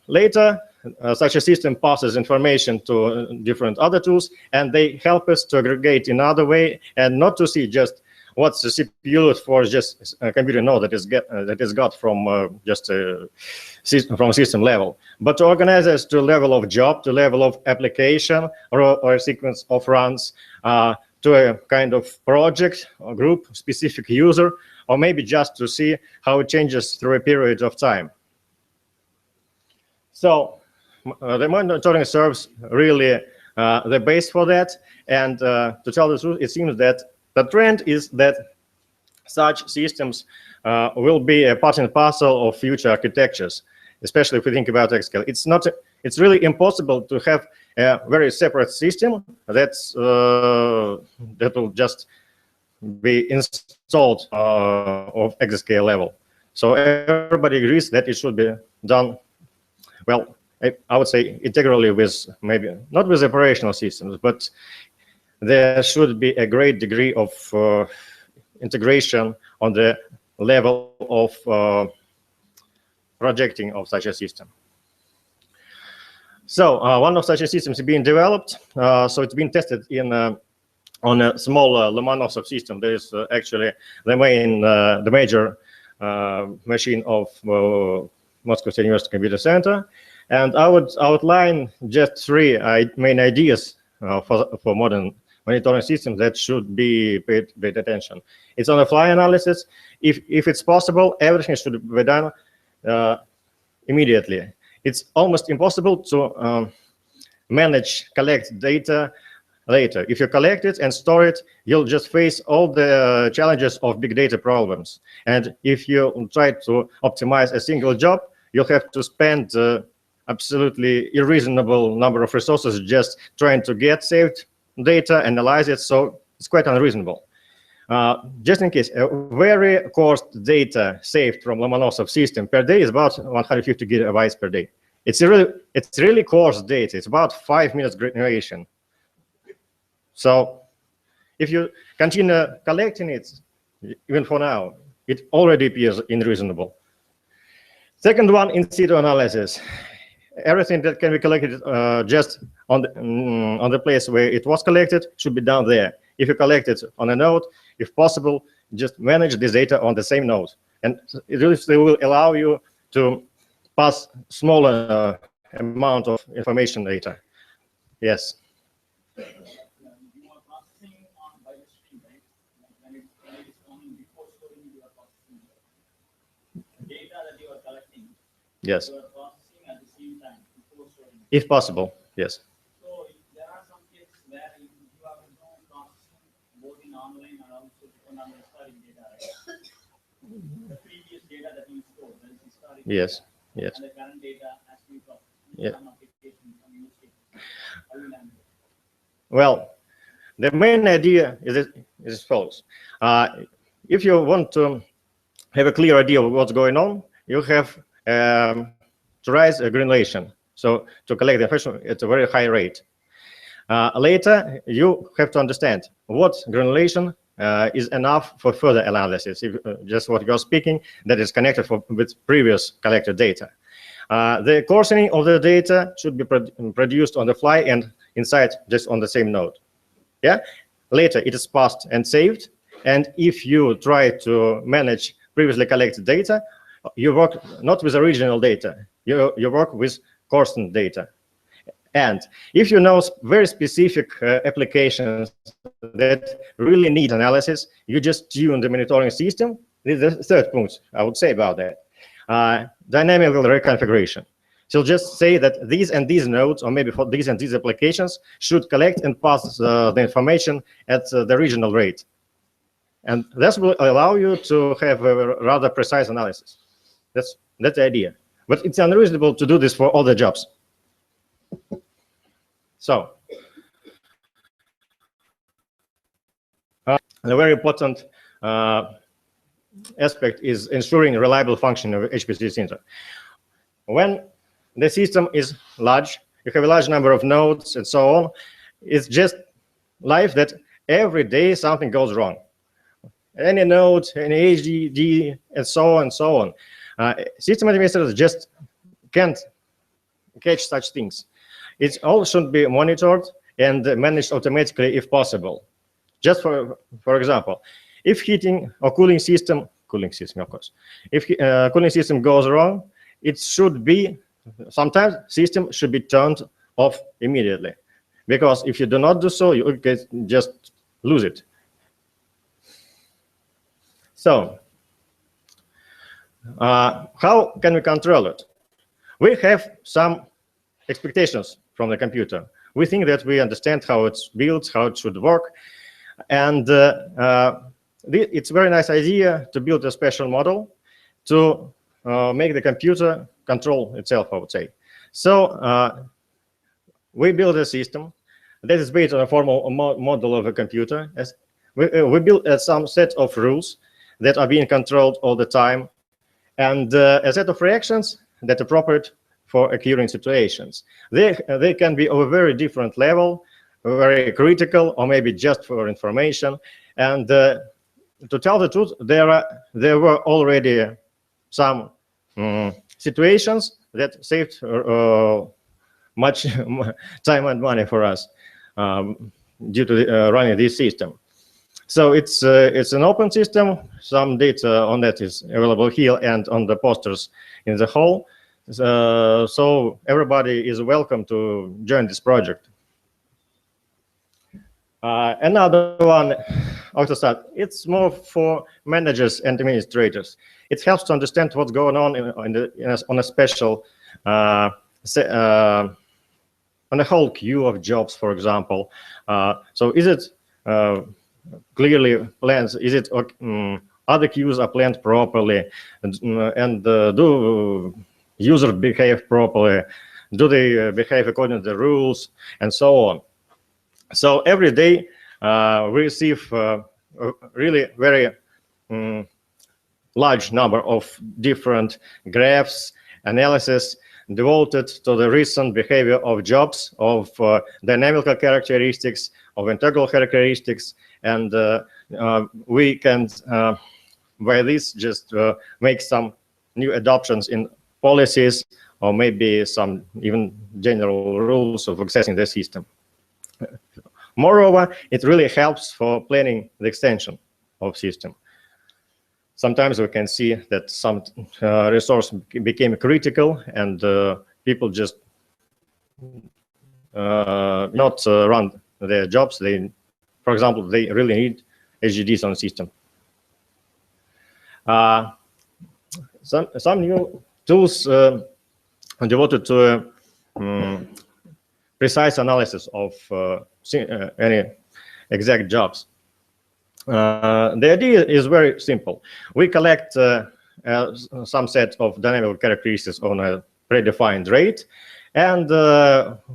Later, such a system passes information to different other tools, and they help us to aggregate in another way and not to see just what's the CPU load for just a computer node that is got from just a system, from system level, but to organize us to level of job, to level of application or a sequence of runs, to a kind of project or group, specific user, or maybe just to see how it changes through a period of time. So the monitoring serves really the base for that. And to tell the truth, it seems that the trend is that such systems will be a part and parcel of future architectures, especially if we think about xScale. It's really impossible to have a very separate system that will just be installed of exascale level. So everybody agrees that it should be done, well, I would say integrally with, maybe not with operational systems, but there should be a great degree of integration on the level of projecting of such a system. So one of such a systems is being developed. So it's been tested in on a small Lomonosov system. There is actually the major machine of Moscow State University Computer Center. And I would outline just three main ideas for modern monitoring systems that should be paid attention. It's on-the-fly analysis. If it's possible, everything should be done immediately. It's almost impossible to collect data later. If you collect it and store it, you'll just face all the challenges of big data problems. And if you try to optimize a single job, you'll have to spend absolutely unreasonable number of resources just trying to get saved data, analyze it. So it's quite unreasonable. Just in case, very coarse data saved from Lomonosov system per day is about 150 gigabytes per day. It's really coarse data. It's about 5 minutes generation. So if you continue collecting it, even for now, it already appears unreasonable. Second one, in situ analysis. Everything that can be collected just on the place where it was collected should be done there. If you collect it on a node, if possible, just manage this data on the same node. And it will allow you to pass smaller amount of information data. Yes. Yes. If possible, yes. So there are some cases where you have no processing both in online and also on historic data, right? The previous data that you stored, that is historic Yes. data, Yes. and the current data has to be processed. Yeah. Some applications, some use cases. How will you handle it? Well, the main idea is as follows. If you want to have a clear idea of what's going on, you have to raise a granulation. So to collect the information at a very high rate. Later, you have to understand what granulation is enough for further analysis. If, just what you're speaking, that is connected with previous collected data. The coarsening of the data should be produced on the fly and inside just on the same node. Yeah. Later, it is passed and saved. And if you try to manage previously collected data, you work not with original data. You work with coarsened data. And if you know very specific applications that really need analysis, you just tune the monitoring system. This is the third point I would say about that. Dynamic reconfiguration. So just say that these and these nodes, or maybe for these and these applications, should collect and pass the information at the regional rate. And this will allow you to have a rather precise analysis. That's the idea. But it's unreasonable to do this for all the jobs. So, a very important aspect is ensuring reliable function of HPC center. When the system is large, you have a large number of nodes and so on, it's just life that every day something goes wrong. Any node, any HDD, and so on and so on. System administrators just can't catch such things. It all should be monitored and managed automatically if possible. Just for example, if heating or cooling system of course, if cooling system goes wrong, it should be, sometimes system should be turned off immediately. Because if you do not do so, you can just lose it. So, how can we control it? We have some expectations from the computer. We think that we understand how it's built, how it should work. And it's a very nice idea to build a special model to make the computer control itself, I would say. So we build a system that is based on a formal model of a computer. We built some set of rules that are being controlled all the time, and a set of reactions that are appropriate for occurring situations. They can be of a very different level, very critical, or maybe just for information. And to tell the truth, there were already some situations that saved much time and money for us due to running this system. So it's an open system. Some data on that is available here and on the posters in the hall. So everybody is welcome to join this project. Another one, AutoStat, it's more for managers and administrators. It helps to understand what's going on on a special, on a whole queue of jobs, for example. So is it clearly planned? Is it other queues are planned properly? And do users behave properly? Do they behave according to the rules? And so on. So every day we receive a really very large number of different graphs, analysis devoted to the recent behavior of jobs, of dynamical characteristics, of integral characteristics, and we can, by this, just make some new adoptions in policies, or maybe some even general rules of accessing the system. Moreover, it really helps for planning the extension of system. Sometimes we can see that some resource became critical and people just not run their jobs. They, for example, they really need HDDs on the system. Some new tools devoted to precise analysis of any exact jobs. The idea is very simple. We collect some set of dynamic characteristics on a predefined rate, and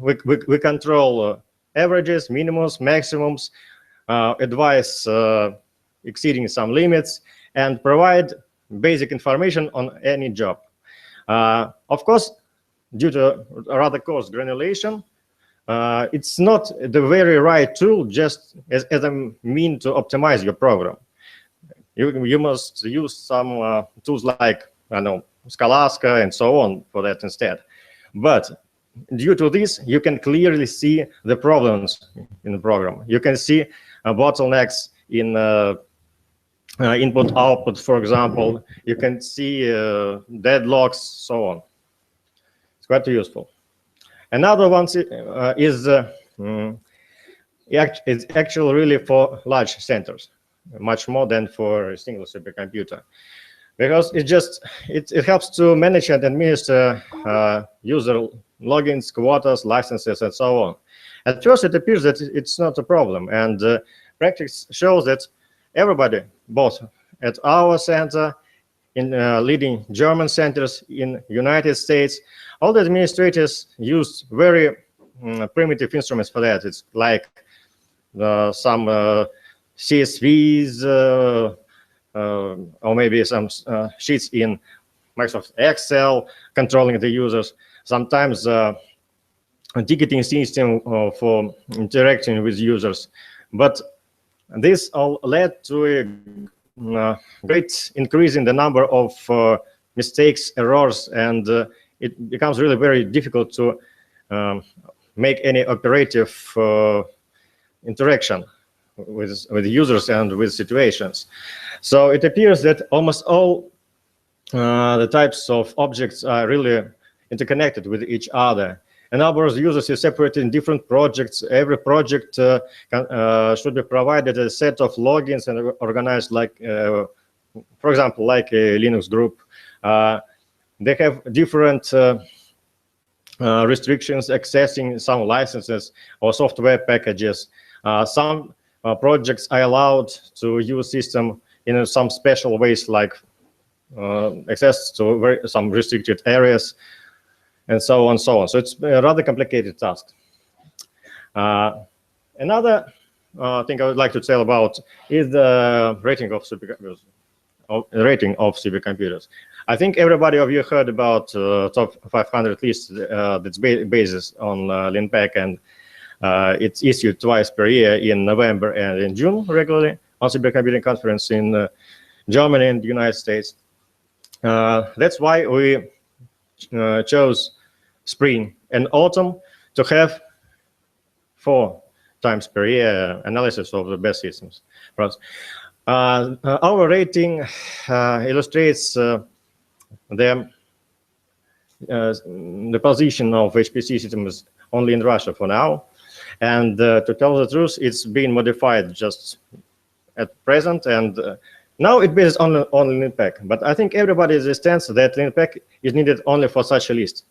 we control averages, minimums, maximums, advise exceeding some limits, and provide basic information on any job. Of course, due to rather coarse granulation, it's not the very right tool just as a mean to optimize your program. You must use some tools like, I don't know, Scholastica and so on for that instead. But due to this, you can clearly see the problems in the program. You can see bottlenecks in input output, for example. You can see deadlocks, so on. It's quite useful. Another one is it's actually really for large centers, much more than for a single supercomputer, because it helps to manage and administer user logins, quotas, licenses, and so on. At first, it appears that it's not a problem, and practice shows that everybody, both at our center, in leading German centers in United States, all the administrators use very primitive instruments for that. It's like some CSVs or maybe some sheets in Microsoft Excel controlling the users. Sometimes a ticketing system for interacting with users. But this all led to a great increase in the number of mistakes, errors, and it becomes really very difficult to make any operative interaction with users and with situations. So it appears that almost all the types of objects are really interconnected with each other. A number of users is separated in different projects. Every project should be provided a set of logins and organized like, for example, like a Linux group. They have different restrictions accessing some licenses or software packages. Some projects are allowed to use system in some special ways, like access to some restricted areas, and so on, so on. So it's a rather complicated task. Another thing I would like to tell about is the rating of supercomputers. I think everybody of you heard about top 500 list that's based on LINPACK, and it's issued twice per year in November and in June regularly on supercomputing conference in Germany and the United States. That's why we chose spring and autumn to have 4 times per year analysis of the best systems for us. Our rating illustrates the position of HPC systems only in Russia for now. And to tell the truth, it's been modified just at present. And now it based on LINPACK. But I think everybody understands that LINPACK is needed only for such a list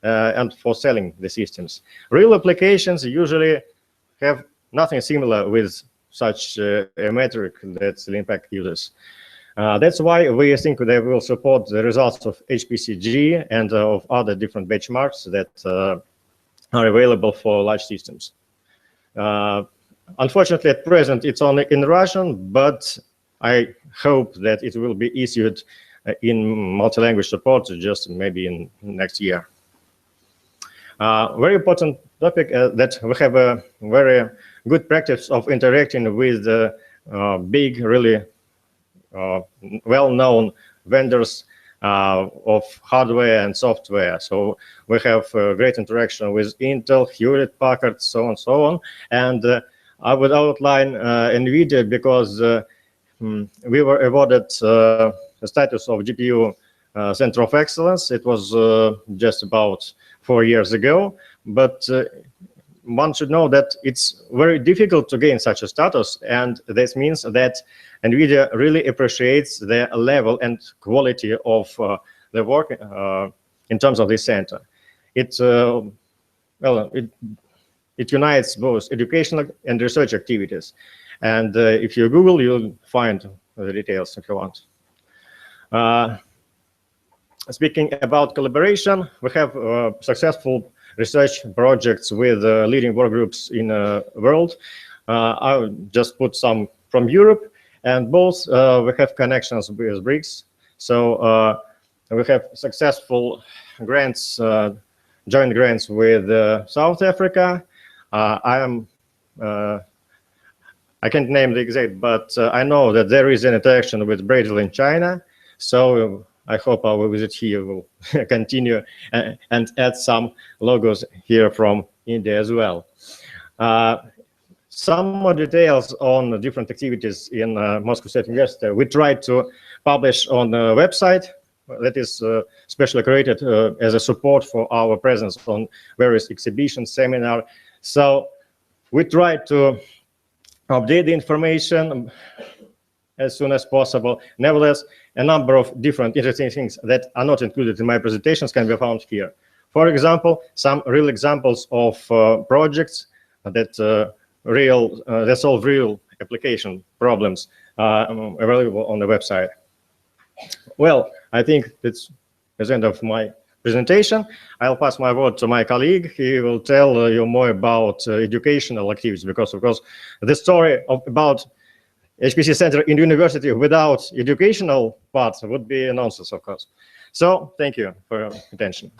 and for selling the systems. Real applications usually have nothing similar with such a metric that LINPACK uses. That's why we think they will support the results of HPCG and of other different benchmarks that are available for large systems. Unfortunately, at present, it's only in Russian, but I hope that it will be issued in multi-language support just maybe in next year. Very important topic that we have a very good practice of interacting with big, really well-known vendors of hardware and software. So we have great interaction with Intel, Hewlett-Packard, so on and so on. And I would outline NVIDIA because we were awarded the status of GPU Center of Excellence. It was just about 4 years ago, but one should know that it's very difficult to gain such a status, and this means that NVIDIA really appreciates the level and quality of the work in terms of this center. It unites both educational and research activities, and if you Google, you'll find the details if you want. Speaking about collaboration, we have successful research projects with leading work groups in the world. I'll just put some from Europe, and both we have connections with BRICS. So we have successful grants, joint grants with South Africa. I can't name the exact, but I know that there is an interaction with Brazil in China. So I hope our visit here will continue and add some logos here from India as well. Some more details on the different activities in Moscow State University. We tried to publish on the website that is specially created as a support for our presence on various exhibitions, seminars. So we tried to update the information as soon as possible. Nevertheless, a number of different interesting things that are not included in my presentations can be found here. For example, some real examples of projects that solve real application problems available on the website. Well, I think that's the end of my presentation. I'll pass my word to my colleague. He will tell you more about educational activities, because of course the story about HPC Center in university without educational parts would be a nonsense, of course. So thank you for your attention.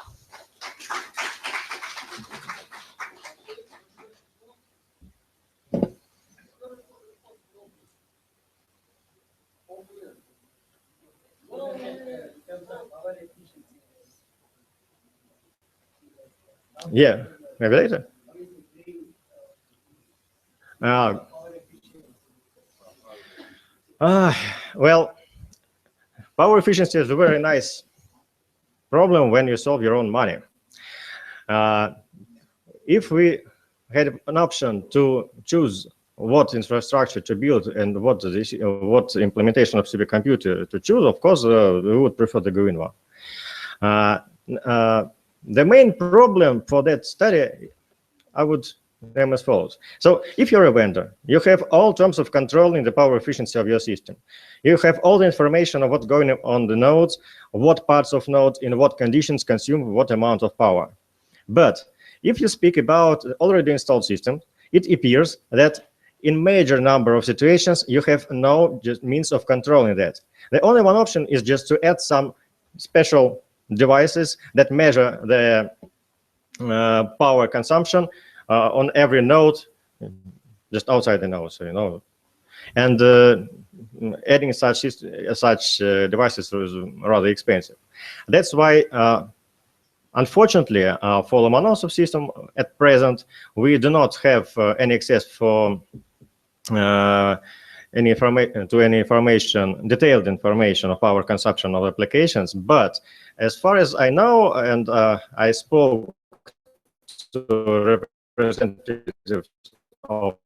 Yeah, maybe later. Well, power efficiency is a very nice problem when you solve your own money. If we had an option to choose what infrastructure to build and what implementation of supercomputer to choose, of course, we would prefer the green one. The main problem for that study, I would name as follows. So if you're a vendor, you have all terms of controlling the power efficiency of your system. You have all the information of what's going on the nodes, what parts of nodes, in what conditions consume what amount of power. But if you speak about already installed system, it appears that in major number of situations, you have no means of controlling that. The only one option is just to add some special devices that measure the power consumption on every node, just outside the node, so you know. and adding such devices is rather expensive. That's why, unfortunately, for Lomonosov system at present, we do not have any access for any information, detailed information of our consumption of applications. But as far as I know, and I spoke to representatives of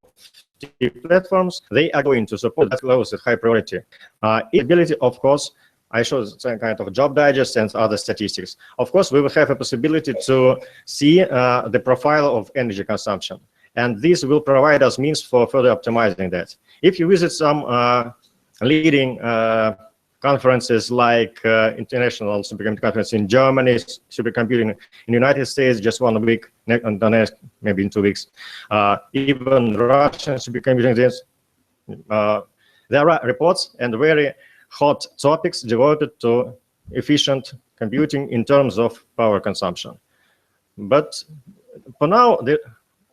the platforms, they are going to support that close at high priority. Ability, of course, I showed some kind of job digest and other statistics. Of course, we will have a possibility to see the profile of energy consumption. And this will provide us means for further optimizing that. If you visit some leading conferences like International Supercomputing Conference in Germany, Supercomputing in the United States, just 1 week, and the next maybe in 2 weeks, even Russian supercomputing days, there are reports and very hot topics devoted to efficient computing in terms of power consumption. But for now,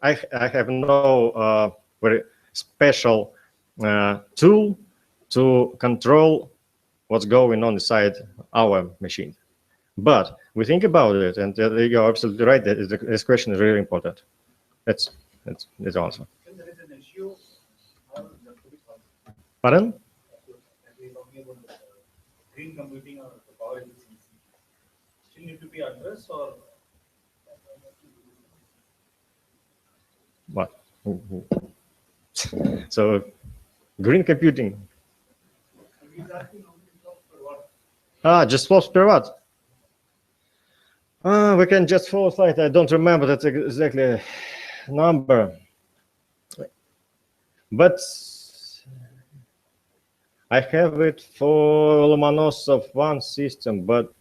I have no very special tool to control what's going on inside our machine. But we think about it, and you're absolutely right that this question is really important. That's the answer. Pardon? Green computing or the power efficiency still need to be addressed, or what? So green computing. Just flops per watt. We can just follow slide. I don't remember that exactly number, but I have it for Lomonosov 1 system, but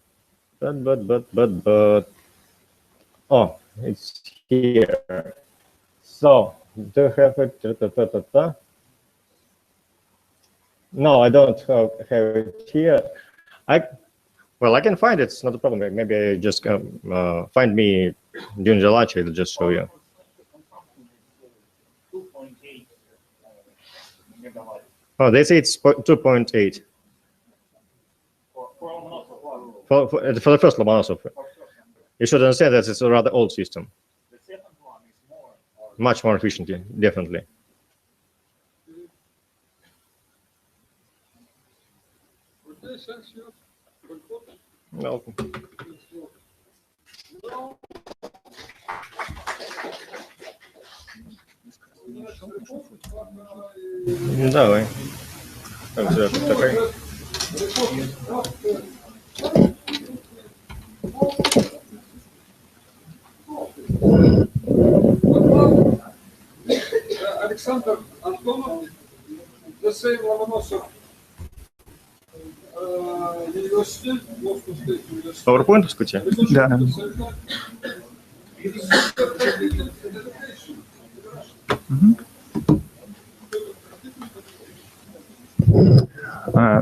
oh, it's here. So do you have it? No, I don't have it here. Well, I can find it. It's not a problem. Maybe I just find me during the lecture. I'll just show you. 2.8 megawatt. Oh, they say it's 2.8 for the first Lomonosov. You should understand that it's a rather old system. The second one is more. Much more efficiently, definitely. Welcome. Давай. Так, такой. Alexander Antonov, the same Lomonosov University, Moscow State University. PowerPoint скачай? Да.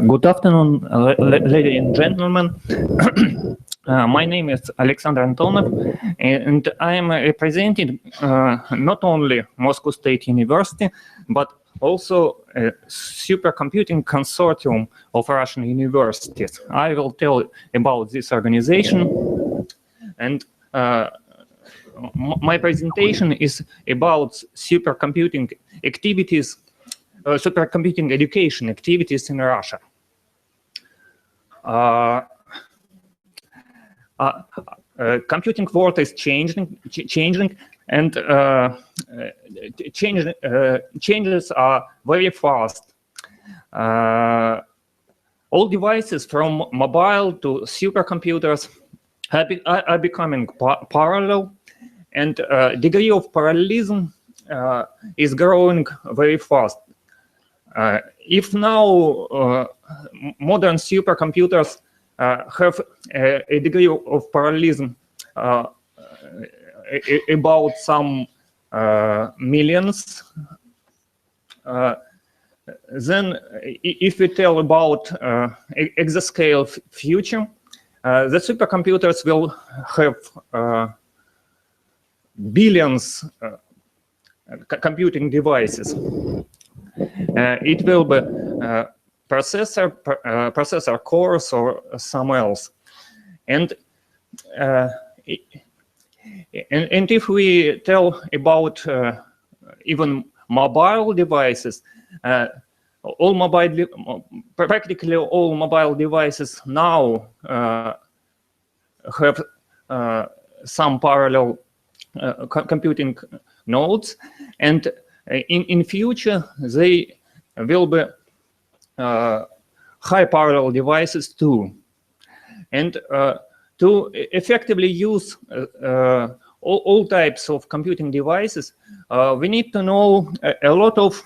Good afternoon, ladies and gentlemen. My name is Alexander Antonov, and I am representing not only Moscow State University, but also a supercomputing consortium of Russian universities. I will tell about this organization, and my presentation is about supercomputing activities, supercomputing education activities in Russia. Computing world is changing, and changes are very fast. All devices from mobile to supercomputers are becoming parallel, and degree of parallelism is growing very fast. If now modern supercomputers have a degree of parallelism about some millions, then if we tell about exascale future, the supercomputers will have billions computing devices. it will be processor cores or some else. And if we tell about even mobile devices, practically all mobile devices now have some parallel computing nodes, and in future they will be high parallel devices too. And to effectively use all types of computing devices, we need to know a lot of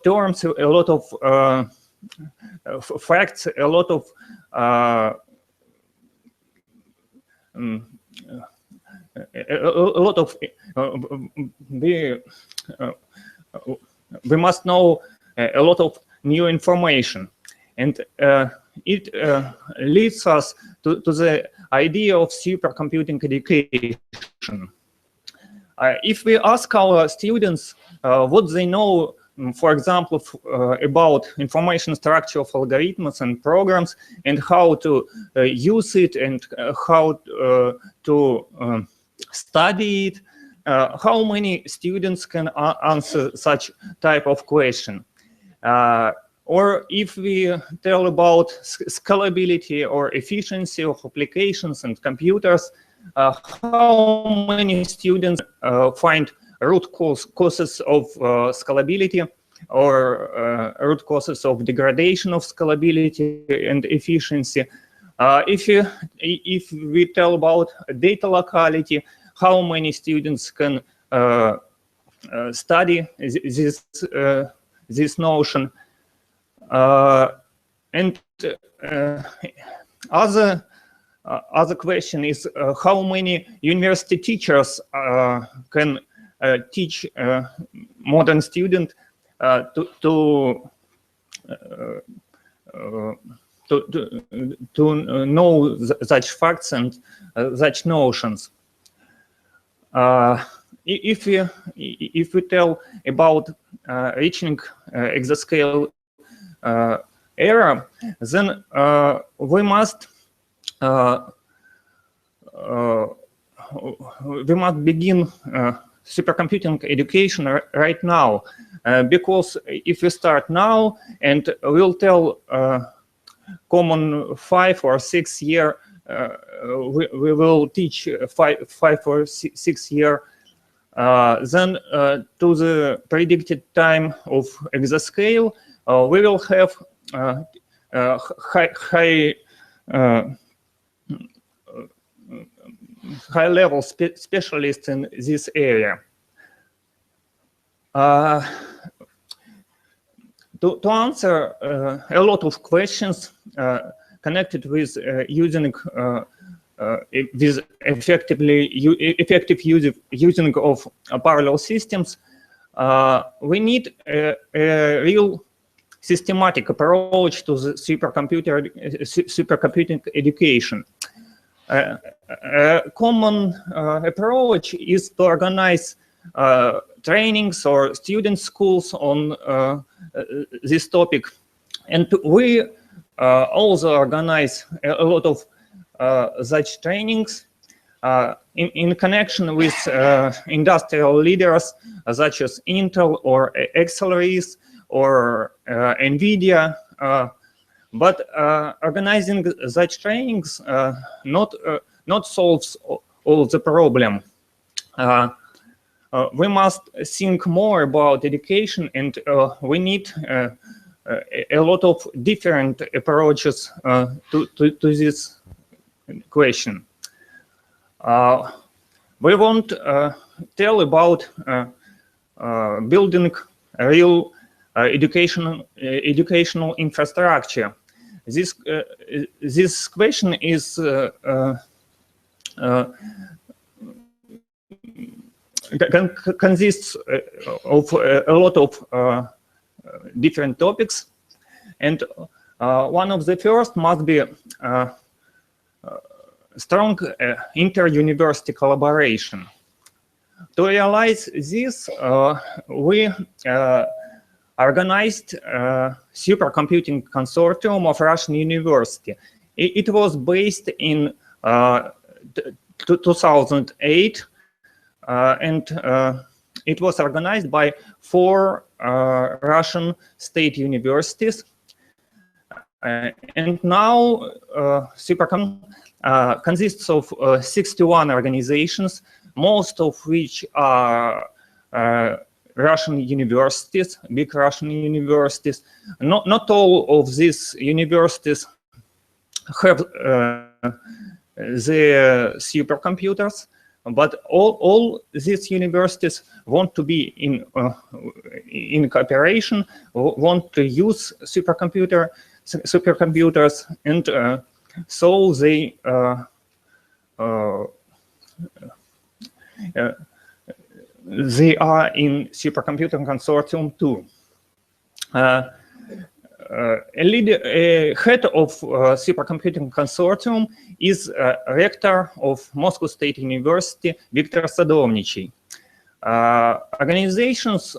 terms, a lot of facts, a lot of we must know a lot of new information, and it leads us to the idea of supercomputing education. If we ask our students what they know, for example, about information structure of algorithms and programs, and how to use it, and how to study it, how many students can answer such type of question? Or if we tell about scalability or efficiency of applications and computers, how many students find root causes of scalability, or root causes of degradation of scalability and efficiency? If we tell about data locality, how many students can study this notion? And other question is how many university teachers can teach modern student to know such facts and such notions. If we tell about reaching exascale era, then we must begin supercomputing education right now, because if we start now and we'll tell common 5 or 6 year, we will teach 5 or 6 year, then to the predicted time of exascale, we will have high level specialists in this area. To answer a lot of questions connected with using with effective using of parallel systems, we need a real systematic approach to the supercomputing education. A common approach is to organize trainings or student schools on this topic, and we also organize a lot of such trainings in connection with industrial leaders such as Intel or Axeleris or NVIDIA. But organizing such trainings not solves all the problem. We must think more about education, and we need a lot of different approaches to this question. We want to tell about building a real educational infrastructure. This question is consists of a lot of different topics, and one of the first must be strong inter-university collaboration. To realize this, we organized a supercomputing consortium of Russian university. It was based in 2008, and it was organized by 4 Russian state universities. And now Supercom consists of 61 organizations, most of which are Russian universities, big Russian universities. Not all of these universities have the supercomputers, but all these universities want to be in cooperation, want to use supercomputers, and so they are in supercomputing consortium too. A head of supercomputing consortium is rector of Moscow State University, Viktor Sadovnichiy. Organizations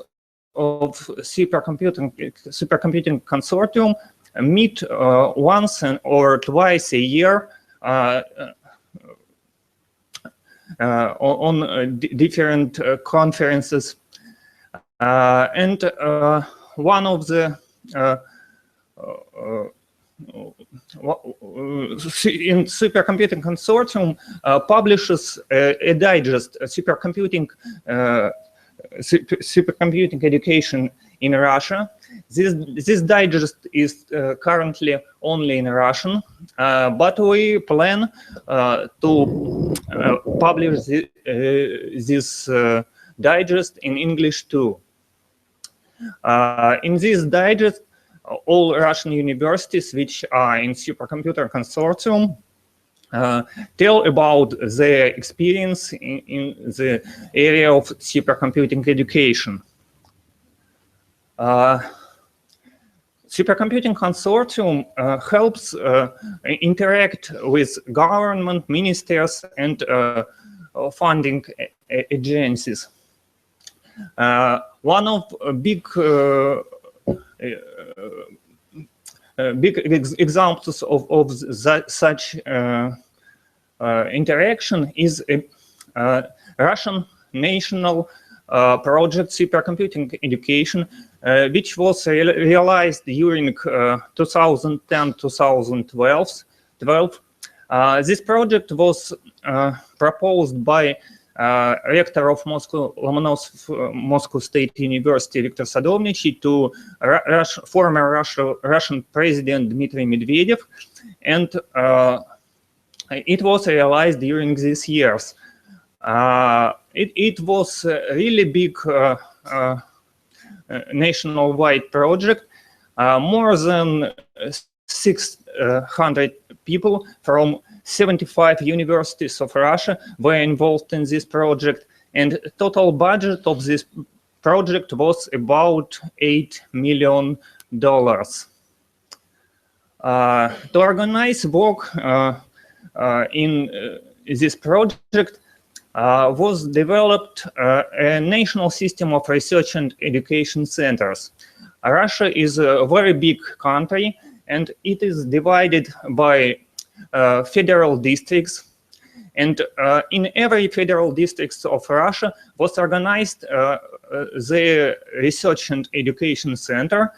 of supercomputing consortium meet once or twice a year on different conferences, and one of the in supercomputing consortium publishes a digest, supercomputing education in Russia. This digest is currently only in Russian, but we plan to publish this digest in English too. In this digest, all Russian universities which are in supercomputer consortium tell about their experience in the area of supercomputing education. Supercomputing consortium helps interact with government, ministers, and funding agencies. One of big examples of such interaction is a Russian national project, supercomputing education, which was realized during 2010-2012. This project was proposed by rector of Moscow State University, Viktor Sadovnichiy, to former Russian President Dmitry Medvedev, and it was realized during these years. It was a really big national-wide project. More than 600 people from 75 universities of Russia were involved in this project, and total budget of this project was about $8 million. To organize work in this project was developed a national system of research and education centers. Russia is a very big country, and it is divided by federal districts, and in every federal district of Russia was organized the research and education center.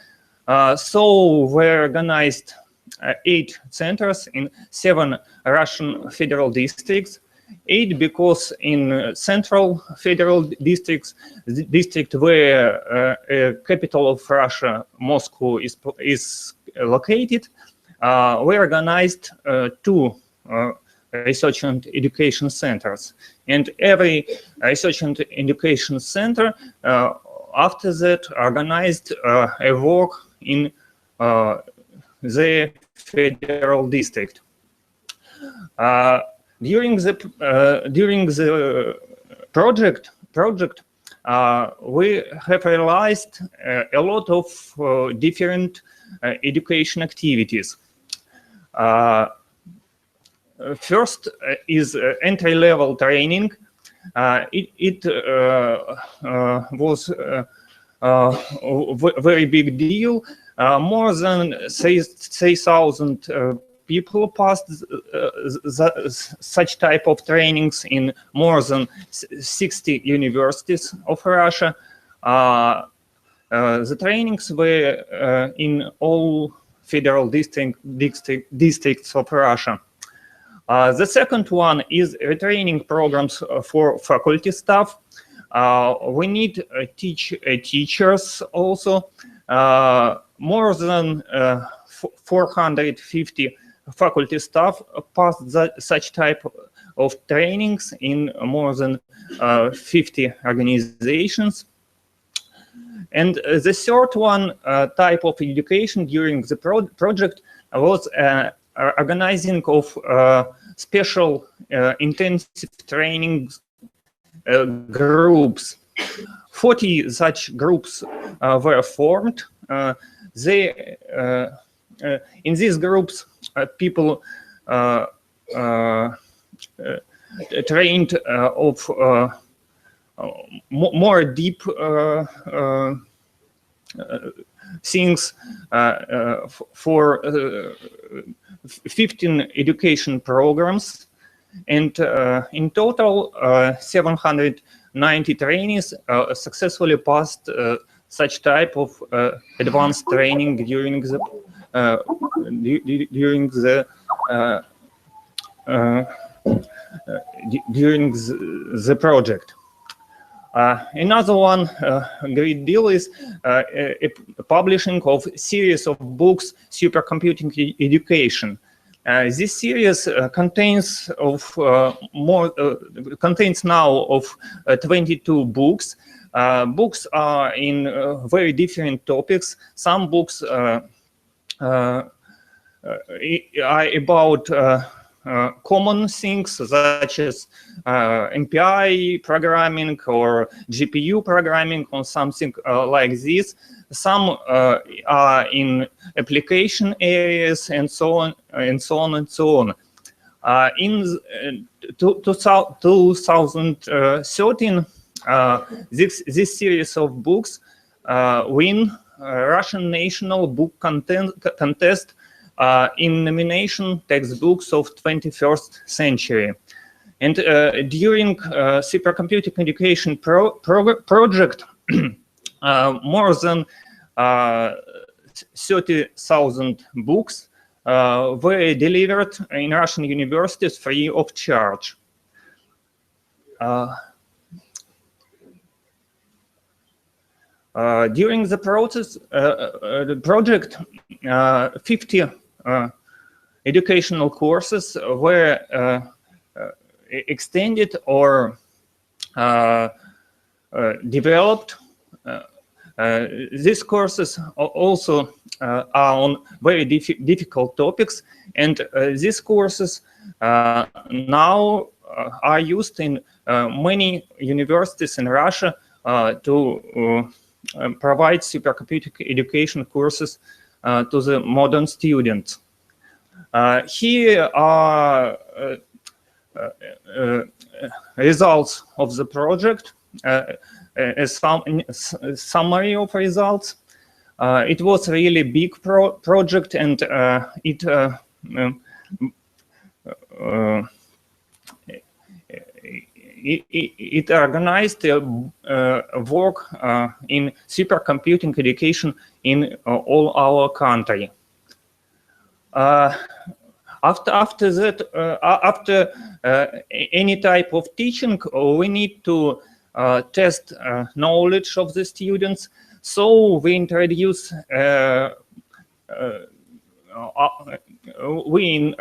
So were organized 8 centers in 7 Russian federal districts. 8 because in central federal districts, the district where capital of Russia, Moscow, is located, we organized 2 research and education centers. And every research and education center after that organized a work in the federal district. During the project, we have realized a lot of different education activities. First is entry-level training. It was a very big deal. More than 3,000 people passed such type of trainings in more than 60 universities of Russia. The trainings were in all federal districts of Russia. The second one is retraining programs for faculty staff. We need teachers also. More than 450 faculty staff passed such type of trainings in more than 50 organizations. And the third one, type of education during the project was organizing of special intensive training groups. 40 such groups were formed. In these groups, people trained of more deep things for 15 education programs, and in total 790 trainees successfully passed such type of advanced training during the project. Another one great deal is publishing of series of books, Supercomputing Education. This series contains now of 22 books. Books are in very different topics. Some books are about common things such as MPI programming or GPU programming or something like this. Some are in application areas and so on and so on and so on. In 2013, this series of books win Russian National Book Contest in nomination Textbooks of 21st Century. And during Supercomputing Education project, more than 30,000 books were delivered in Russian universities free of charge. During the project, 50 educational courses were extended or developed. These courses also are on very difficult topics, and these courses now are used in many universities in Russia to provide supercomputing education courses to the modern students. Here are results of the project, a summary of results. It was a really big project, and it organized work in supercomputing education in all our country. After that, after any type of teaching, we need to test knowledge of the students. So we introduce we in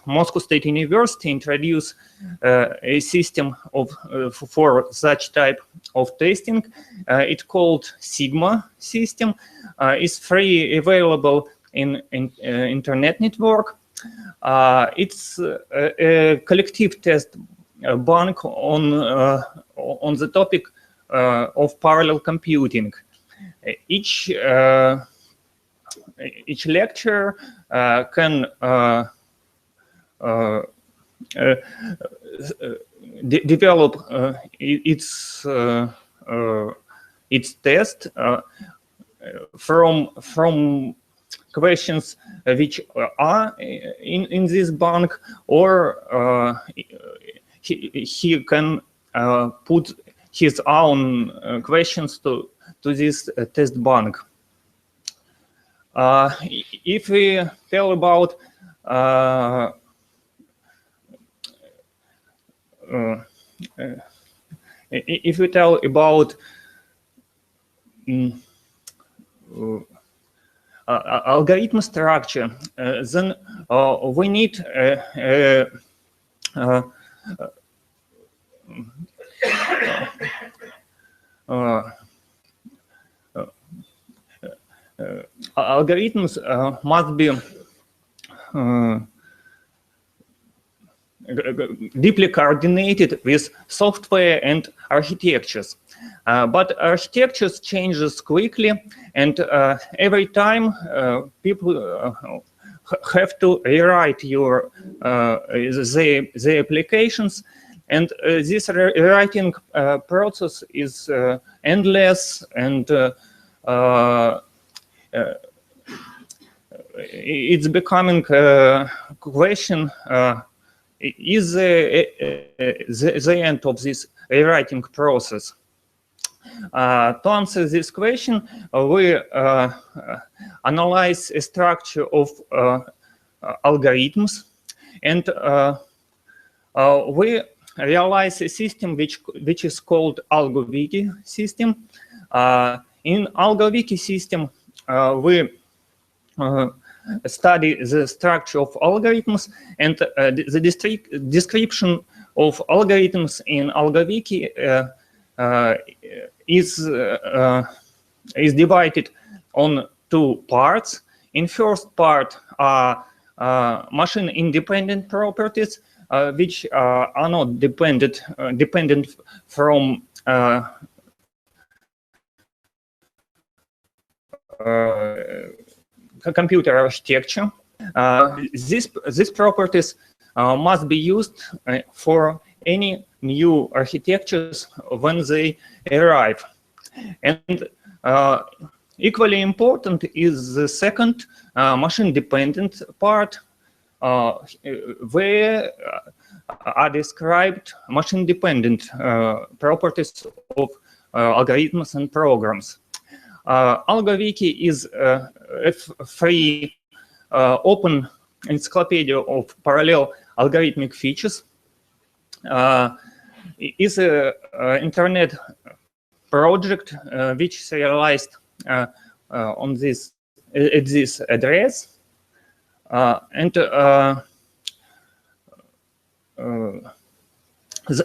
Moscow State University introduce a system of for such type of testing. It's called Sigma system. It's free, available in internet network. It's a collective test bank on the topic of parallel computing. Each lecture can develop its test from questions which are in this bank, or he can put his own questions to this test bank. If we tell about algorithm structure, then we need algorithms must be deeply coordinated with software and architectures. But architectures changes quickly, and every time people have to rewrite the applications, and this rewriting process is endless, and it's becoming a question, is the end of this rewriting process? To answer this question, we analyze a structure of algorithms, and we realize a system which is called AlgoWiki system. In AlgoWiki system, we study the structure of algorithms, and the description of algorithms in AlgoWiki is divided on two parts. In first part are machine-independent properties, which are not dependent from computer architecture. These properties must be used for any new architectures when they arrive. And equally important is the second machine-dependent part, where are described machine-dependent properties of algorithms and programs. AlgoWiki is a free open encyclopedia of parallel algorithmic features. Is an internet project which is realized on this at this address, and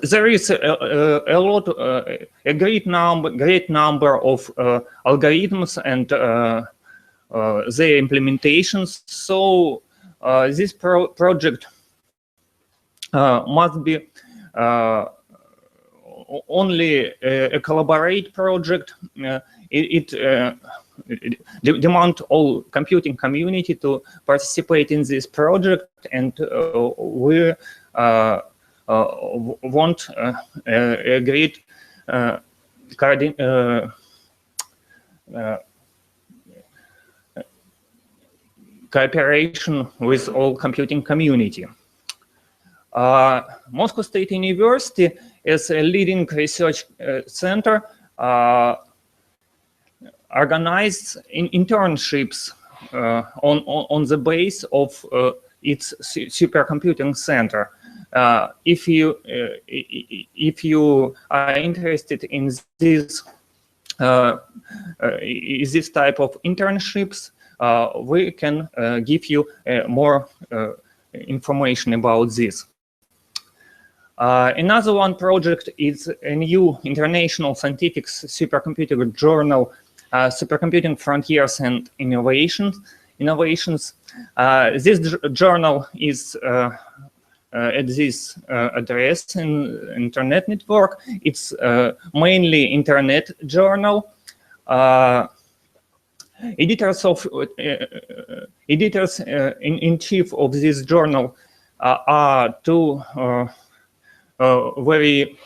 there is a great number of algorithms and their implementations. So this project must be only a collaborate project. It demands all computing community to participate in this project, and we want a great cooperation with all computing community. Moscow State University is a leading research center, organized in internships on the base of its supercomputing center. If you are interested in this type of internships, we can give you more information about this. Another one project is a new international scientific supercomputing journal, Supercomputing Frontiers and Innovations. This journal is at this address in internet network. It's mainly internet journal. Editors in chief of this journal are two very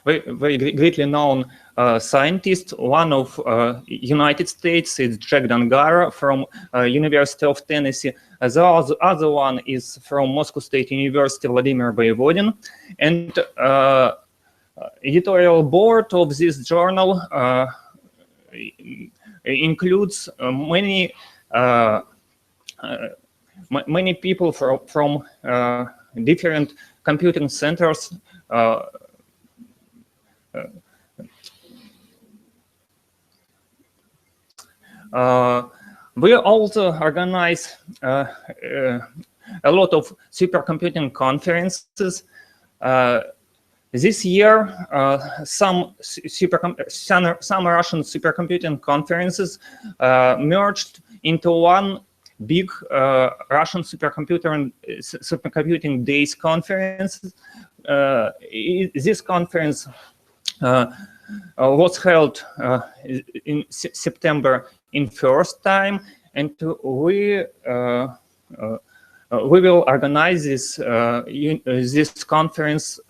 very greatly known scientist. One of United States is Jack Dangara from University of Tennessee. The other one is from Moscow State University, Vladimir Voevodin. And editorial board of this journal includes many people from different computing centers. We also organize a lot of supercomputing conferences. This year, some Russian supercomputing conferences merged into one big Russian supercomputing days conference. This conference was held in September in first time, and we will organize this conference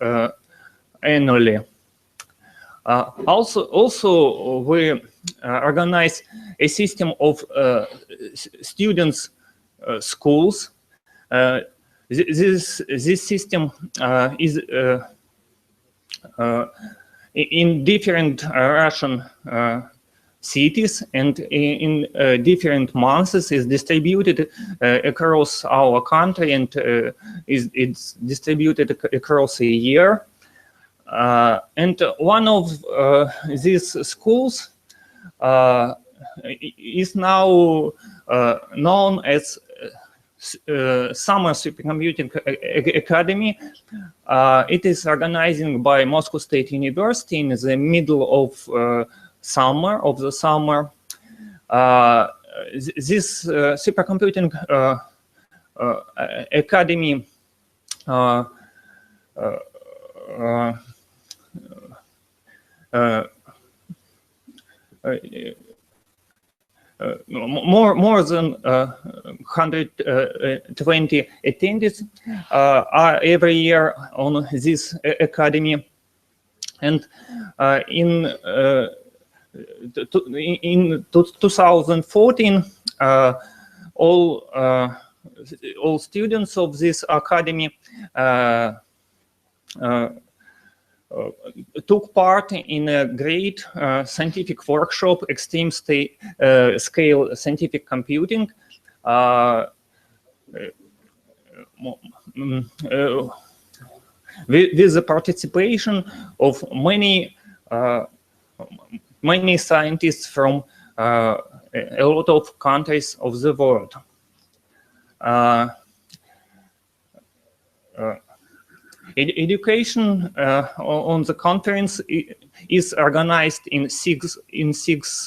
annually. Also, we organize a system of students' schools. This system is in different Russian cities and in different months is distributed across our country, and it's distributed across a year. And one of these schools is now known as Summer Supercomputing Academy. It is organizing by Moscow State University in the middle of the summer. This supercomputing academy more than 120 attendees are every year on this academy, and in 2014, all students of this academy took part in a great scientific workshop, extreme scale scientific computing, with the participation of many scientists from a lot of countries of the world. Education on the conference is organized in six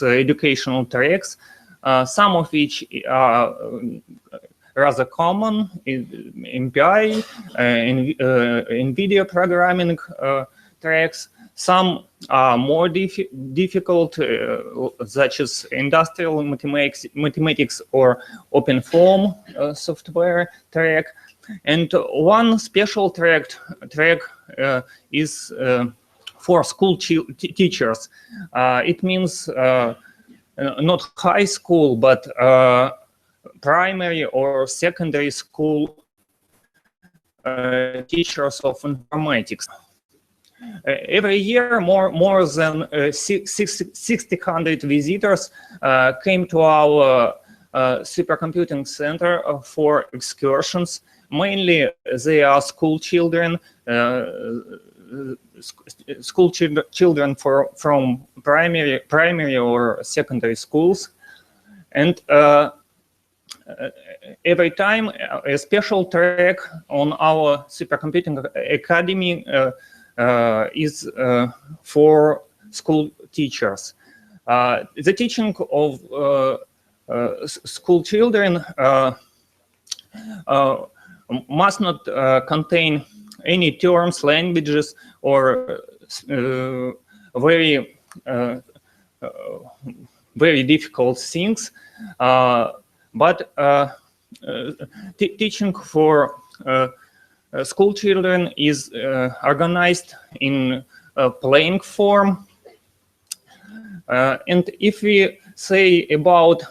educational tracks, some of which are rather common in MPI, in video programming tracks. Some are more difficult, such as industrial mathematics or open form software track. And one special track is for school teachers. It means not high school, but primary or secondary school teachers of informatics. Every year, more than 600 visitors came to our supercomputing center for excursions. Mainly, they are school children, from primary or secondary schools, and every time a special track on our supercomputing academy is for school teachers. The teaching of school children must not contain any terms, languages, or very very difficult things, but teaching for school children is organized in a playing form. And if we say about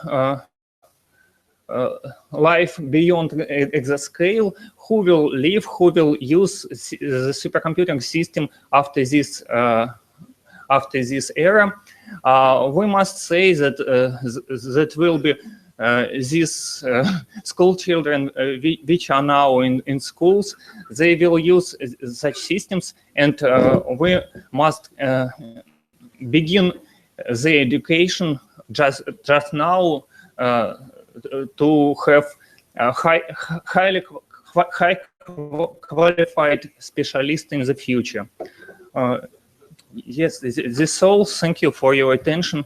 life beyond exascale, who will live, who will use the supercomputing system after this era, we must say that that will be these school children which are now in schools. They will use such systems, and we must begin the education just now to have highly qualified specialists in the future. Yes, this is all. Thank you for your attention.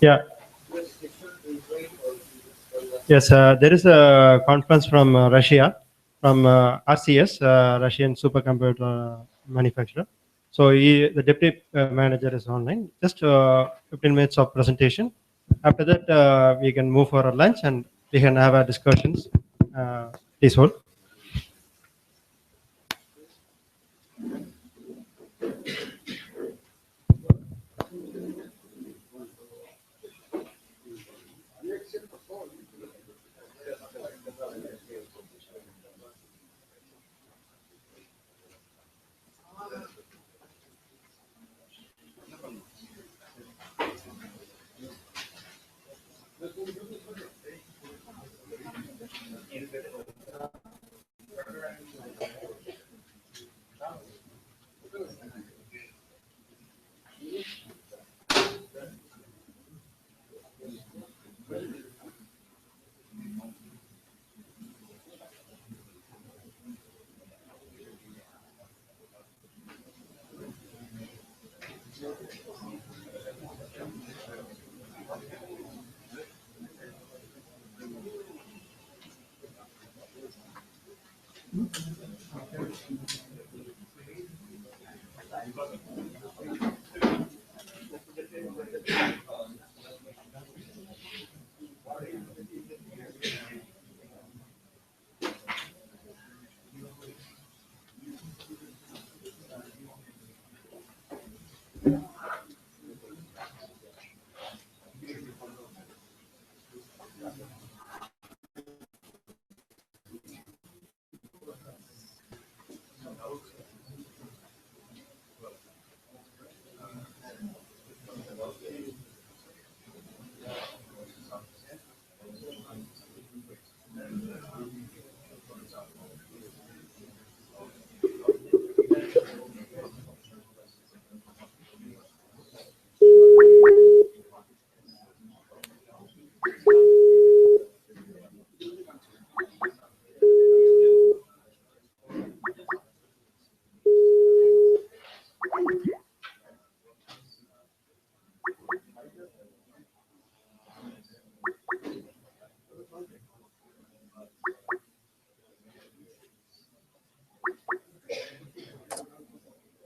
Yeah. Yes, there is a conference from Russia, from RCS, Russian supercomputer manufacturer. So the deputy manager is online. Just 15 minutes of presentation. After that, we can move for a lunch and we can have a discussions. Please hold.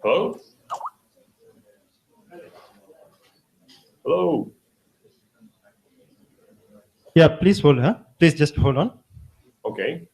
Hello? Hello? Yeah, please hold, huh? Please just hold on. Okay.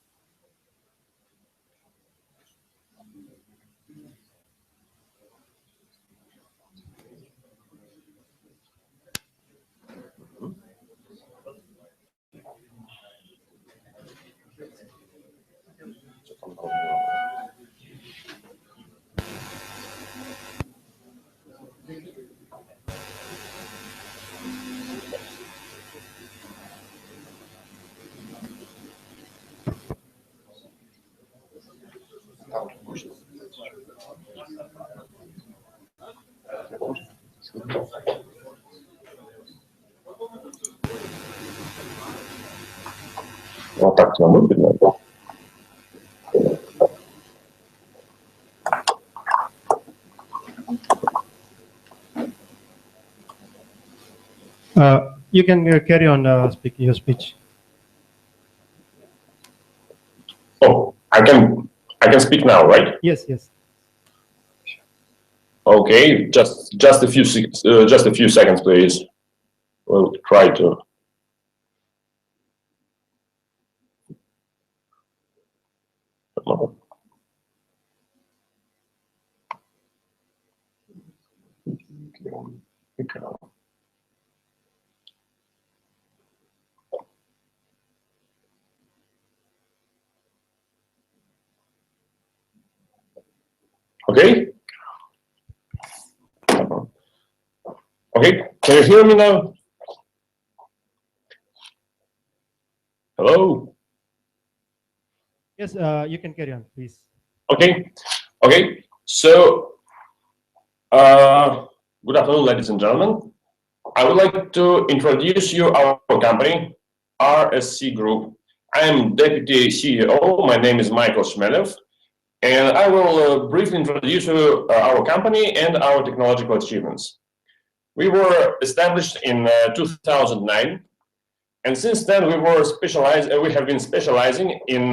Вот так нам выгодно. You can carry on speaking your speech. Oh, I can speak now, right? Yes, yes. Okay, just a few seconds, please. We'll try to. Okay. Okay, can you hear me now? Hello? Yes, you can carry on, please. Okay. Okay. So, good afternoon, ladies and gentlemen. I would like to introduce you our company, RSC Group. I am Deputy CEO. My name is Michael Shmelev, and I will briefly introduce you our company and our technological achievements. We were established in 2009, and since then we have been specializing in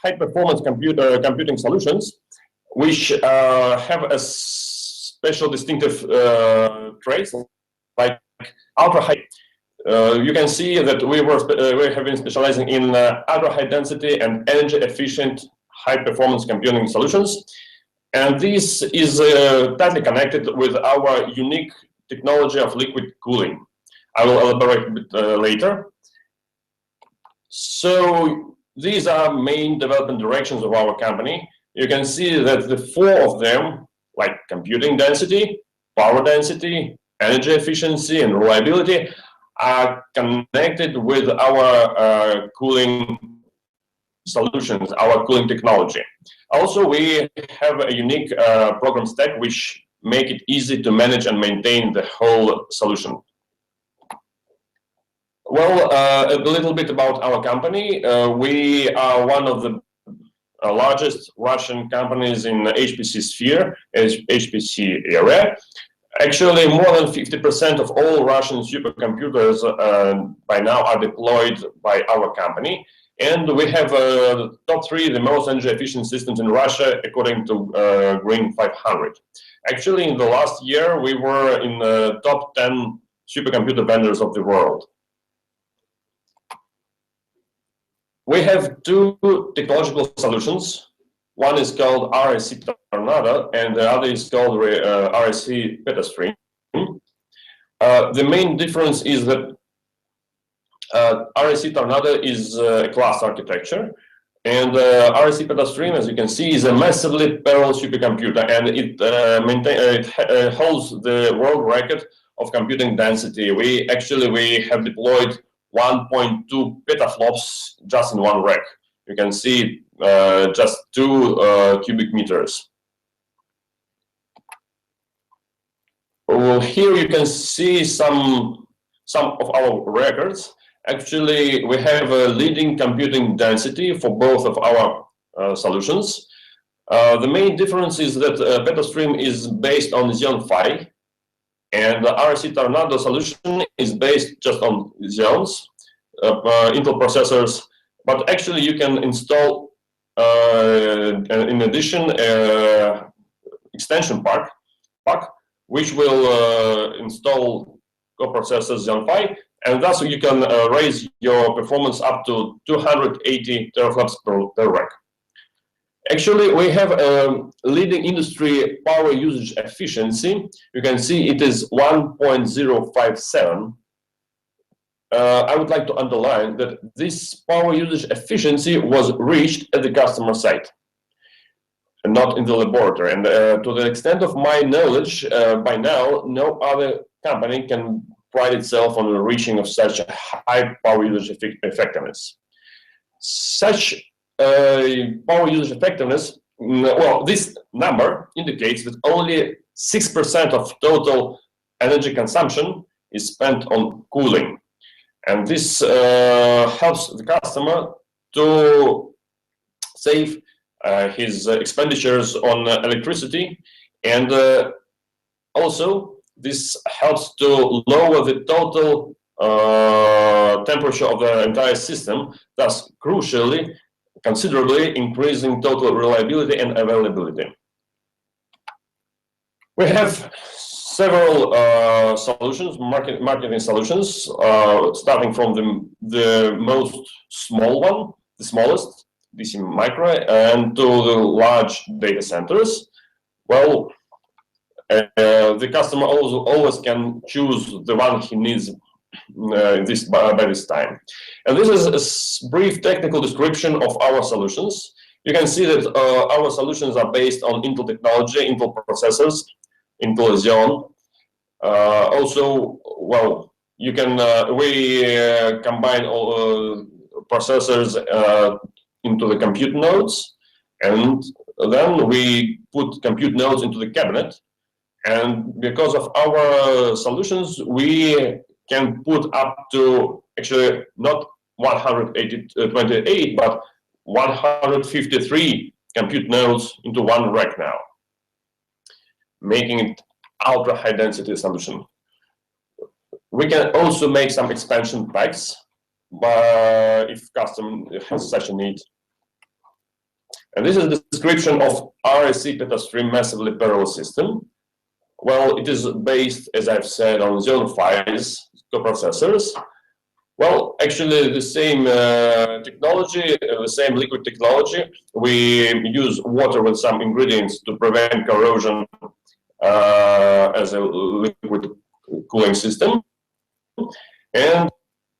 high-performance computing solutions, which have a special distinctive traits like ultra-high. You can see that we have been specializing in ultra-high density and energy-efficient high-performance computing solutions, and this is tightly connected with our unique technology of liquid cooling. I will elaborate a bit later. So these are main development directions of our company. You can see that the four of them, like computing density, power density, energy efficiency, and reliability, are connected with our cooling solutions, our cooling technology. Also, we have a unique program stack which make it easy to manage and maintain the whole solution. Well, a little bit about our company. We are one of the largest Russian companies in the HPC sphere, HPC area. Actually, more than 50% of all Russian supercomputers by now are deployed by our company. And we have top 3 the most energy efficient systems in Russia according to Green 500. Actually, in the last year, we were in the top 10 supercomputer vendors of the world. We have 2 technological solutions. One is called RSC Tornado, and the other is called RSC Petastream. The main difference is that RSC Tornado is a class architecture, and RSC Petastream, as you can see, is a massively parallel supercomputer, and it holds the world record of computing density. We have deployed 1.2 petaflops just in one rack. You can see just 2 cubic meters. Well, here you can see some of our records. Actually, we have a leading computing density for both of our solutions. The main difference is that Petastream is based on Xeon Phi, and the RSC Tornado solution is based just on Xeons, Intel processors. But actually, you can install, in addition, extension pack, which will install coprocessors Xeon Phi, and thus you can raise your performance up to 280 teraflops per rack. Actually, we have a leading industry power usage efficiency. You can see it is 1.057. I would like to underline that this power usage efficiency was reached at the customer site, and not in the laboratory. And to the extent of my knowledge, by now, no other company can pride itself on the reaching of such a high power usage effectiveness. Such power usage effectiveness well, this number indicates that only 6% of total energy consumption is spent on cooling. And this helps the customer to save his expenditures on electricity, and also this helps to lower the total temperature of the entire system, thus crucially, considerably increasing total reliability and availability. We have several solutions, marketing solutions, starting from the most small one, the smallest, DC Micro, and to the large data centers. Well, the customer also always can choose the one he needs by this time. And this is a brief technical description of our solutions. You can see that our solutions are based on Intel technology, Intel processors, Intel Xeon. Also, well, you can we combine all processors into the compute nodes, and then we put compute nodes into the cabinet. And because of our solutions, we can put up to actually not 128, but 153 compute nodes into one rack now, making it ultra high density solution. We can also make some expansion packs if customer has such a need. And this is the description of RSC PetaStream massively parallel system. Well, it is based, as I've said, on Xeon Phi's coprocessors. Well, actually the same technology, the same liquid technology. We use water with some ingredients to prevent corrosion as a liquid cooling system. And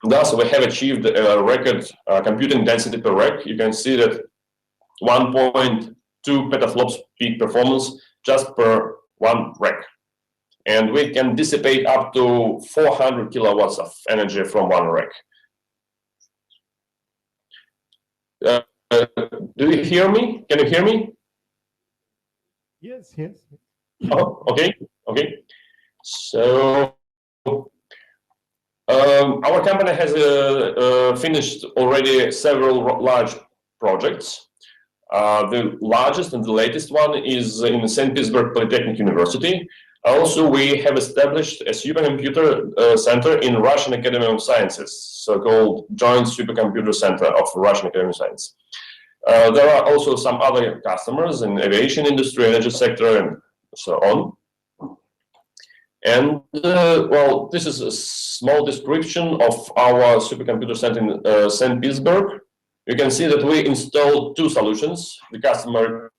thus we have achieved a record computing density per rack. You can see that 1.2 petaflops peak performance just per one rack. And we can dissipate up to 400 kilowatts of energy from one rack. Do you hear me? Can you hear me? Yes, yes. Oh, okay, okay. So our company has finished already several large projects. The largest and the latest one is in St. Petersburg Polytechnic University. Also, we have established a supercomputer center in Russian Academy of Sciences, so-called Joint Supercomputer Center of Russian Academy of Science. There are also some other customers in aviation industry, energy sector, and so on. And well, this is a small description of our supercomputer center in St. Petersburg. You can see that we installed two solutions. The customer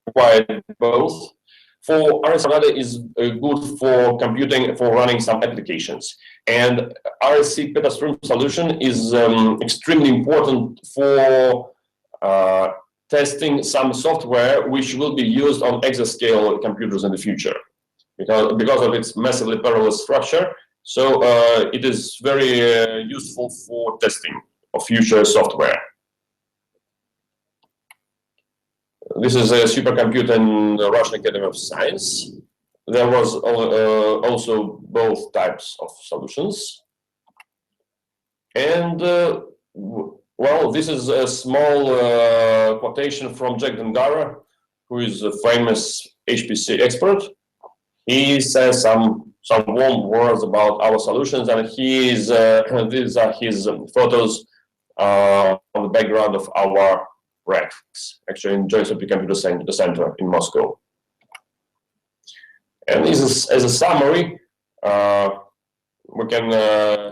required both. For RSC is good for computing, for running some applications. And RSC PetaStream solution is extremely important for testing some software which will be used on exascale computers in the future. Because of its massively parallel structure, so it is very useful for testing of future software. This is a supercomputer in the Russian Academy of Science. There was also both types of solutions. And well, this is a small quotation from Jack Dangara, who is a famous HPC expert. He says some warm words about our solutions, and these are his photos on the background of our racks, actually in Joint Supercomputer Center in Moscow. And this is, as a summary, we can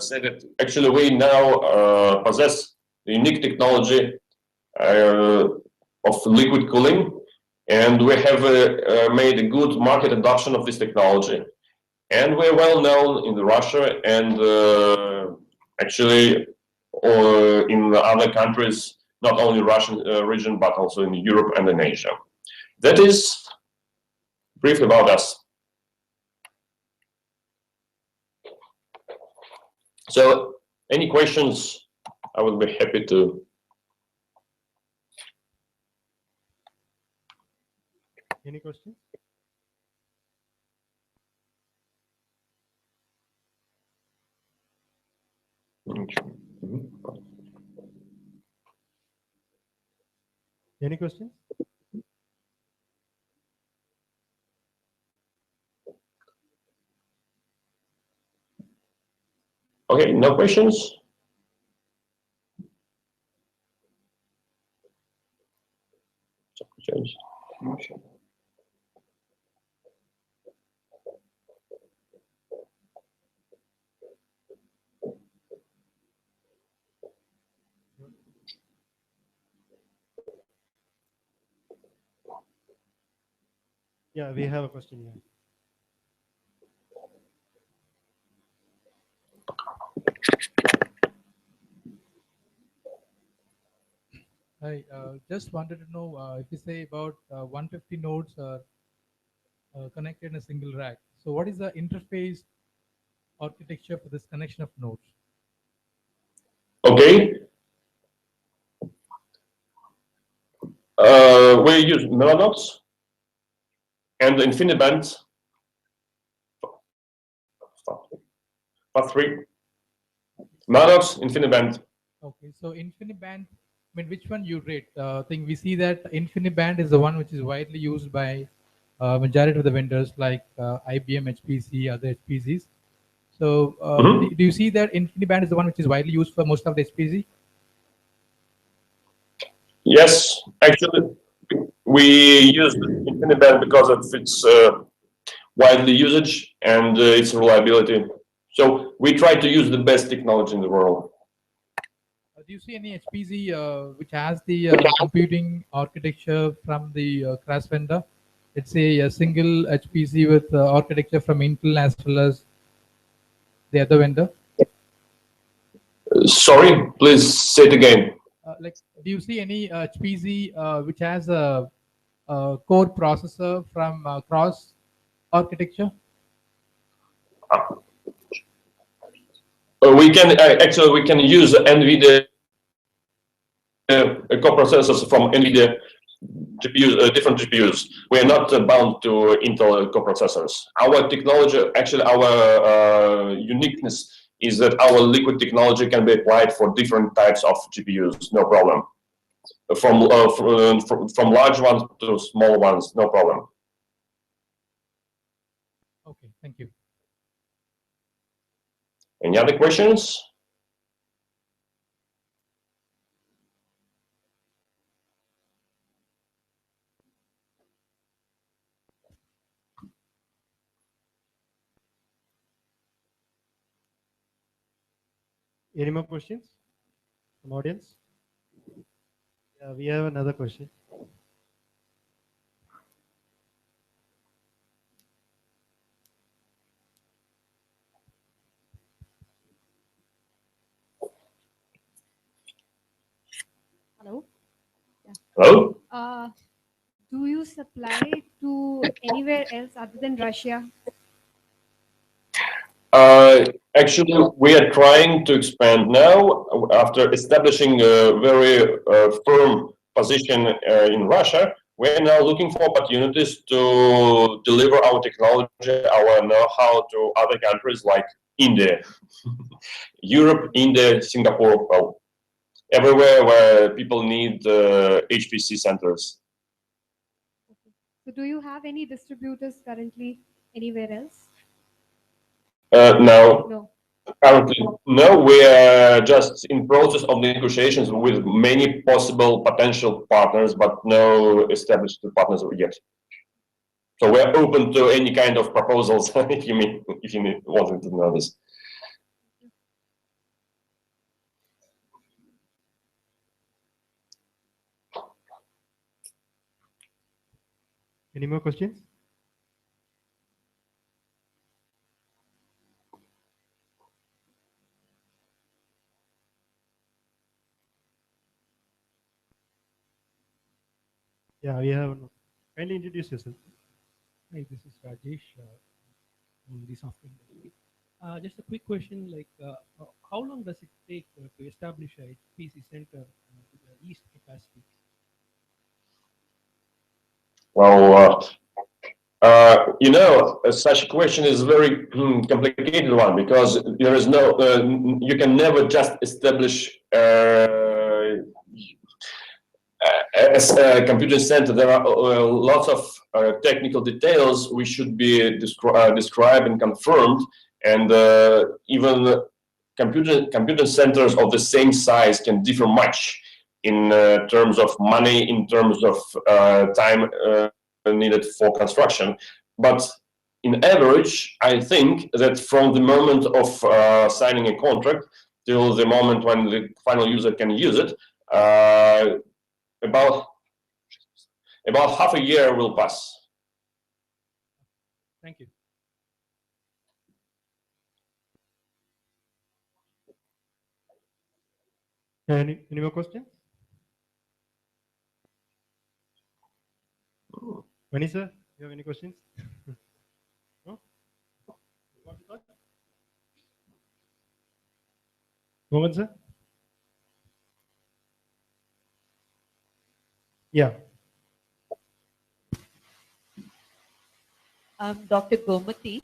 say that actually we now possess the unique technology of liquid cooling, and we have made a good market adoption of this technology. And we're well known in Russia and actually in other countries, not only Russian region, but also in Europe and in Asia. That is briefly about us. So any questions, I would be happy to. Any questions? Any questions? Okay, no questions? Yeah, we have a question here. I just wanted to know if you say about 150 nodes are connected in a single rack. So what is the interface architecture for this connection of nodes? Okay. We use Mellanox and InfiniBand for 3. Mellanox, InfiniBand. Okay, so InfiniBand, I mean, which one you rate? I think we see that InfiniBand is the one which is widely used by majority of the vendors like IBM, HPC, other HPCs. So do you see that InfiniBand is the one which is widely used for most of the HPC? Yes, actually, we use InfiniBand because of its widely usage and its reliability. So we try to use the best technology in the world. Do you see any HPC which has the computing architecture from the cross vendor? Let's say a single HPC with architecture from Intel as well as the other vendor. Sorry, please say it again. Like, do you see any HPC which has a core processor from cross architecture? We can actually we can use NVIDIA coprocessors from NVIDIA GPUs, different GPUs. We are not bound to Intel coprocessors. Our technology, actually, our uniqueness is that our liquid technology can be applied for different types of GPUs, no problem. From large ones to small ones, no problem. Okay, thank you. Any other questions? Any more questions from audience? Yeah, we have another question. Hello. Yeah. Hello. Do you supply to anywhere else other than Russia? Actually, we are trying to expand now after establishing a very firm position in Russia. We are now looking for opportunities to deliver our technology, our know-how to other countries like India, Europe, India, Singapore, well, everywhere where people need HPC centers. So do you have any distributors currently anywhere else? No. No. Currently, no. We are just in process of negotiations with many possible potential partners, but no established partners yet. So we're open to any kind of proposals if you wanted to know this. Any more questions? Yeah, we have. Kindly introduce yourself. Hi, this is Rajesh from the software industry. Just a quick question, like how long does it take to establish a PC center with the least capacity? Well, such a question is a very complicated one because there is no, you can never just establish as a computer center. There are lots of technical details which should be described and confirmed, and even computer centers of the same size can differ much in terms of money, in terms of time needed for construction. But in average, I think that from the moment of signing a contract till the moment when the final user can use it, about half a year will pass. Thank you. Any more questions? Mani sir, you have any questions? No? Mohammed sir? Yeah. Dr. Gomati.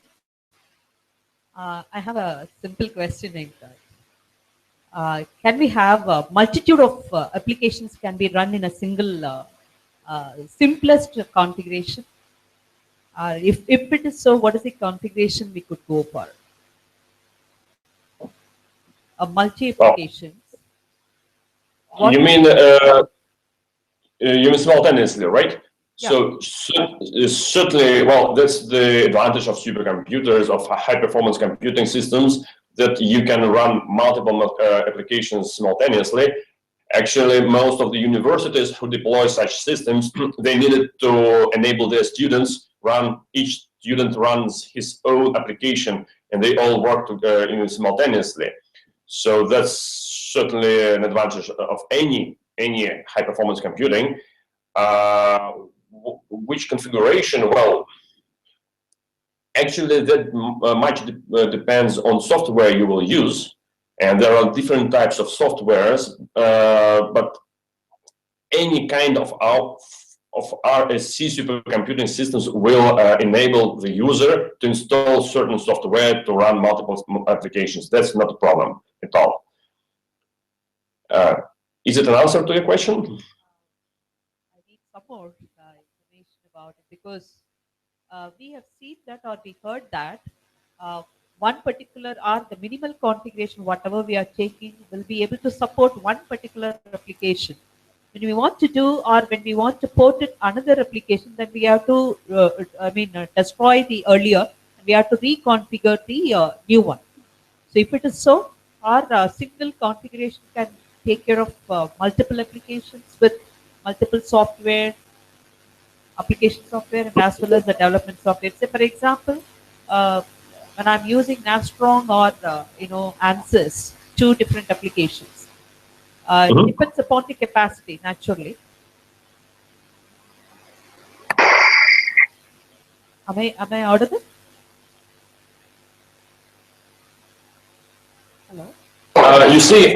I have a simple question in that. Can we have a multitude of applications can be run in a single simplest configuration? If it is so, what is the configuration we could go for? A multi-applications. You mean simultaneously, right? Yeah. So certainly, well, that's the advantage of supercomputers, of high-performance computing systems, that you can run multiple applications simultaneously. Actually, most of the universities who deploy such systems, they needed to enable their students each student runs his own application, and they all work simultaneously. So that's certainly an advantage of any high-performance computing. Which configuration? Well, actually, that much depends on software you will use, and there are different types of softwares. But any kind of RSC supercomputing systems will enable the user to install certain software to run multiple applications. That's not a problem at all. Is it an answer to your question? I need some more information about it, because we have seen that, or we heard that one particular or the minimal configuration, whatever we are taking, will be able to support one particular application. When we want to do, or when we want to port it another application, then we have to, destroy the earlier, and we have to reconfigure the new one. So if it is so, our single configuration can take care of multiple applications with multiple software, application software, and as well as the development software. Say, for example, when I'm using Navstrong or ANSYS, two different applications. It depends upon the capacity, naturally. Am I audible? Hello? You see,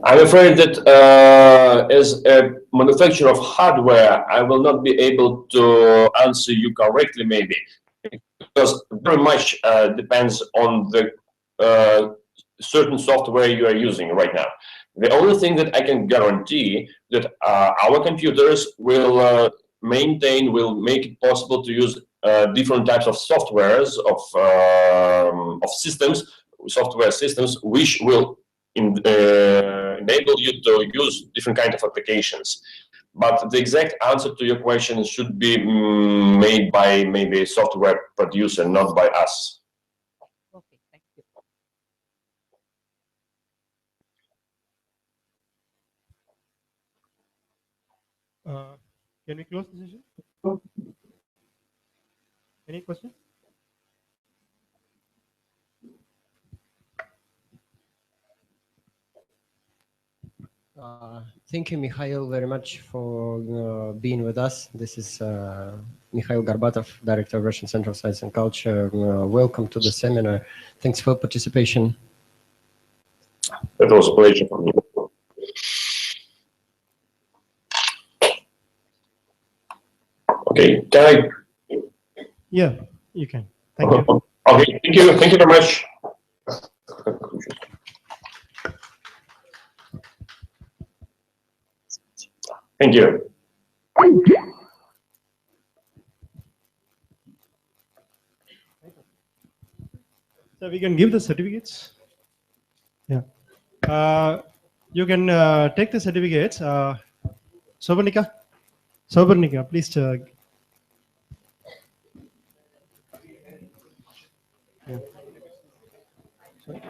I'm afraid that as a manufacturer of hardware, I will not be able to answer you correctly, maybe, because very much depends on the certain software you are using right now. The only thing that I can guarantee that our computers will make it possible to use different types of softwares of systems, software systems, which will enable you to use different kinds of applications. But the exact answer to your question should be made by maybe a software producer, not by us. Okay, thank you. Can we close the session? Any questions? Thank you, Mikhail, very much for being with us. This is Mikhail Gorbatov, Director of Russian Center of Science and Culture. Welcome to the seminar. Thanks for participation. It was a pleasure for me. Okay, can Yeah, you can. I? Thank you. Okay, thank you very much. Thank you. So we can give the certificates. Yeah. You can take the certificates. Sobernika, please. Yeah. Sorry.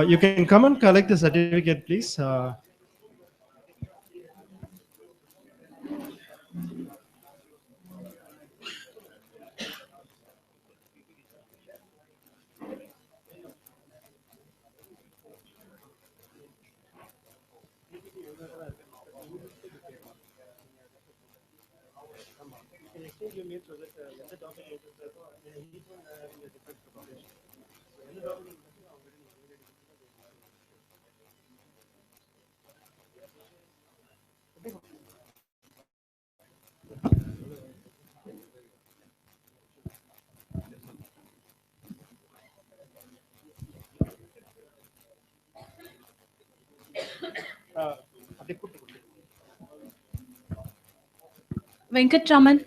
You can come and collect the certificate, please. Venkatraman.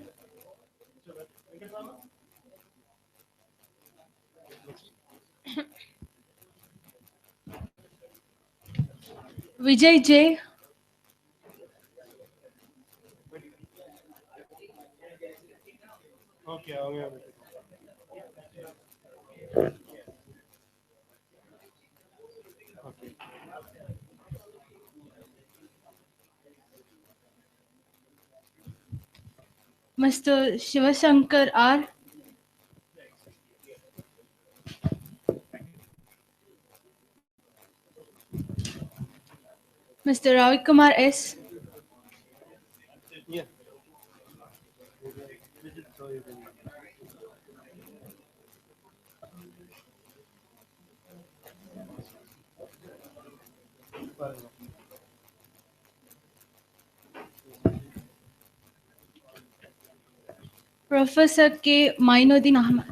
Vijay J. Okay. Mr. Shivashankar R. Mr. Ravikumar S. Yeah. Professor K. Mainuddin Ahmad.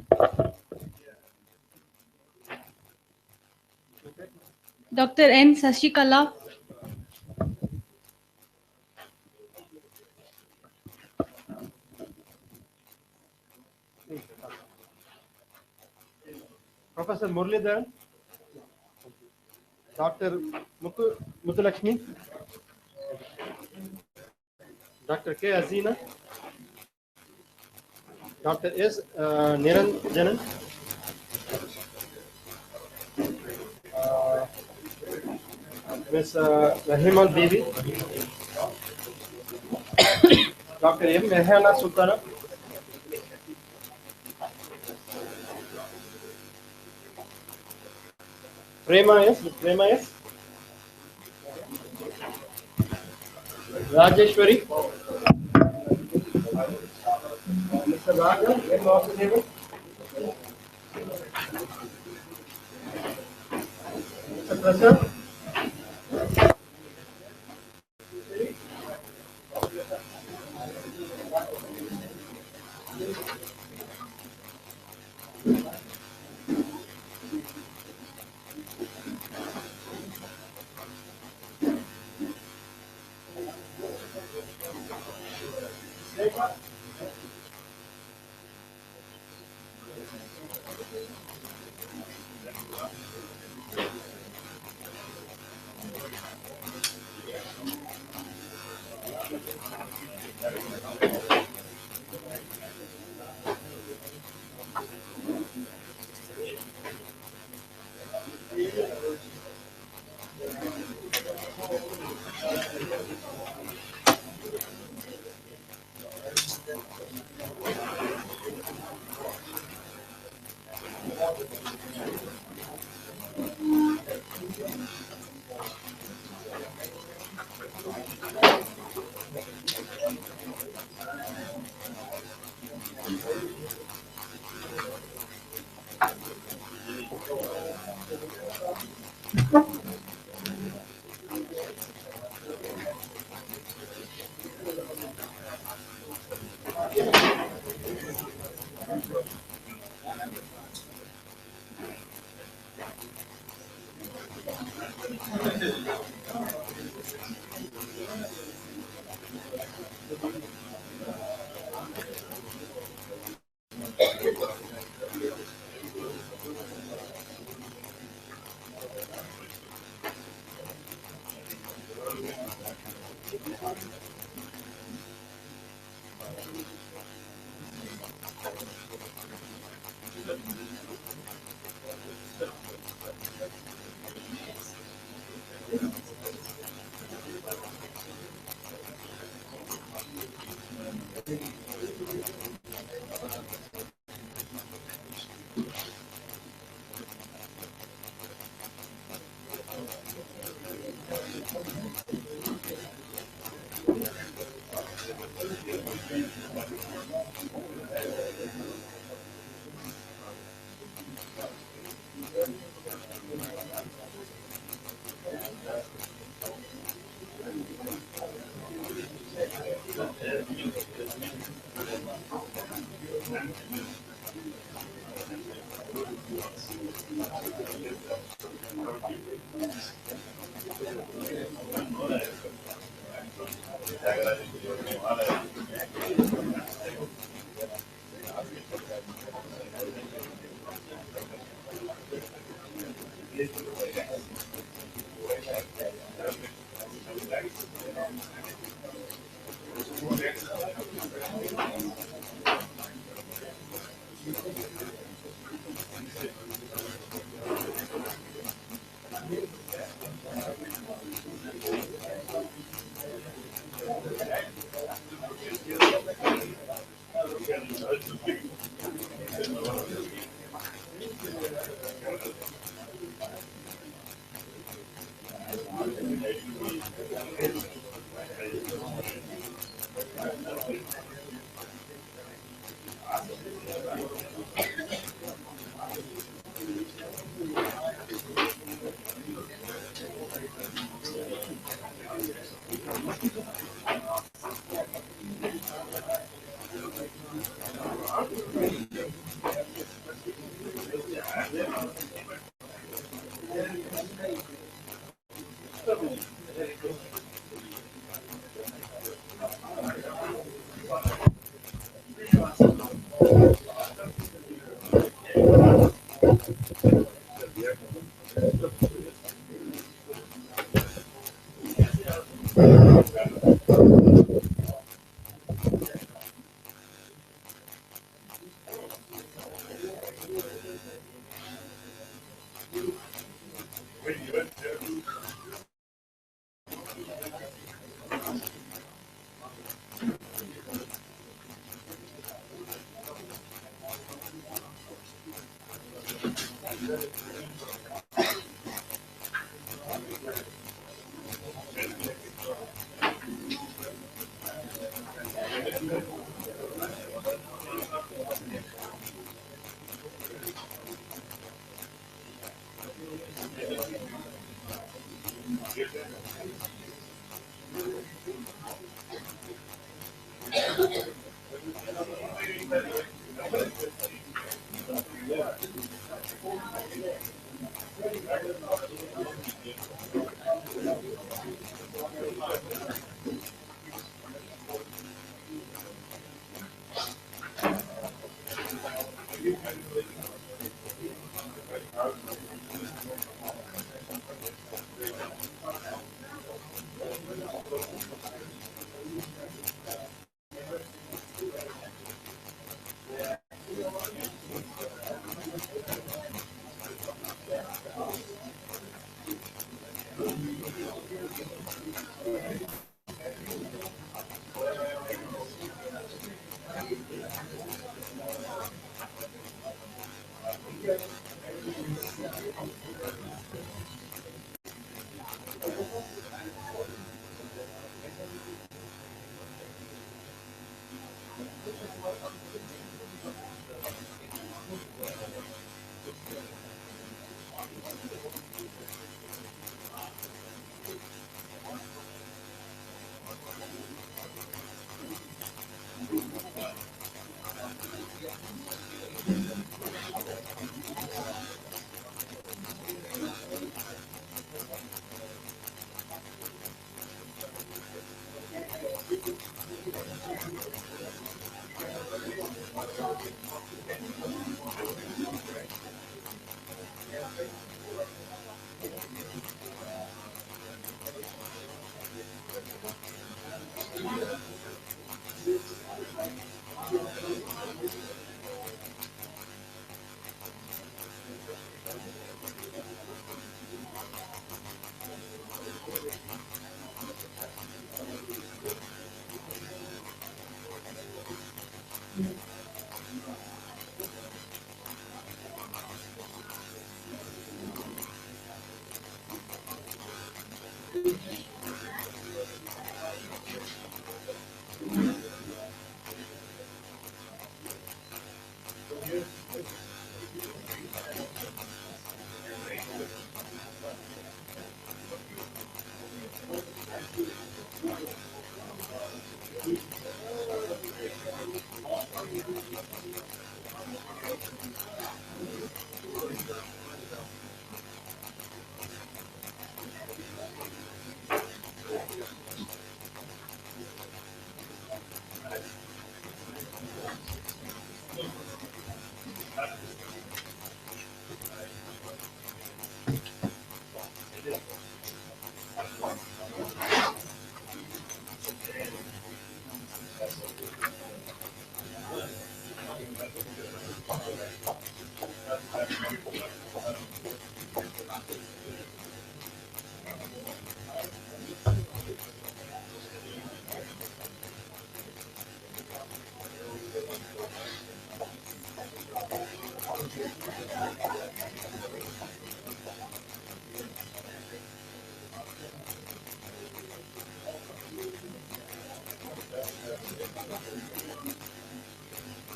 Dr. N. Sashikala. Professor Muralidharan, Dr. Muthulakshmi, Dr. K. Azina, Dr. S. Niranjanan, Ms. Rahima Devi, Dr. M. Mehana Sultana, Prema S. Rajeshwari, Mr. Raja, M. Vasudevan, Mr. Prasad,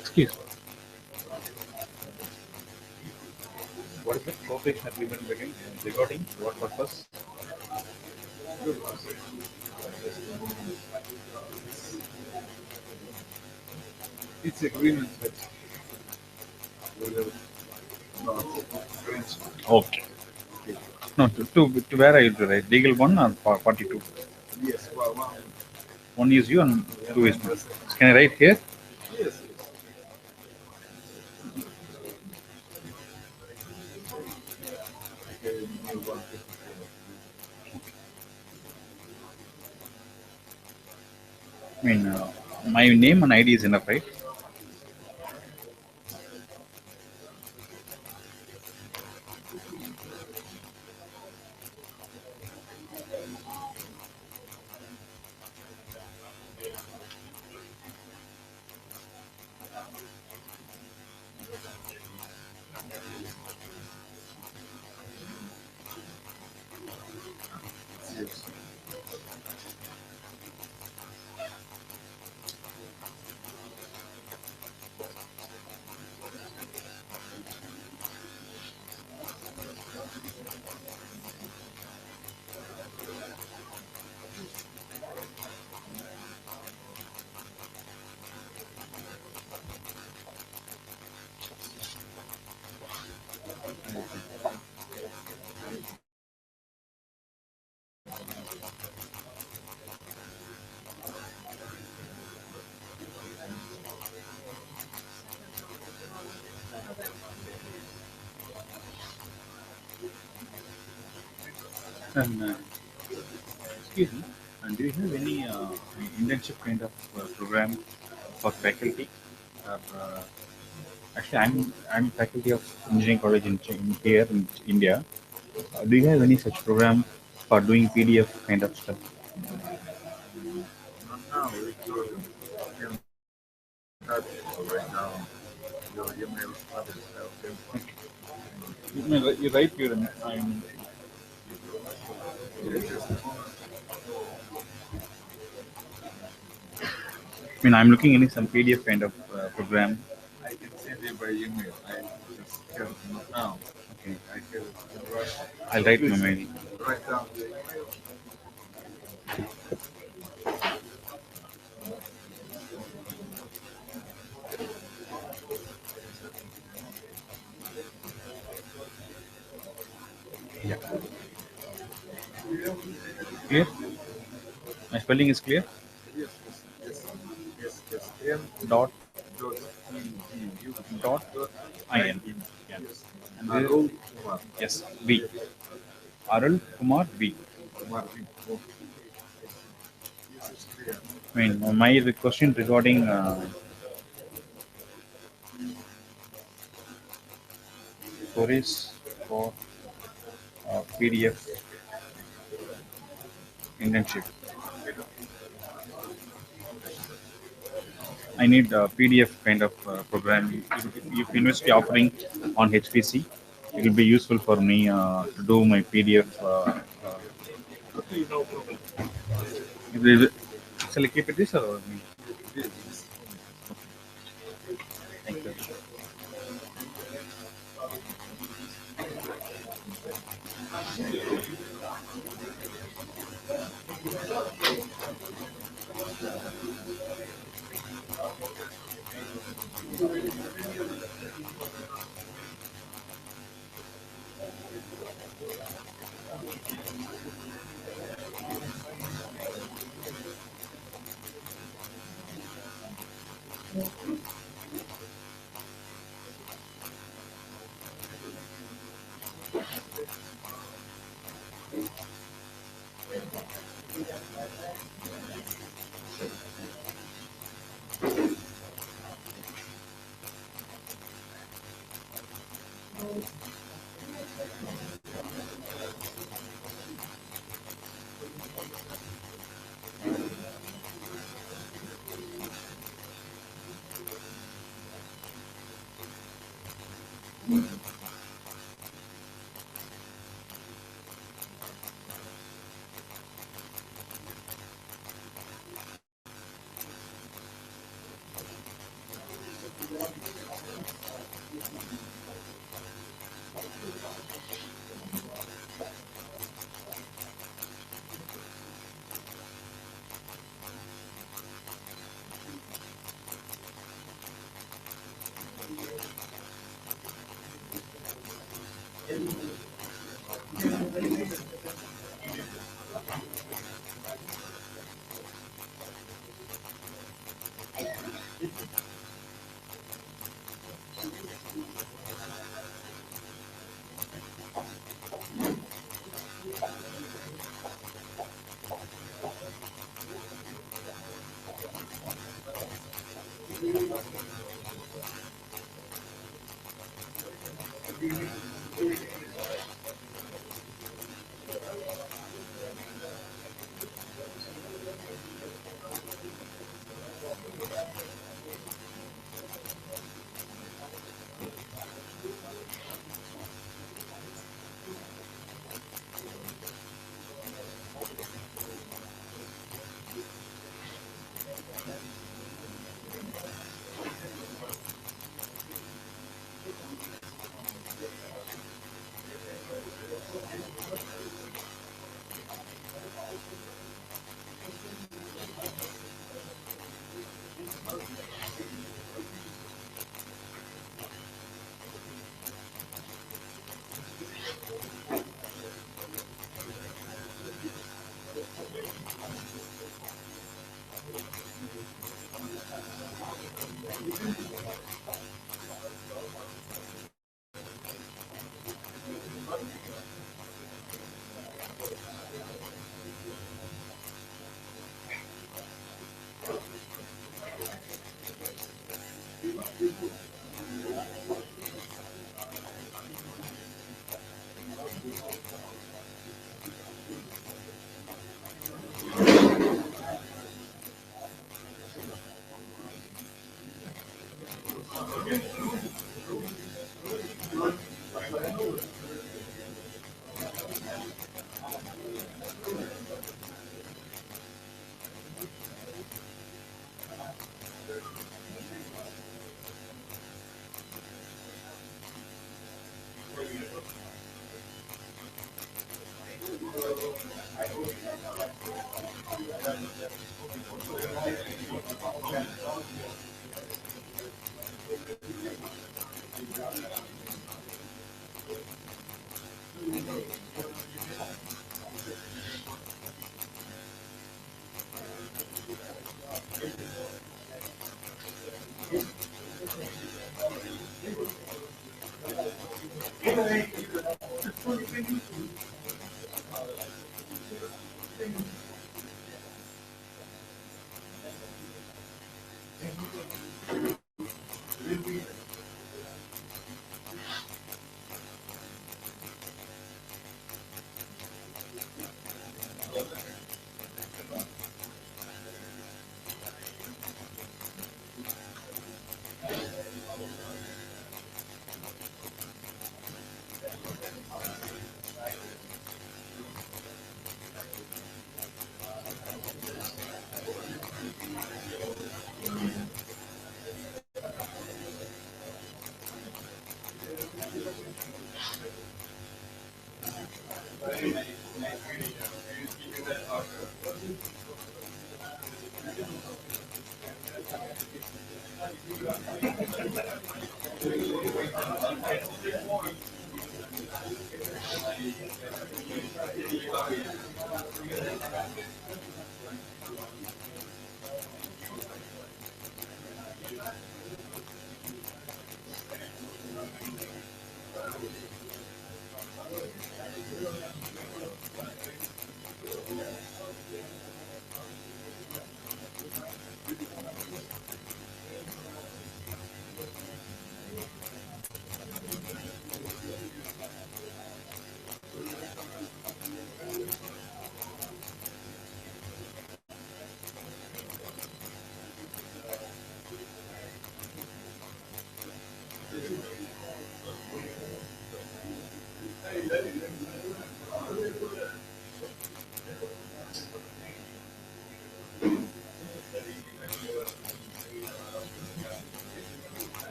Excuse me. What is the cooperation agreement again? Regarding what purpose? It's agreement with. Okay. No, to where I will write? Legal 1 or 42? Yes. Wow, wow. 1 is you and 2 is me. Can I write here? Yes. I mean, my name and ID is enough, right? And excuse me, and do you have any internship kind of program for faculty? Actually, I'm faculty of engineering college in here in India. Do you have any such program for doing PDF kind of stuff? Now, we can right now your email address. You write your I'm I mean, I'm looking into some PDF kind of program. I can send you by email. I just can't now. Okay. I can I'll write my mail. Write down the email. Yeah. Clear? My spelling is clear? Yes. M Dot dot dot in. Yeah. And this- Arul Kumar. yes, B. Arul Kumar B. Kumar B. Okay. Yes, it's clear. I mean, my question regarding storage for PDF internship. I need a PDF kind of program. If university offering on HPC, it will be useful for me to do my PDF. Okay, no problem. Shall I keep it this or me? Yes. Thank you.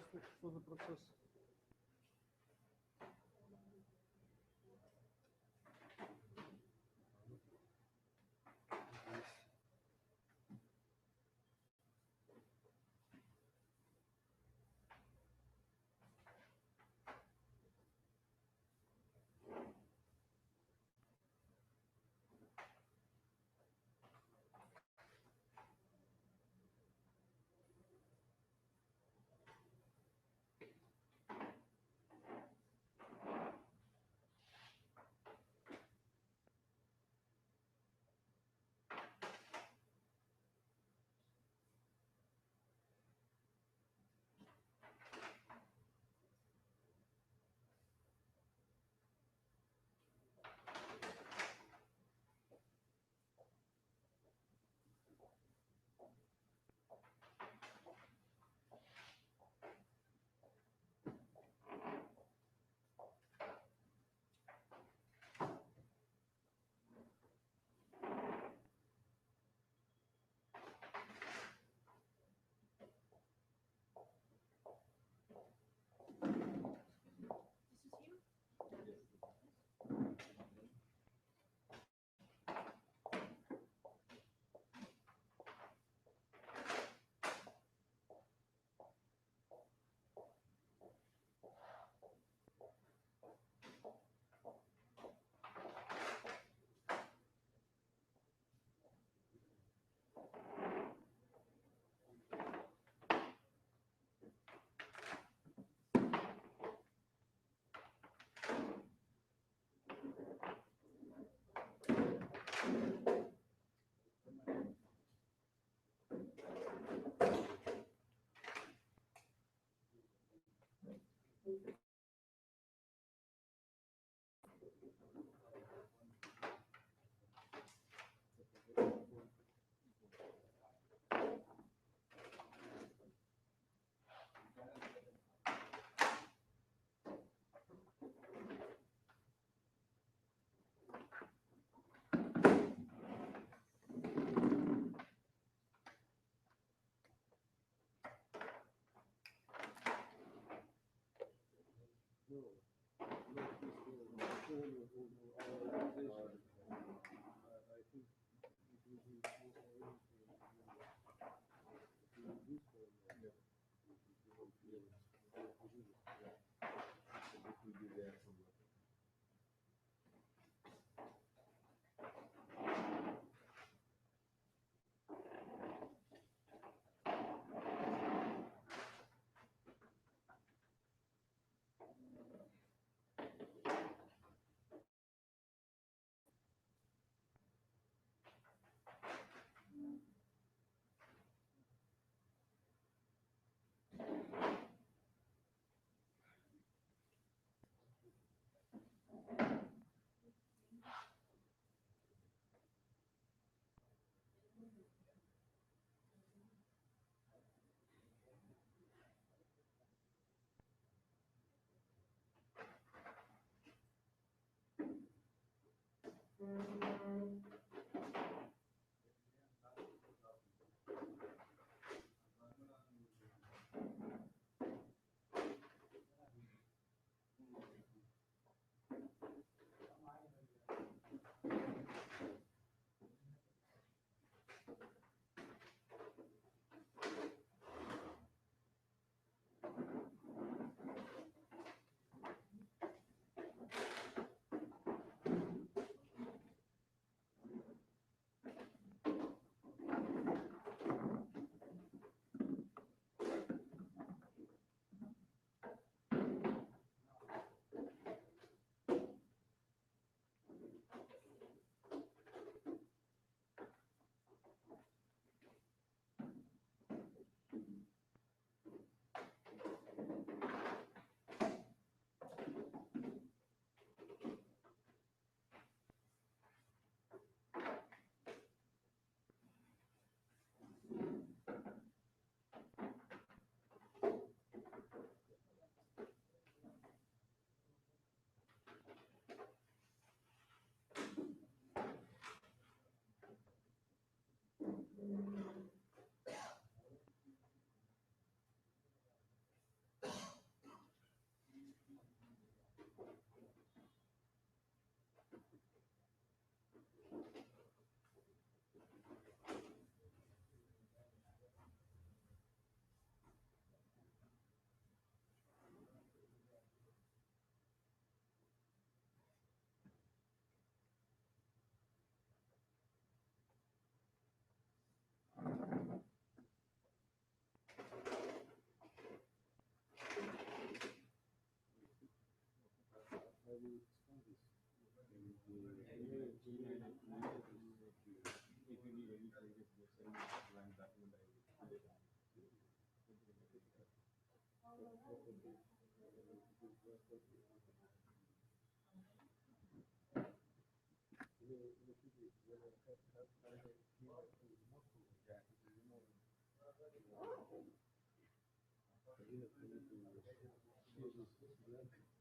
Что за процесс?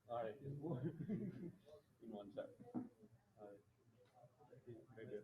All right. In one shot. All right. Very good.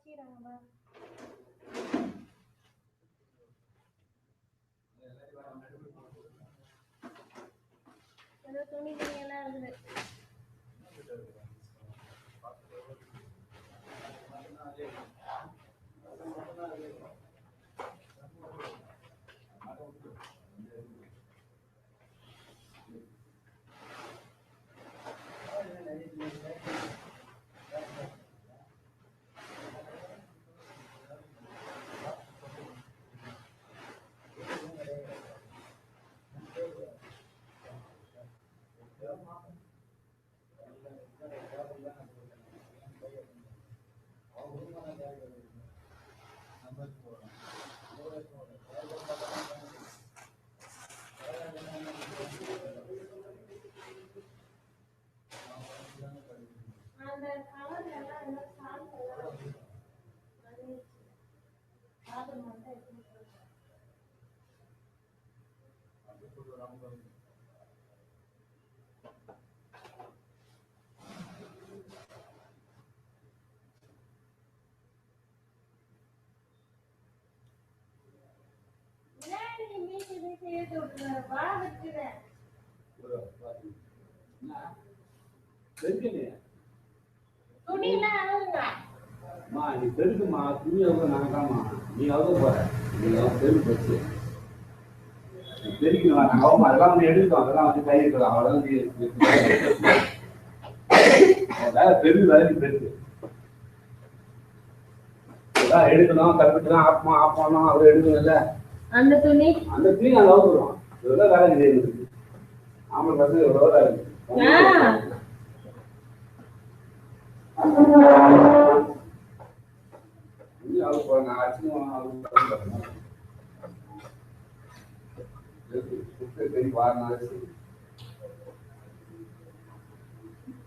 Keep it up. நீ பெருக்குமா துணி எவ்வளோ நாங்காமா நீ எவ்வளோ போற நீ எவ்வளோ பெருக்கு வச்சு பெருக்கணும் நாங்கள் ஆகுமா அதெல்லாம் வந்து எடுத்துக்கோம் அதெல்லாம் வந்து கை இருக்கலாம் அவ்வளோதான் வேலை பெருக்கு வேலை பெருக்கு அதான் எடுக்கணும் கற்பிட்டுலாம் ஆப்போம் ஆப்போம் அவர் எடுக்கணும்ல அந்த துணி நாங்கள் அவுக்குறோம் இதெல்லாம் வேலை கிடையாது ஆம்பளை பசங்க எவ்வளோ இருக்கு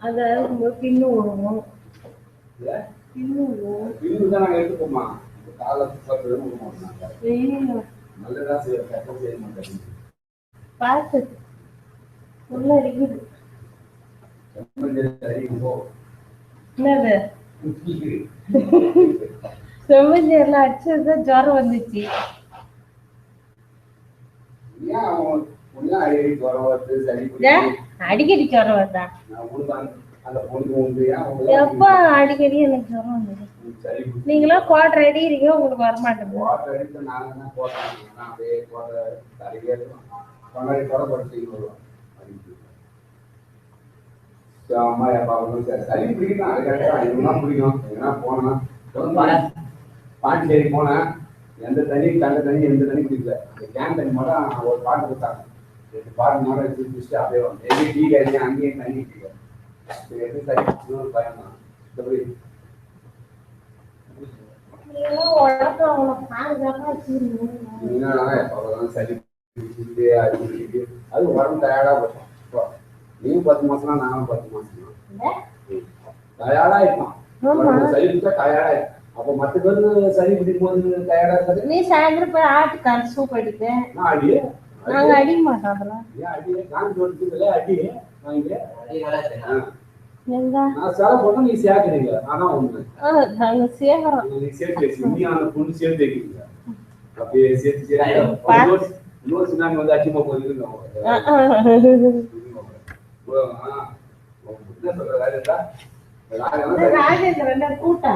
அதை பின்னும் விடுவோம் பின்னும் விடுவோம் எடுத்துப்போமா நல்லதா செய்ய கஷ்டம் செய்ய மாட்டேன் பார்த்து உள்ள இருக்குது என்னது செம்மஞ்சேரில் அடிச்சதுதான் ஜுரம் வந்துச்சு அடிக்கடி ஜுரம் வருதா எப்ப அடிக்கடி எனக்கு ஜுரம் வந்தது நீங்களாம் குவார்டர் அடி இருக்கீங்க உங்களுக்கு வரமாட்டேங்குது அம்மா பாப்பா சரி பிடிக்கும் அதுக்கெல்லாம் பிடிக்கும் ஏன்னா போனா பாண்டிச்சேரி போனேன் எந்த தண்ணி கண்ட தண்ணி எந்த தண்ணி குடிக்கல கேன் தண்ணி மட்டும் ஒரு பாட்டு கொடுத்தாங்க 2 பாட்டு மட்டும் குடிச்சுட்டு அப்படியே வந்து எங்கே டீ கறி அங்கேயும் தண்ணி குடிக்கல எப்படி சரி ஒரு பயம் தான் எப்படி சரி அது உடம்பு டயர்டா போட்டோம் நீயும் 10 மாசம்னா நானும் 10 மாசம் டயர்டா இருப்பான் சரி பிடிச்சா டயர்டா இருக்கும் அப்போ மற்ற பேருக்கு சரி பிடிக்கும் போது டயர்டா இருக்காது நீ சாயந்தரம் போய் ஆட்டுக்கார சூப் அடிக்க நான் அடி நாங்க அடிக்க மாட்டோம் அதெல்லாம் ஏன் அடி நான் சொல்லிட்டு அடி வாங்க நான் சேலை போட்டா நீ சேர்க்கிறீங்க ஆனா ஒண்ணு நாங்க சேர்க்கிறோம் நீ சேர்த்து நீ அந்த பொண்ணு சேர்த்து வைக்கிறீங்க அப்படியே சேர்த்து சேர்த்து இன்னொரு சுனாமி வந்து அடிமா போயிருந்தோம் ராஜேந்திரன் கூட்டா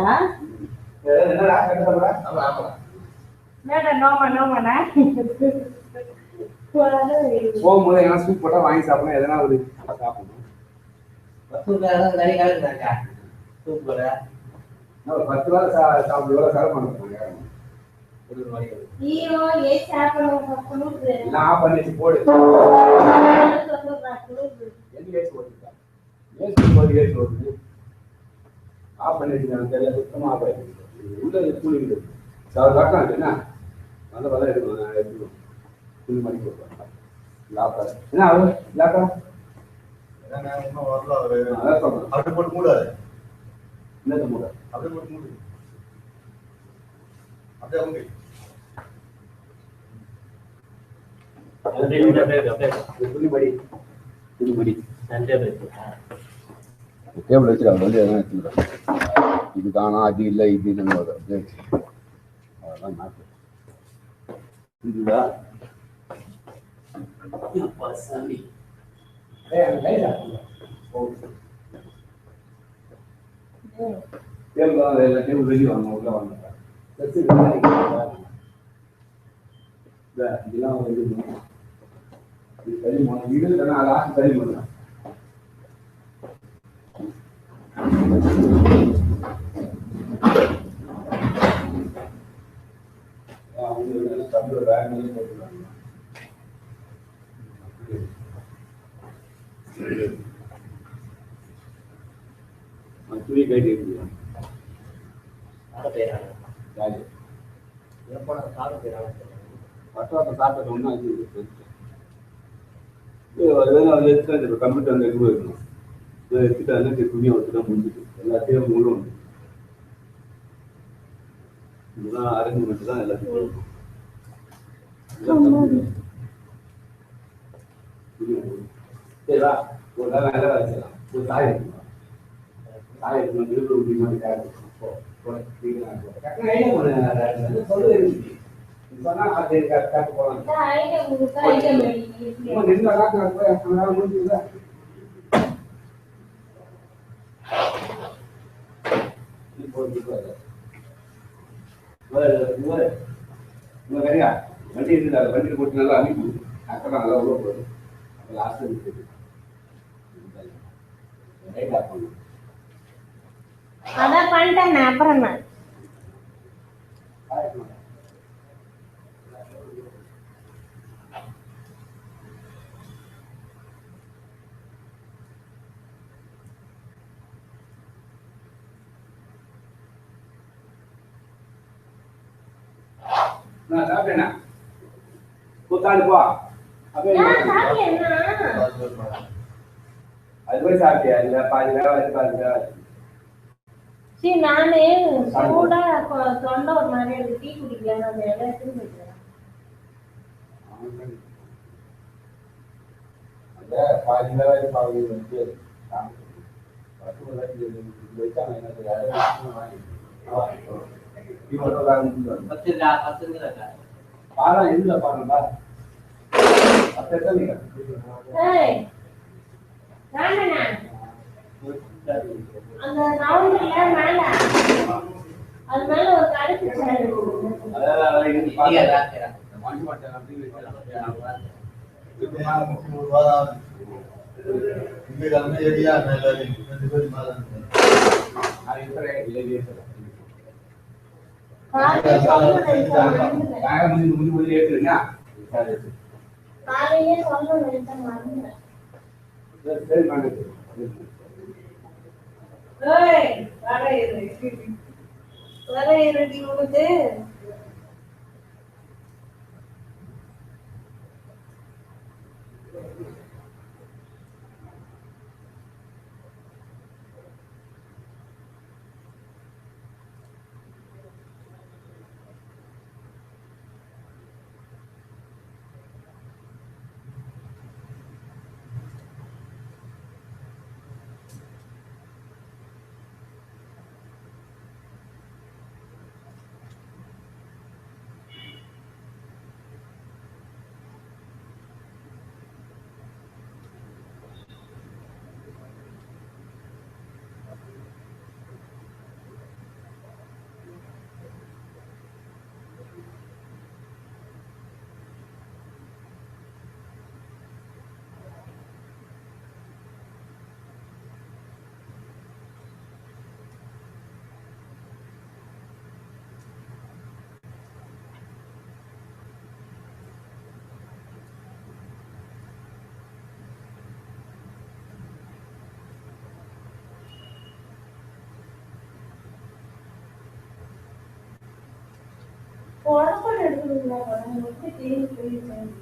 போகும்போது எல்லாம் சூப் போட்டா வாங்கி சாப்பிடணும் எதனா ஒரு சாப்பிடணும் 10 ரூபா சாப்பிடுவோம் செலவு பண்ணுறாங்க நான் பண்ணிச்சு போடு ஆஃப் பண்ணி வச்சுருக்காங்க தெரியல சுத்தமாக ஆஃப் ஆகிடுச்சு உள்ள கூலிங்குது காட்டம் இருக்கு என்ன அந்த பதம் எடுக்கணும் நான் எடுத்துக்கணும் கூலி பண்ணி கொடுப்பேன் லாப்பா என்ன ஆகும் லாப்பா அதான் சொல்றேன் அப்படி போட்டு மூடாது என்னத்த மூட அப்படி போட்டு மூடு அப்படியே உண்டு துணிமடி துணிமடி டேபிள் வச்சுருக்காங்க வந்து எதனா வச்சுருக்காங்க இது தானா அது இல்லை இது இல்லைன்னு அதெல்லாம் மாற்று இதுதா டேபிள் எல்லா டேபிள் வெளியே வாங்க உள்ள வாங்க இதெல்லாம் வந்து இது சரி பண்ணணும் இது இல்லைன்னா லாஸ்ட் சரி பண்ணலாம் துணி கட்டி பட்டாசை சாப்பிட்ட ஒன்றா கம்ப்யூட்டர் அந்த இது இருக்கணும் எடுத்துட்டு அந்த துணியை வச்சுட்டா முடிஞ்சுட்டு எல்லாத்தையும் முழு வந்து இதுதான் அரேஞ்ச்மெண்ட் தான் எல்லாத்தையும் சரிவா ஒரு நாள் நல்லா வச்சுக்கலாம் ஒரு காய் எடுக்கணும் காய் எடுக்கணும் திருப்பூர் இப்படி மாதிரி காய் எடுக்கணும் சொன்னா அது காட்டு போகலாம் முடிஞ்சுதா வண்டியா வண்டி இருந்தாரு வண்டியில் போட்டு நல்லா அனுப்பி அக்கதான் நல்லா உள்ள போகுது லாஸ்ட் இருக்குது அதான் பண்ணிட்டேன் அப்புறம் நான் நான் சாப்பிட்டேனா கூத்தாடு போ அப்படியே அது போய் சாப்பிட்டியா இல்லை பாதி வேலை பாதி வேலை சரி நானு சூடா தொண்டை ஒரு மாதிரி இருக்கு டீ குடிக்கல அந்த இடம் எடுத்துன்னு போயிட்டேன் அந்த பாதி வேலை பாதி வந்து வச்சாங்க எனக்கு பாலம் இல்லை பாருங்களா அந்த ரவுண்ட்ல மேல அது மேல ஒரு கருப்பு சேர் காலையிலே சொல்லணும் மறந்துட்டேன் வர இருடி உனக்கு உடம்பு எடுக்கணுங்களா எப்படி தெரியும்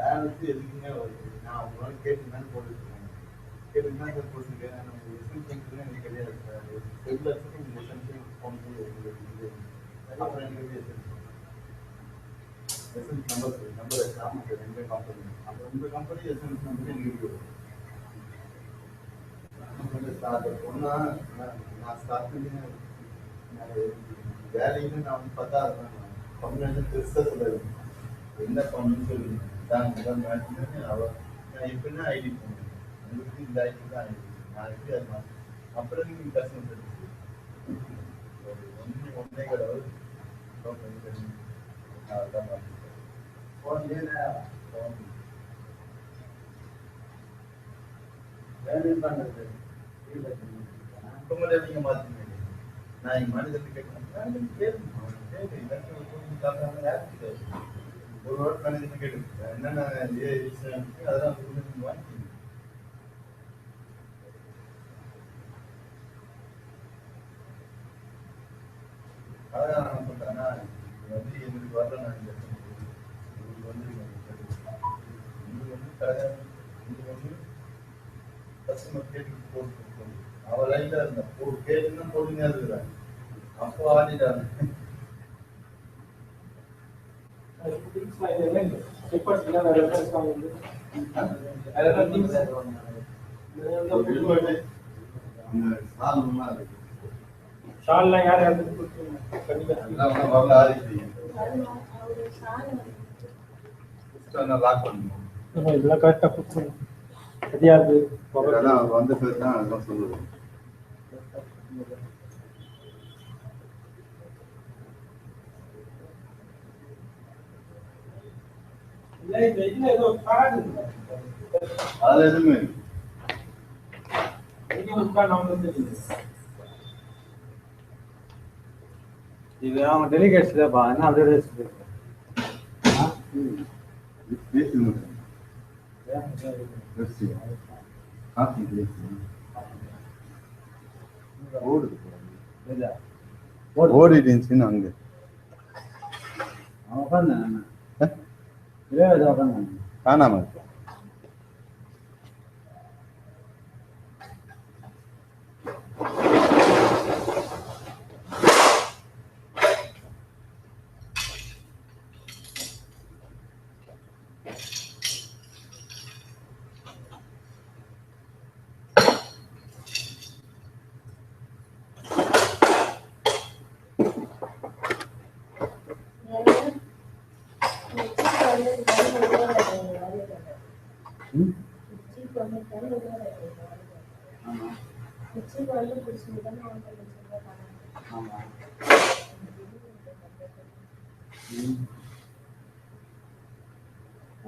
ஆரம்பிச்சு எதுக்குமே வருது. நான் அவங்களால கேட்டுதான் போட்டுருக்கேன். கேட்டுதான் சார் போட்டுருக்கேன். நம்ம எசன்ஷியல் எனக்கு கிடையாது சார். ரெகுலர்ஸுக்கு இந்த எசன்ஷியல் போனது எங்களுக்கு அப்புறம் எனக்கு எசன்ஸ் நம்பர் ஆமாம் சார், எங்கள் கம்பெனி அந்த உங்கள் கம்பெனி எசன்ஸ் நம்பர் எனக்கு இருக்குது. ஸ்டார்ட் ஒன்றா நான் ஸ்டார்ட் பண்ணி வேலைன்னு நான் வந்து பார்த்தா பன்னெண்டு பெருசாக சொல்லுது. என்ன பண்ணணும்னு சொல்லி தான் மேட்ச் அவள் நான் எப்படின்னா ஐடி பண்ணுவேன். உங்களுக்கு இந்த ஐடி தான் ஐடி நான் எப்படி அது அப்புறம் நீங்கள் கஸ்டமர் ஒன்றே கடவுள் அதான் ஃபோன்லேயே வேலையும் பண்ணுறது உங்களை நீங்கள் மாற்றிங்க. நான் எங்கள் மனிதனுக்கு கேட்கணும் ஒரு வாரம் மனிதனுக்கு கேட்டு என்னென்ன அதெல்லாம் வாங்கிக்கணும். அதான் நான் சொல்றேன்னா வந்து எங்களுக்கு வரல. நான் உங்களுக்கு வந்து கஸ்டமர் கேட்டு போட்டு அவள் லைன்ல இருந்தா கேட்டுன்னா போட்டுங்க இருக்கிறாங்க. அப்போ ஆடிட்டாங்க. ஷால்லாம் யார் யார் வரல ஆடிட்டீங்க. லாக் பண்ணுங்க. இதெல்லாம் கரெக்டாக கொடுத்துருங்க. சரியா இருக்கு. அதான் வந்த பேர் தான் அதெல்லாம் சொல்லுவேன். அதுல எதுவுமே இது அவங்க டெலிகேட்ஸ் தான்ப்பா. என்ன அப்படியே ஓடிடுச்சுன்னு அங்க காணாம இருக்கு.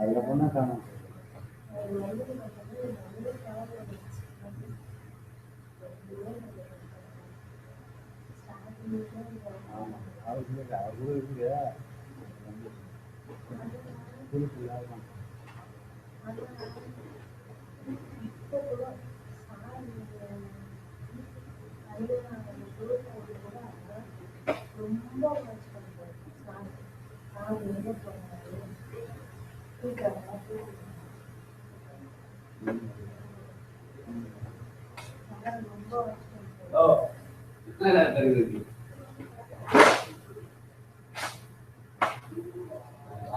அதில் பொண்ணை காணும்.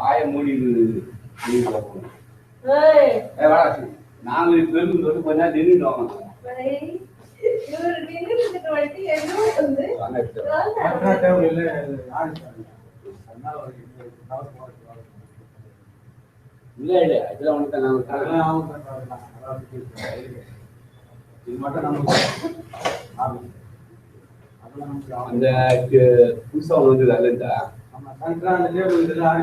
ஆய மூடிது நாங்க பெரும் தொட்டு கொஞ்ச நேரம் நின்றுட்டோம். இல்ல இல்ல இதுல ஒண்ணு இது மட்டும் நமக்கு அந்த புதுசா வந்து இல்லைண்டா அந்த டேபிள் இதெல்லாம்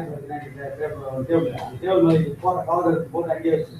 டேபிள் போற கவர் போட்டு அங்கேயே வச்சு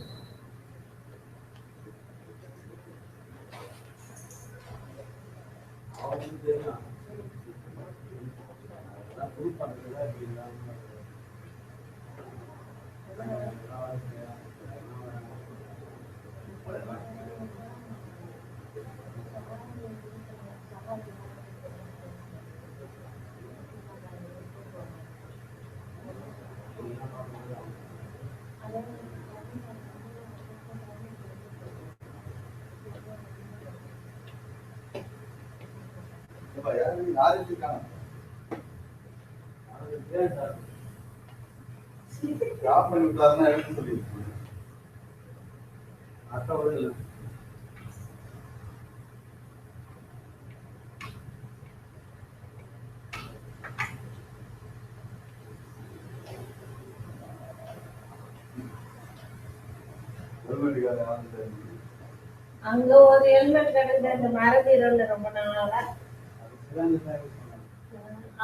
ஆஃப் பண்ணி விட்டாருன்னா எடுத்து சொல்லியிருக்கேன். அங்க ஒரு ஹெல்மெட் கிடந்த அந்த மரபீரோல ரொம்ப நாளா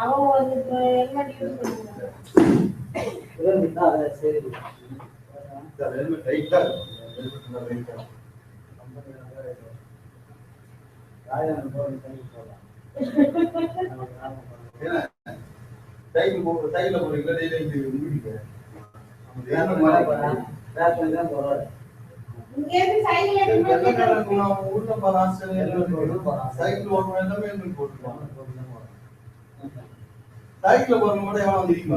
அவன் வந்து இப்ப ஹெல்மெட் யூஸ் பண்ணுவாங்க. ஹெல்மெட் ரைட்டா ரைட்டா சைக்கிள் போறீங்களா டெய்லி முடிக்க இங்க இருந்து சைக்கிள் எடுத்து ஊர்ல போறான் சைக்கிள் ஓட்டுவோம் எல்லாமே ஹெல்மெட் போட்டுருவாங்க. சைக்கிள் போறவங்க கூட எவன் வந்து இடிக்க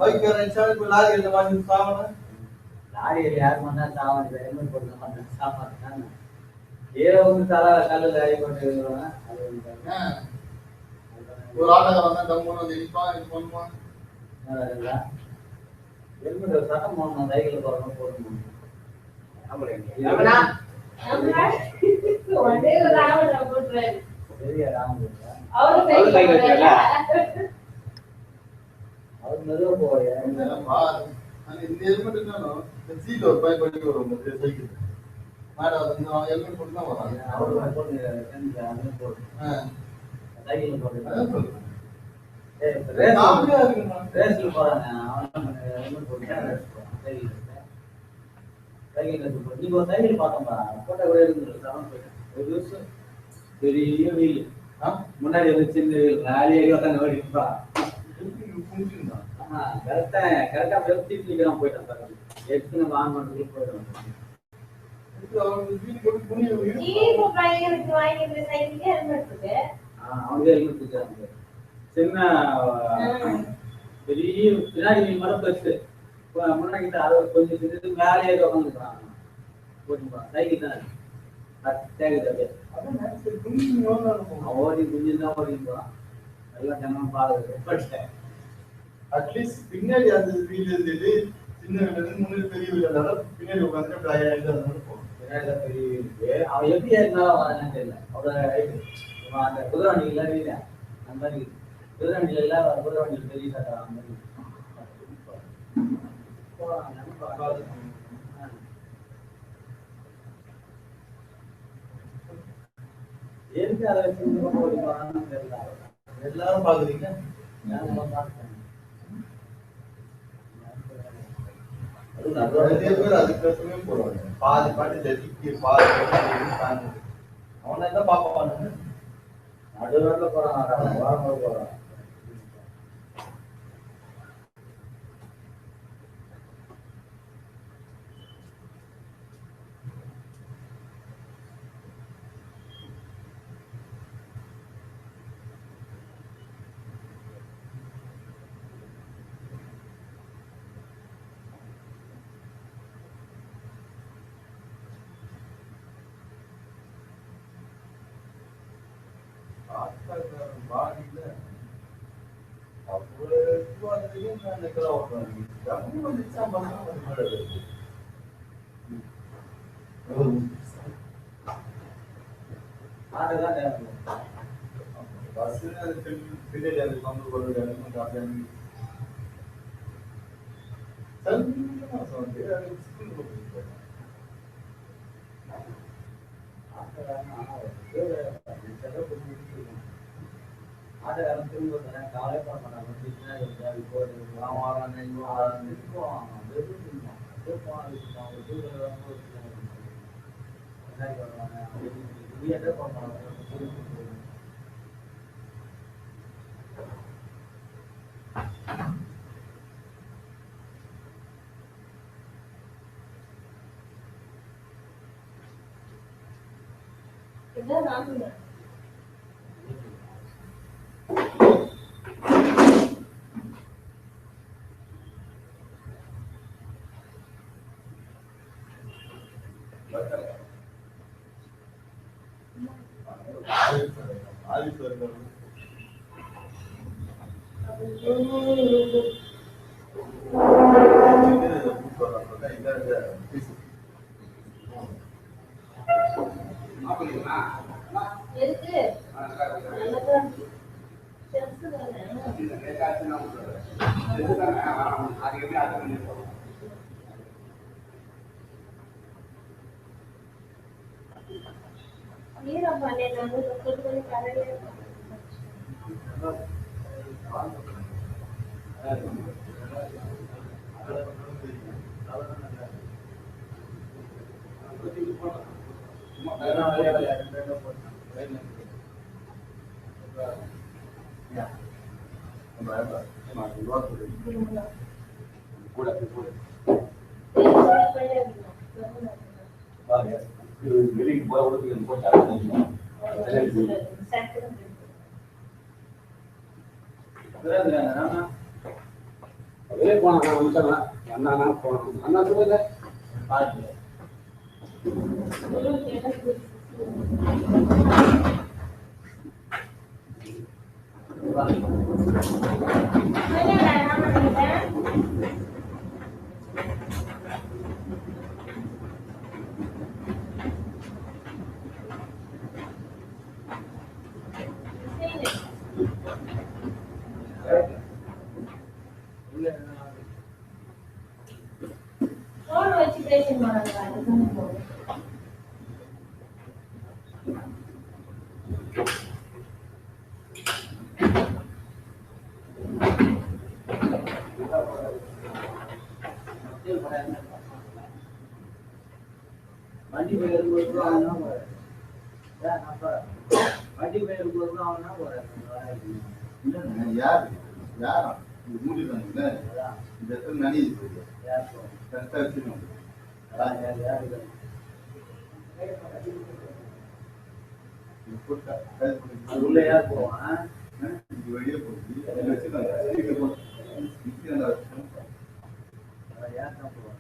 பைக் இறங்கிச்சா இப்ப லாரி இந்த மாதிரி சாவணும். லாரியில் யார் பண்ணா சாவாங்க ஹெல்மெட் போட்டு மாட்டாங்க சாப்பாடு ஏதோ வந்து தலை கல்லில் அடிபட்டு ஒரு ஆட்டோக்காரன் தான் கம்முன்னு வந்து இடிப்பான் இது பண்ணுவான். ஹெல்மெட் சட்டம் போடணும் சைக்கிள் போடணும் போடணும் ஒரே ஒரு ஆவண போட்டுறாரு. பெரிய ராமன் அவரு சைக்கிள் அவர் மெதுவாக போவாரு. இந்த ஹெல்மெட் இருந்தாலும் இந்த சீட் ஒரு பைப் பண்ணி வரும் சைக்கிள் மேடம் ஹெல்மெட் போட்டு தான் வராங்க. அவர் போட்டு சைக்கிள் போட்டு ரேஸ்ல போறாங்க. அவன் ஹெல்மெட் போட்டு சைக்கிள் சைக்கிள் நீங்க ஒரு சைக்கிள் பார்த்தோம்பா போட்டோ கூட இருந்து பெரிய வீல் முன்னாடி வந்து சின்ன வீல் ராலியாக உட்காந்து ஓடிப்பா கரெக்டா வெப்சைட் நிக்கிறான் போயிட்டான் சார். எடுத்து நம்ம ஆன் பண்ணுறதுக்கு போயிடும். அவனுக்கு ஹெல்மெட் இருக்காங்க. சின்ன பெரிய பின்னாடி வீல் மட்டும் பெருசு முன்னாடி அதை கொஞ்சம் சின்னது மேலேயே உட்காந்துக்கிறான் போட்டுப்பான். சைக்கிள் தானே ஓடி குஞ்சுதான் ஓடிப்பான். எல்லாம் ஜனம் பாடுறது அட்லீஸ்ட் பின்னாடி அந்த வீல் இருந்தது சின்ன வீல் இருந்து முன்னாடி பெரிய வீல் இருந்தாலும் பின்னாடி உட்காந்து போகும். பின்னாடி பெரிய வீல் அவன் எப்படி இருந்தாலும் வரேன்னு தெரியல. அவரோட அந்த குதிரை வண்டியில வீடு அந்த மாதிரி குதிரை வண்டியில எல்லாம் குதிரை வண்டியில் பெரிய சட்டை அந்த மாதிரி எதுக்கு அதை வச்சு ஓடிப்பான்னு தெரியல. எல்லாரும் பாக்குறீங்க நிறைய பேர் அதுக்கு போடுவாங்க. பாதி பாட்டு ஜெட்டிக்கு பாதி அவனை என்ன பார்ப்பாங்க நடுவில் போறான் வாரம் போறான். பாடியில அவ்வளவு நிக்கலாம் பஸ் பின்னாடி அந்த பங்கு கொண்டு ஆட்டக்காரன் திரும்ப காலையே பண்ண மாட்டாங்க. இதான் நான் ஆஃபீஸ் வருங்க. எதுக்கு? செஸ் தானே. நீரம் பண்ணி வந்து தொட்டு கரையே போன் வச்சு பேசிட்டு வராங்க. வண்டி போய் இருக்கும்போது அவனா போறேன். வண்டி போய் இருக்கும்போது அவனா போறேன். யார் யாரா மூடிட்டாங்க இந்த இடத்துல நனியுது போய் கரெக்டாக வச்சுக்கணும். உள்ள யார் போவான்? வெளியே போய் வச்சுக்காங்க யார் தான் போவான்?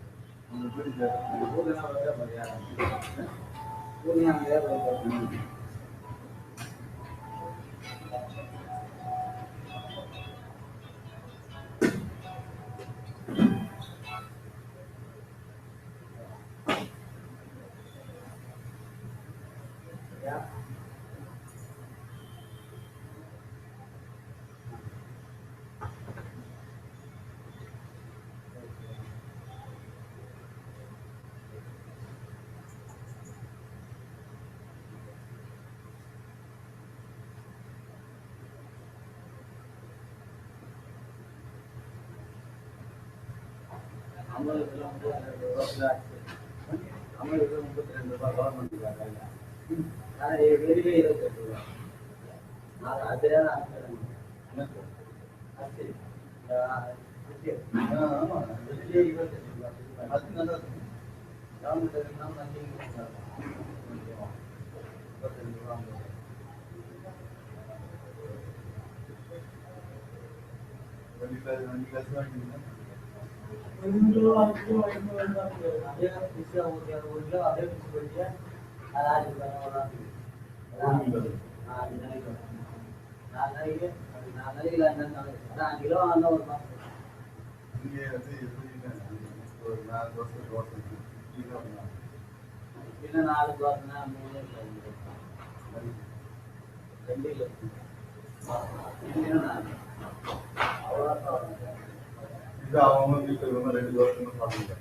இது அவங்க வீட்டில் வந்து 2 தோசை சாப்பிடுங்க.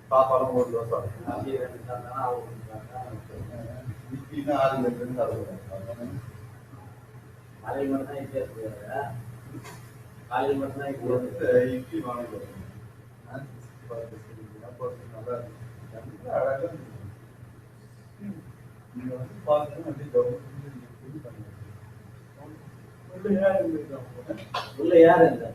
சாப்பாடும் 1 தோசை இட்லினா 6 பேருக்கு சாப்பிடுவாங்க. காலையில் மட்டும் தான் இட்லி இருக்கு. காலையில் மட்டும் தான் இட்லி இட்லி வாங்க நல்லா இருக்கு. அழகாக நீங்க வந்து பாருங்க உள்ள யார் இருந்தா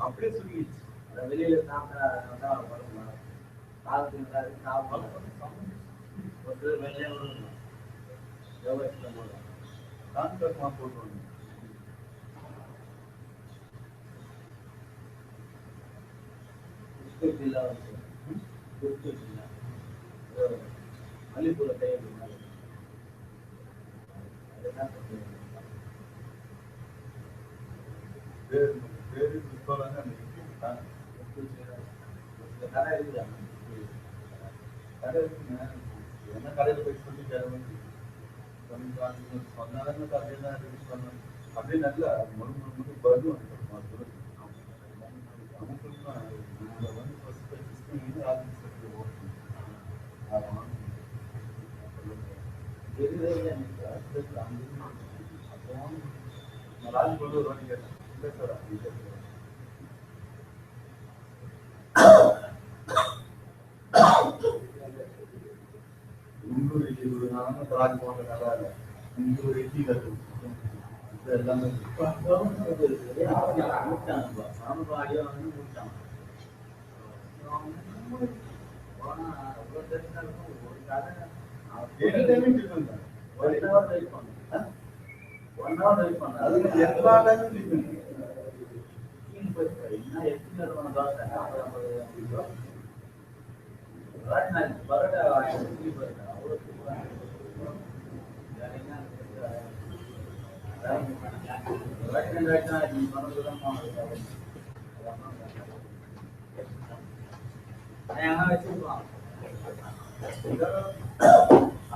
அப்படியே சொல்லிடுச்சு. வெளியில சாப்பிட்டா காலத்துக்கு சாப்பிடலாம். ஒரு வெளியே கான்ட்ராக்ட் போட்டுருவாங்க. மல்லிப்பூல கை வைக்கணும். அதுதான் கடை இருக்குதா? கடை இருக்குங்க. என்ன கடையில் போய் சொல்லி சொன்னாலும் கடையில் இருக்கு சொன்னேன் அப்படின்னு நல்ல முழு பலூன் ராஜ் கொண்டு வருவான்னு கேட்டேன். இல்லை சார் இன்னொரு ராஜ் போன்ற நல்லா இல்லை. இன்னொரு இட்லி கட்டு எல்லாமே சாமபாடியா வந்து முடிச்சான். அவ்வளோ தெரிஞ்சா ஒரு கடை ஒரு ஹவர் வெயிட் பண்ணேன். 1 hour வெயிட் பண்ணேன். அதுக்கு எல்லா டைமும் என்ன எப்படி நிறுவனம் தோசை பரோட்டா இட்லி பரோட்டா அவ்வளோ வச்சிருக்கலாம்.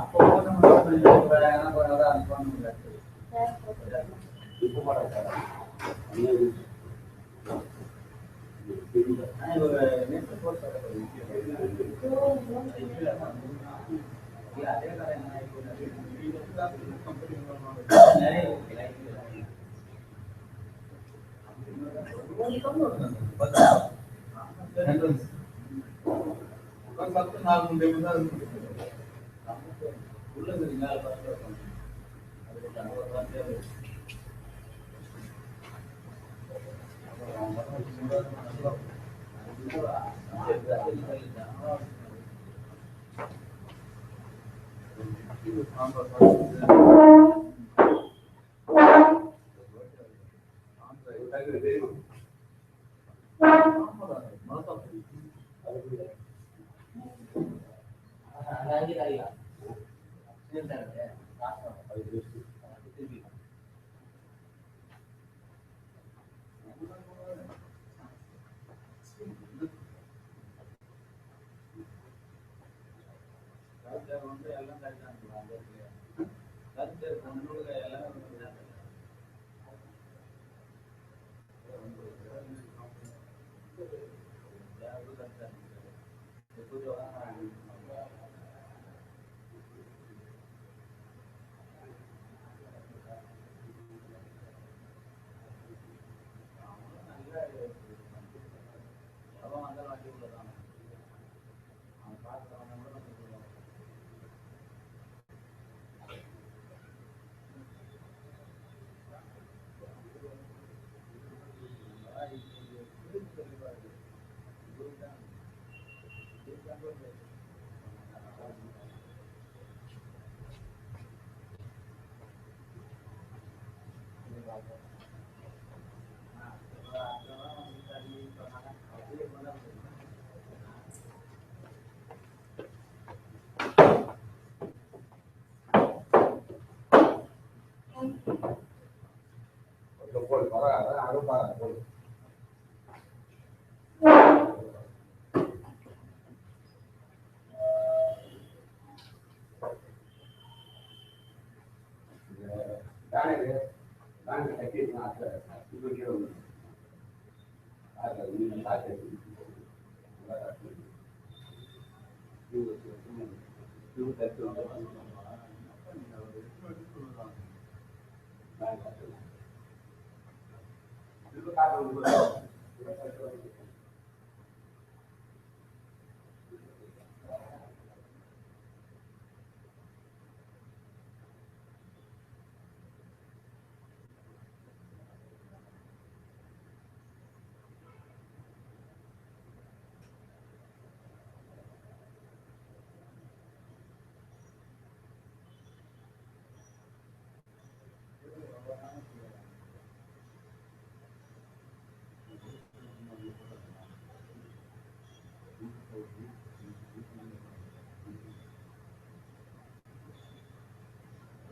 அப்போ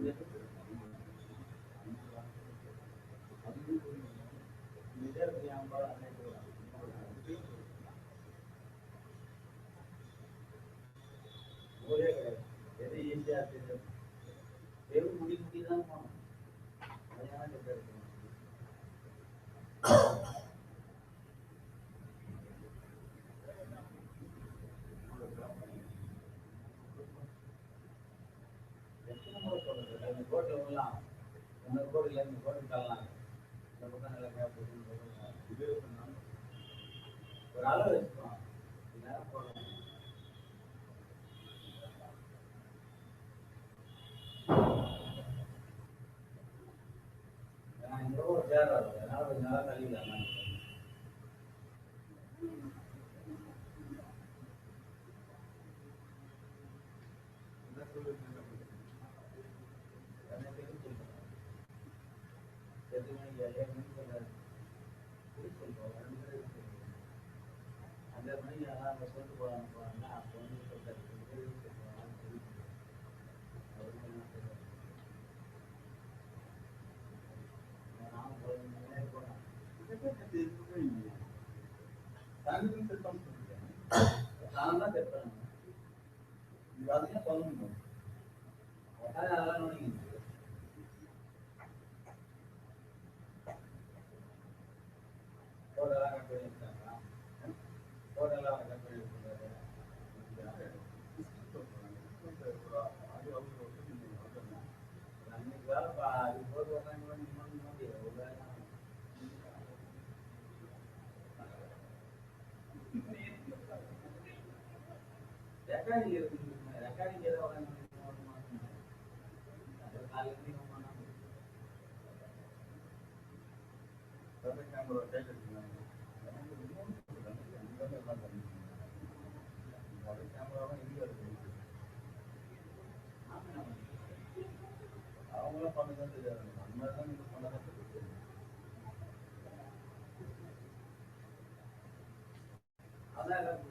ஒரே கிடையாது. எது ஈஸியா தெரியும் வெறும் முடி தான் போகணும். அதனால கிடையாது. எத்தனை முறை சொல்றது? இந்த கோட்டை விடலாம், இந்த கோட்டையில் இந்த கோட்டை தள்ளலாம், இந்த பக்கம் நல்லா கேப் ஒரு அளவு வச்சுக்கணும். நேரம் போடலாம். இந்த ஒரு சேர் வருது, அதனால கொஞ்சம் நேரம் கழிக்கலாம். அந்த மணி யாராவது சொல்லிட்டு போறாங்க அப்போ வந்து சொல்றாரு நான் தான் கேட்பேன். இது அதெல்லாம் சொல்லணும். அதெல்லாம் நோனிங்க கோடெல்லாம் கட் பண்ணி வச்சாங்க. கோடெல்லாம் கட் பண்ணி வச்சிருக்காரு. அன்னைக்கு வேலை அது போது ரெக்கார்டிங் இருக்கு. ரெக்கார்டிங் ஏதாவது கேமரா டைட் எடுத்துக்கலாம். கேமராவும் இங்கே இருக்கு. அவங்களாம் பண்ணதான் தெரியாது. நம்ம தான் இது பண்ணதான் தெரியும். அதான் எல்லாம்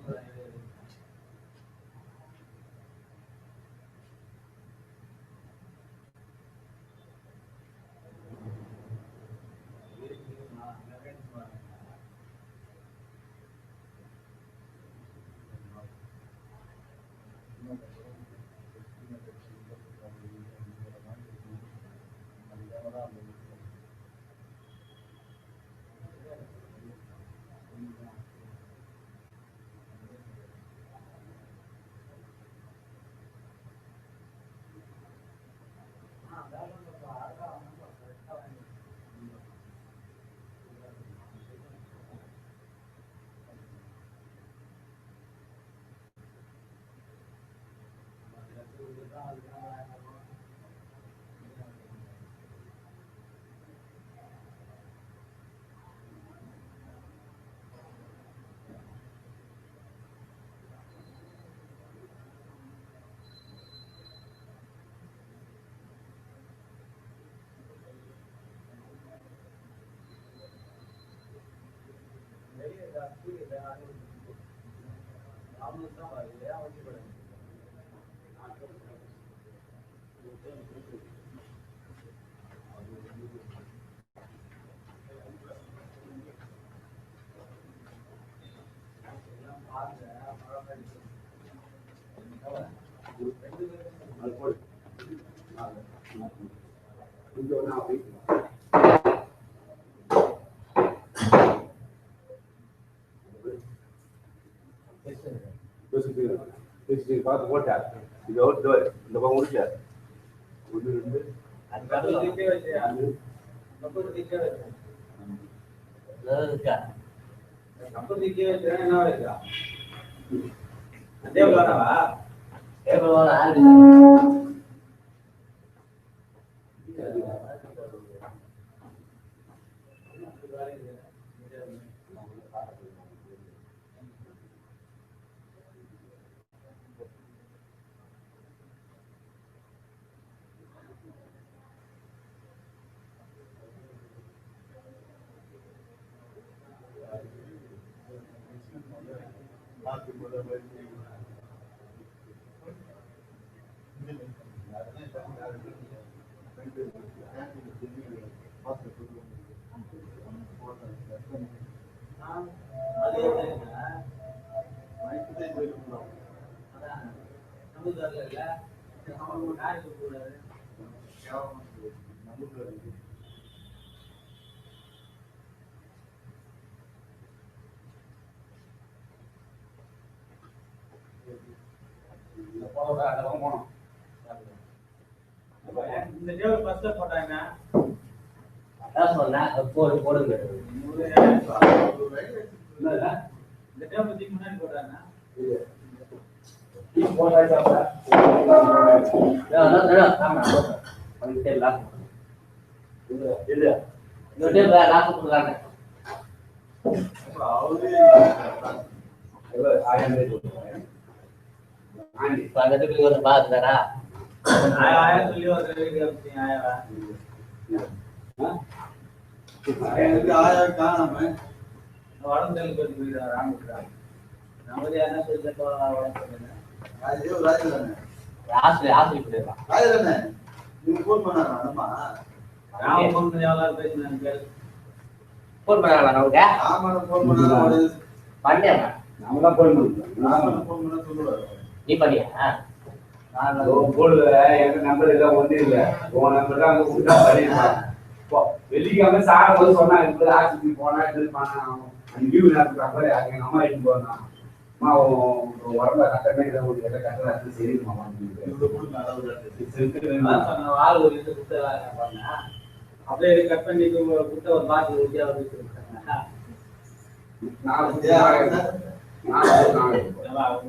பார்த்து போட்டார். இது அவுட் இந்த பக்கம் முடிச்சார். ஒன்று ரெண்டு இந்த டேபிள் ஃபர்ஸ்ட்ல போட்டாங்க அதான் சொன்னேன் போடுங்க இந்த டேபிள் தூக்கி முன்னாடி போட்டாங்க பாத்துறா ஆயிரம் சொல்லி ஒரு ஆயிரம் காணாம உடம்பு பத்தி போயிடுறாங்க ராமகிருஷ்ணன் நம்ம என்ன சொல்லிட்டு உடம்பு ராஜதானே நீங்க போன் பண்ணாரா நம்ம ராம போன் பண்ணி எவ்வளவு பேசினாங்க போன் பண்ணாங்களா நமக்கு ஆமா போன் பண்ணாரா பண்ணியா நம்ம தான் போன் பண்ணுவோம் நாம போன் பண்ண சொல்லுவாரு நீ பண்ணியா நான் போடுல எங்க நம்பர் எல்லாம் ஒண்ணு இல்ல உன் நம்பர் தான் அங்க கொடுத்தா பண்ணிருப்பான் வெள்ளிக்கிழமை சாரம் போது சொன்னாங்க இப்ப ஆஸ்பத்திரி போனா இது பண்ணா லீவு நேரத்துக்கு எங்க அம்மா எடுத்து போனா அம்மா உடம்புல கட்டமே இதை ஒரு எல்லாம் கட்டுறது சரிமா ஆள் ஒரு இது கொடுத்த பண்ண அப்படியே கட் பண்ணி கொடுத்த ஒரு பாட்டு ஊட்டியா வந்து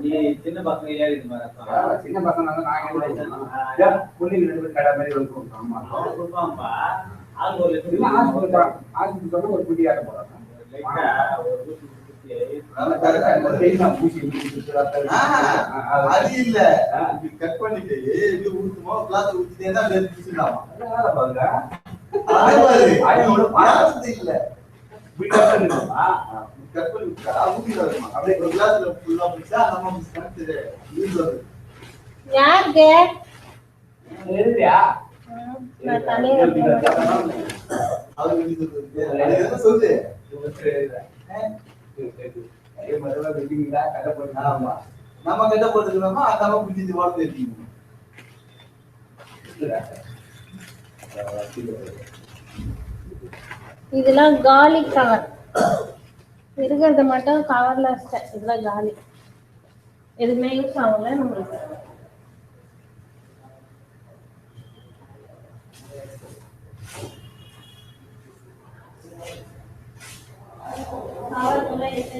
நீ சின்ன பசங்க ஏறி சின்ன பசங்க கொடுப்பாங்கப்பா ஆள் ஒரு ஒரு குட்டி ஆட்ட போறாங்க அது இல்ல கட் பண்ணிட்டு இது ஊத்துமோ கிளாஸ் ஊத்திட்டே தான் இல்ல கட் பண்ணி விட்டா ஊத்திடுவாங்க அப்படியே ஒரு கிளாஸ்ல ஃபுல்லா பிடிச்சா நம்ம மிஸ் பண்ணிட்டு யூஸ் வருது யாருக்கு எழுதியா நான் தனியா அது என்ன சொல்லு நம்ம கட்ட போட்டுக்கிறோமா அதாம பிடிச்சி வாழ்த்து இருக்கீங்க இதெல்லாம் காலி கவர் இருக்கிறத மட்டும் கவர்ல வச்சிட்டேன் இதெல்லாம் காலி எதுவுமே யூஸ் ஆகல நம்மளுக்கு கவருக்குள்ள என்ன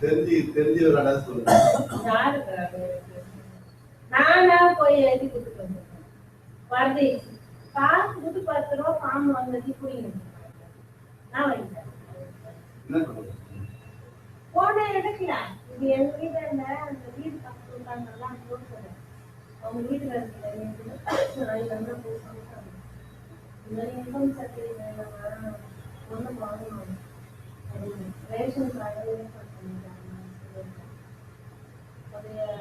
சேர்த்து தெரிஞ்சு ஒரு இடம் சொல்லுங்க நானா போய் எழுதி கொடுத்துட்டு வந்தேன் வருது காசு கொடுத்து 10 ரூபா ஃபார்ம் வாங்கி புரியுங்க நான் வாங்கிட்டேன் போன எடுக்கல இது எங்க வீட்டுல இல்ல அந்த வீடு பக்கத்துல இருக்காங்கல்ல போட்டு அவங்க வீட்டுல இருக்கிற இன்கம் சர்டிஃபிகேட் ஒண்ணு வாங்கணும் ரேஷன் கார்டு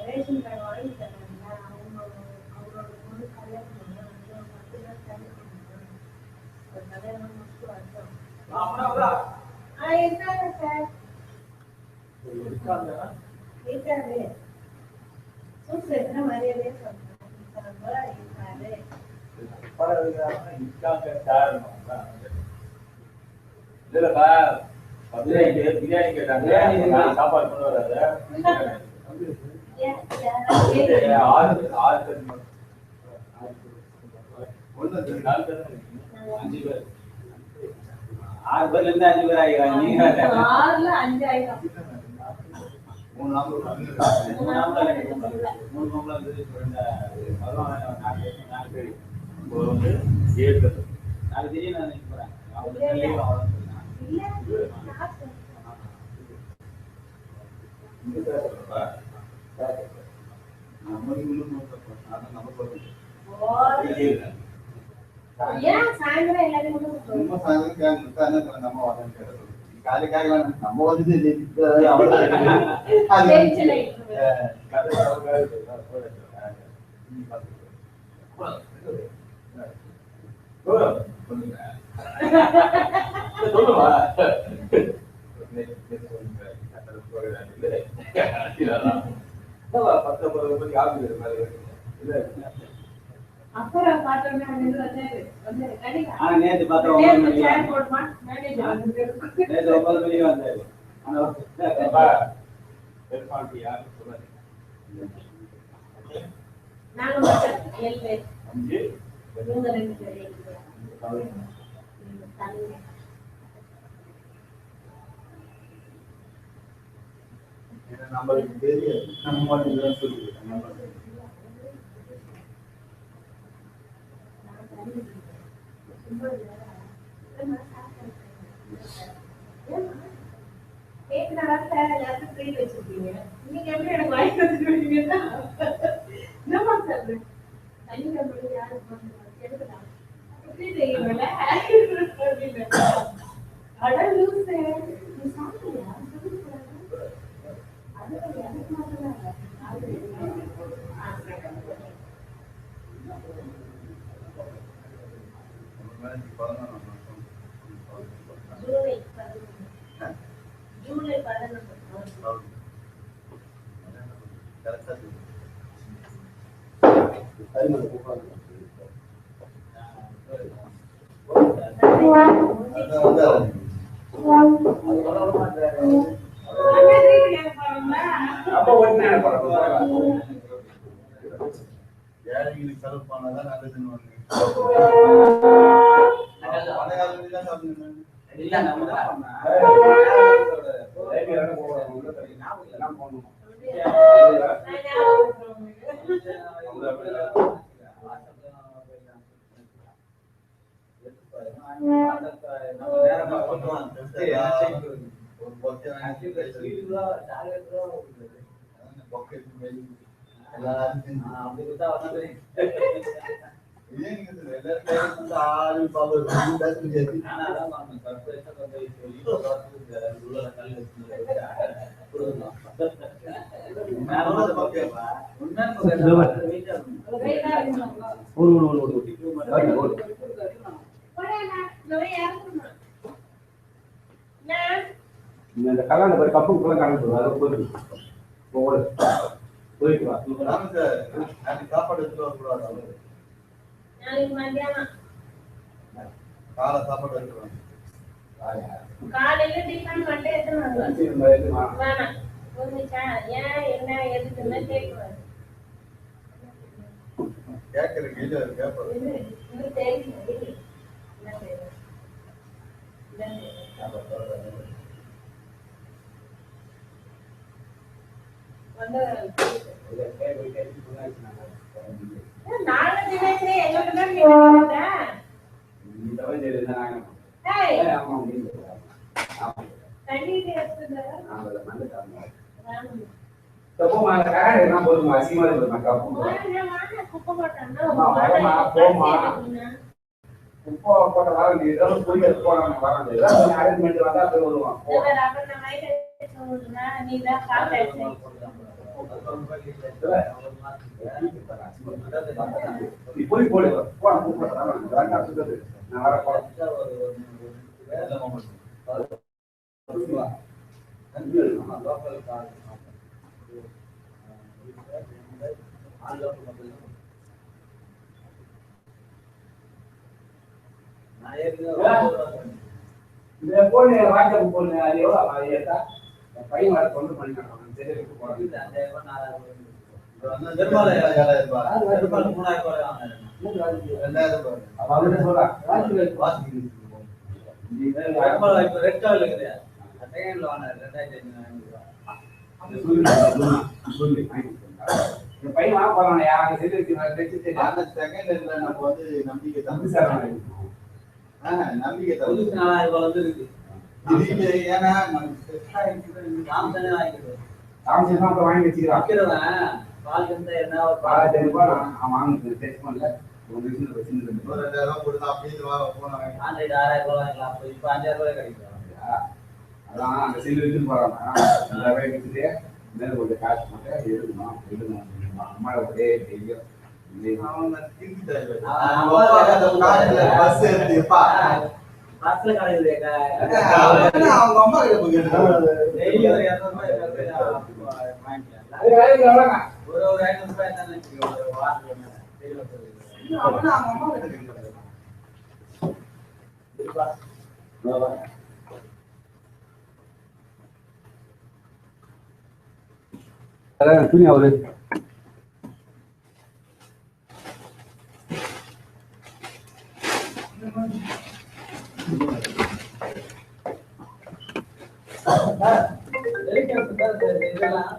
ரேஷன் கார்டு வாங்கி தராங்க அவங்களோட பொண்ணு கல்யாணம் கல்யாணம் முடிச்சு வரட்டும் இருக்காங்க சார் இருக்காரு சூப்பர் எத்தனை மரியாதையே சொல்றேன் இருக்காரு பிரியாணி கேட்டாங்க சாப்பாடு கொண்டு வராது 5 பேர் 6 பேர்ல இருந்து 5 பேர் ஆயிடுறாங்க நீங்க 6ல 5 ஆயிடும் 3 நாள் 3 பொம்பளை வருவாங்க 4 பேர் 7 பேர் நாளைக்கு திடீர்னு போறேன் ஏன் சாயந்தரம் எல்லாரும் நம்ம சாயந்தரம் நம்ம வரேன் காலைக்காக நம்ம வந்து அப்புறம் பார்த்தோம்னா வந்தாரு நேற்று பார்த்தோம் நேற்று 9 மணிக்கு வந்தாரு நானும் 7 பேர் இவங்க 2 பேர் நம்மளுக்கு தெரியாது நம்ம மட்டும் தான் சொல்லிடுறோம் வச்சிருக்கீங்க நீங்க எப்படி எனக்கு வாங்கி வச்சிருக்கீங்க என்னமா சொல்றேன் தண்ணி கம்பெனி யாரு எடுக்கலாம் எப்படி தெரியுமில்ல அட லூசு நீ சாப்பிட்டியா அது எனக்கு மட்டும் ஜூலை 11 ஏழைங்களுக்கு செலவு பண்ணாதான் நல்லதுன்னு இல்ல நம்ம இந்த கல்யாண பேர் கப்பு கணக்கு அது போயிட்டு வா சாப்பாடு எடுத்துட்டு வரக்கூடாது நாளைக்கு மத்தியானம் காலை சாப்பாடு எடுத்துட்டு காலையில டிஃபன் மட்டும் எடுத்துன்னு வேணாம் புரிஞ்சுச்சா ஏன் என்ன எதுக்குன்னு கேட்குவாரு கேட்கற கேள்வி கேட்பாரு இன்னும் தெரியும் என்ன செய்யணும் வந்து நாலு தினத்துல எங்களுக்கு தான் தண்ணி குப்பை போட்ட வாரம் போய் போனாங்க அரேஞ்ச்மெண்ட் வந்தா போய் வருவான் போய் போடு நான் வர இந்த போன் வாட்ஸ்அப் போன் அது எவ்வளவு ஏத்தா பையன் வர கொண்டு பண்ணிட்டாங்க சரி பையன் வாங்க போறாங்க யாரும் செகண்ட் நம்ம வந்து நம்பிக்கை தம்பி சார் நம்பிக்கை புதுசு 4000 ரூபாய் வந்துருக்கு. திடீர்னு ஏன்னா சாம்சங் தான் வாங்கி வச்சுக்கிறான். விக்கிறவன் பால் இருந்தா என்ன ஒரு 4000 ரூபாய் நான் வாங்குறது டெஸ்ட் பண்ணல. ஒரு விஷயம் வச்சிருந்து 2000 போட்டு அப்படியே போன ஆண்ட்ராய்டு 6000 ரூபாய் வாங்கலாம். இப்போ 5000 ரூபாய் கிடைக்கும். அதான் அந்த செல்லு வச்சுட்டு போறாங்க. 2000 ரூபாய் வச்சுட்டு மேல கொஞ்சம் காசு மட்டும் எழுதணும். அம்மா அப்படியே தெரியும். பஸ் எடுத்துப்பா பஸ்ல கிடையாது. அவங்க அம்மா கிட்ட போய் டெய்லி ஒரு 200 ரூபாய் வாங்கிக்கலாம். ஒரு 500 ரூபாய் தானே ஒரு வாரத்துக்கு அவங்க அம்மா கிட்ட துணி அவரு இதெல்லாம்